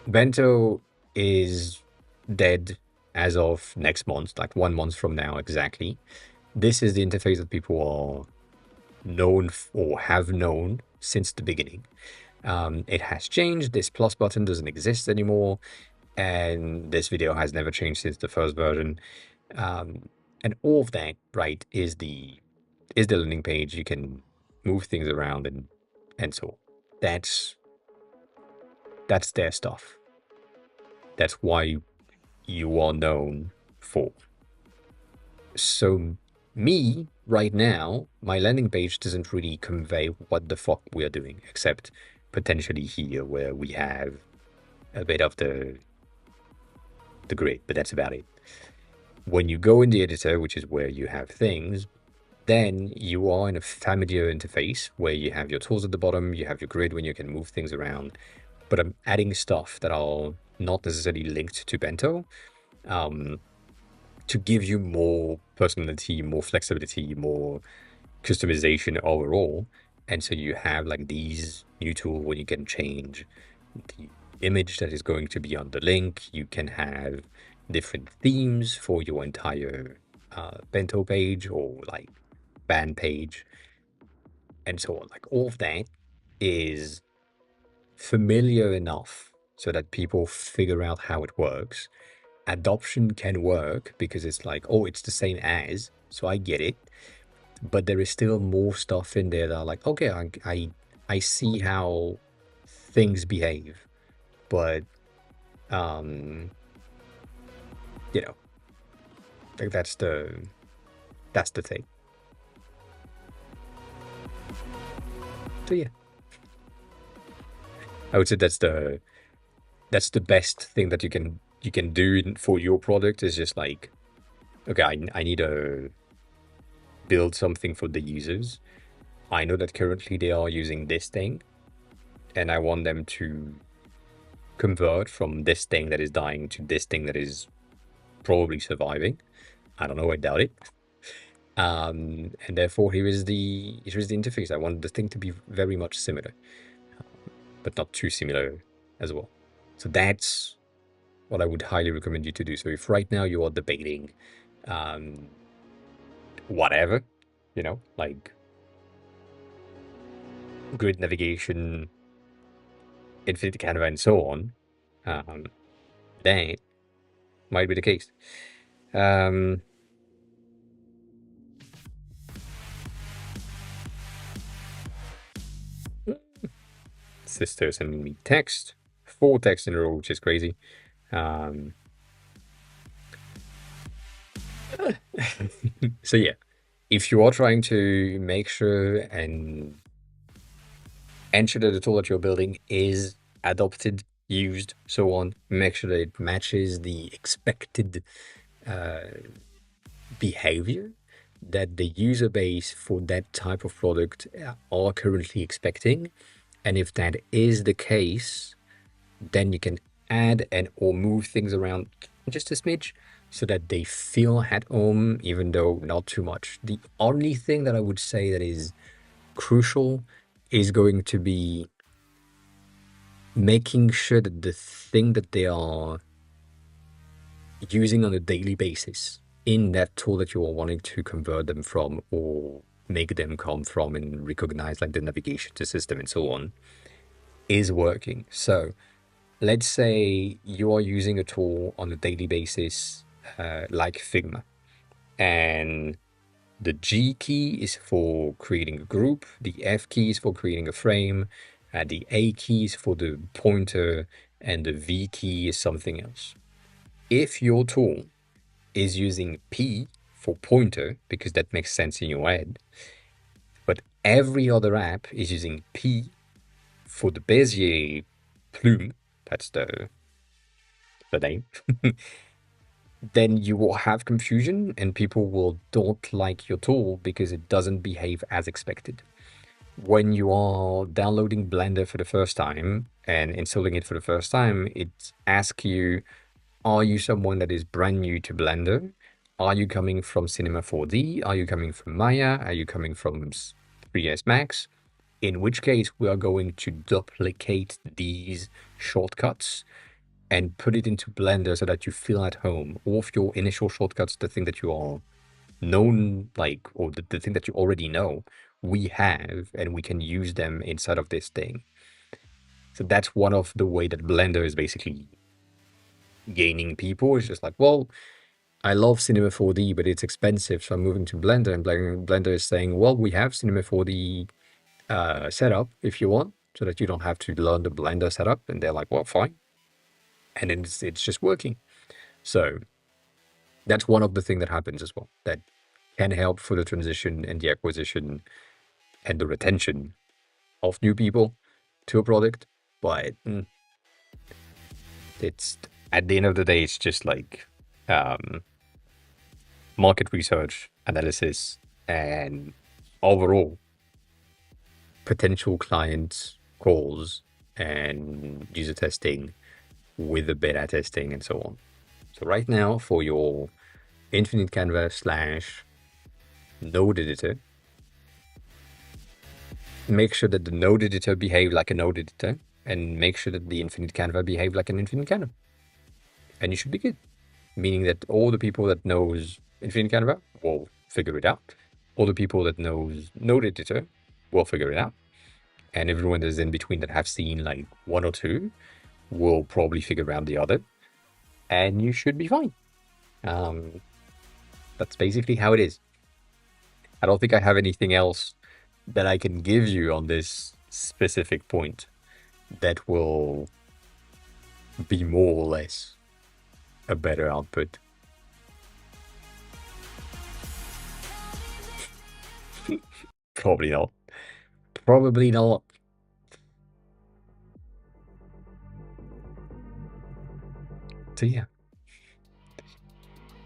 Bento is dead as of next month, like 1 month from now exactly. This is the interface that people are known or have known since the beginning. It has changed. This plus button doesn't exist anymore, and this video has never changed since the first version. Um, and all of that, right, is the landing page. You can move things around and so that's their stuff. That's why you are known for. So me right now, my landing page doesn't really convey what the fuck we are doing, except potentially here where we have a bit of the grid, but that's about it. When you go in the editor, which is where you have things, then you are in a familiar interface where you have your tools at the bottom, you have your grid when you can move things around, but I'm adding stuff that are not necessarily linked to Bento to give you more personality, more flexibility, more customization overall. And so you have like these new tools where you can change the image that is going to be on the link. You can have different themes for your entire Bento page or like band page and so on. Like all of that is familiar enough so that people figure out how it works. Adoption can work because it's like, oh, it's the same as, so I get it. But there is still more stuff in there that are like, okay, I see how things behave, but um, you know, like that's the thing. So yeah, I would say that's the best thing that you can do for your product is just like, okay, I need to build something for the users. I know that currently they are using this thing, and I want them to convert from this thing that is dying to this thing that is probably surviving. I don't know, I doubt it. And therefore here is the interface. I want the thing to be very much similar, but not too similar as well. So that's what I would highly recommend you to do. So if right now you are debating um, whatever, like grid navigation, infinite Canva, and so on, um, that might be the case. Um, Sister sending me text, 4 texts in a row, which is crazy. Um, so yeah, if you are trying to make sure and ensure that the tool that you're building is adopted, used, so on, make sure that it matches the expected behavior that the user base for that type of product are currently expecting. And if that is the case, then you can add and or move things around just a smidge so that they feel at home, even though not too much. The only thing that I would say that is crucial is going to be making sure that the thing that they are using on a daily basis in that tool that you are wanting to convert them from or make them come from and recognize like the navigation to system and so on is working. So let's say you are using a tool on a daily basis like Figma, and the G key is for creating a group, the F key is for creating a frame, the A key is for the pointer, and the V key is something else. If your tool is using P for pointer, because that makes sense in your head, but every other app is using P for the Bezier plume, that's the name, then you will have confusion and people will don't like your tool because it doesn't behave as expected. When you are downloading Blender for the first time and installing it for the first time, it asks you, are you someone that is brand new to Blender? Are you coming from Cinema 4D? Are you coming from Maya? Are you coming from 3ds Max? In which case, we are going to duplicate these shortcuts and put it into Blender so that you feel at home. All of your initial shortcuts, the thing that you are known like, or the thing that you already know, we have, and we can use them inside of this thing. So that's one of the way that Blender is basically gaining people. It's just like, well, I love Cinema 4D, but it's expensive, so I'm moving to Blender. And Blender is saying, well, we have Cinema 4D setup if you want, so that you don't have to learn the Blender setup. And they're like, well, fine. And then it's just working. So that's one of the things that happens as well that can help for the transition and the acquisition and the retention of new people to a product. But it's at the end of the day, it's just like market research, analysis, and overall potential client calls and user testing with the beta testing and so on. So right now for your Infinite Canvas slash node editor, make sure that the node editor behave like a node editor and make sure that the Infinite Canvas behave like an Infinite Canvas. And you should be good. Meaning that all the people that knows Infinite Canvas will figure it out. All the people that knows node editor will figure it out. And everyone that's in between that have seen like one or two will probably figure out the other. And you should be fine. That's basically how it is. I don't think I have anything else that I can give you on this specific point that will be more or less a better output. Probably not. Probably not. So yeah.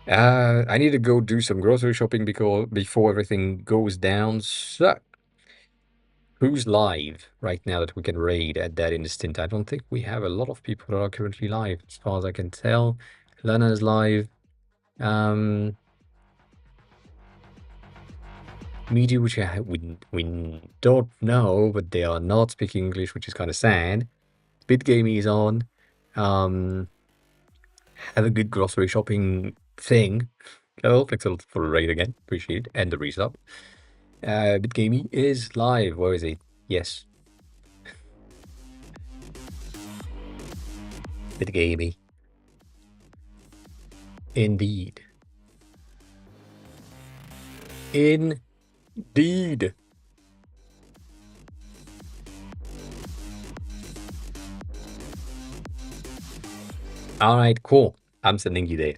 I need to go do some grocery shopping before everything goes down. So, who's live right now that we can raid at that instant? I don't think we have a lot of people that are currently live, as far as I can tell. Lana's live. Media, which we don't know, but they are not speaking English, which is kind of sad. BitGaming is on. Have a good grocery shopping thing. Oh, thanks a lot for the raid again. Appreciate it. And the resub. BitGaming is live. Where is it? Yes. BitGaming. Indeed. Indeed. All right, cool. I'm sending you there.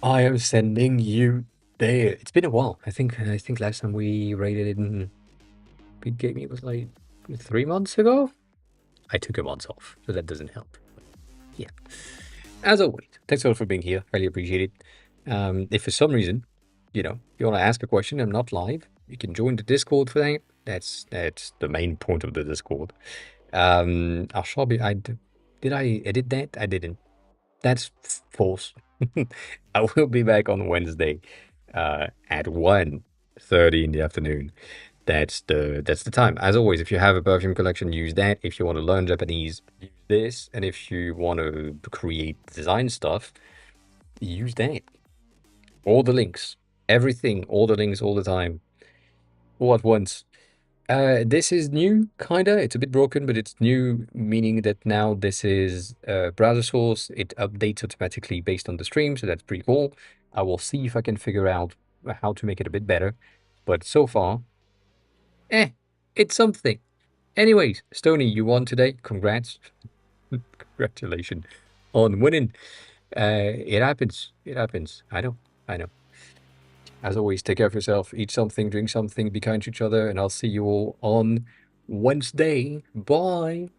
I am sending you there. It's been a while. I think last time we raided in BitGaming was like 3 months ago. I took a month off, so that doesn't help. Yeah. As always, thanks a lot for being here. Really appreciate it. If for some reason, you want to ask a question, I'm not live, you can join the Discord for that. That's the main point of the Discord. I shall be. Did I edit that? I didn't. That's false. I will be back on Wednesday at 1:30 in the afternoon. that's the time. As always, if you have a perfume collection, use that. If you want to learn Japanese, use this. And if you want to create design stuff, use that. All the links, everything, all the links, all the time, all at once. This is new, kinda. It's a bit broken, but it's new, meaning that now this is browser source. It updates automatically based on the stream, so that's pretty cool. I will see if I can figure out how to make it a bit better. But so far, eh, it's something. Anyways, Stony, you won today. Congrats. Congratulations on winning. It happens. It happens. I know. I know. As always, take care of yourself, eat something, drink something, be kind to each other, and I'll see you all on Wednesday. Bye.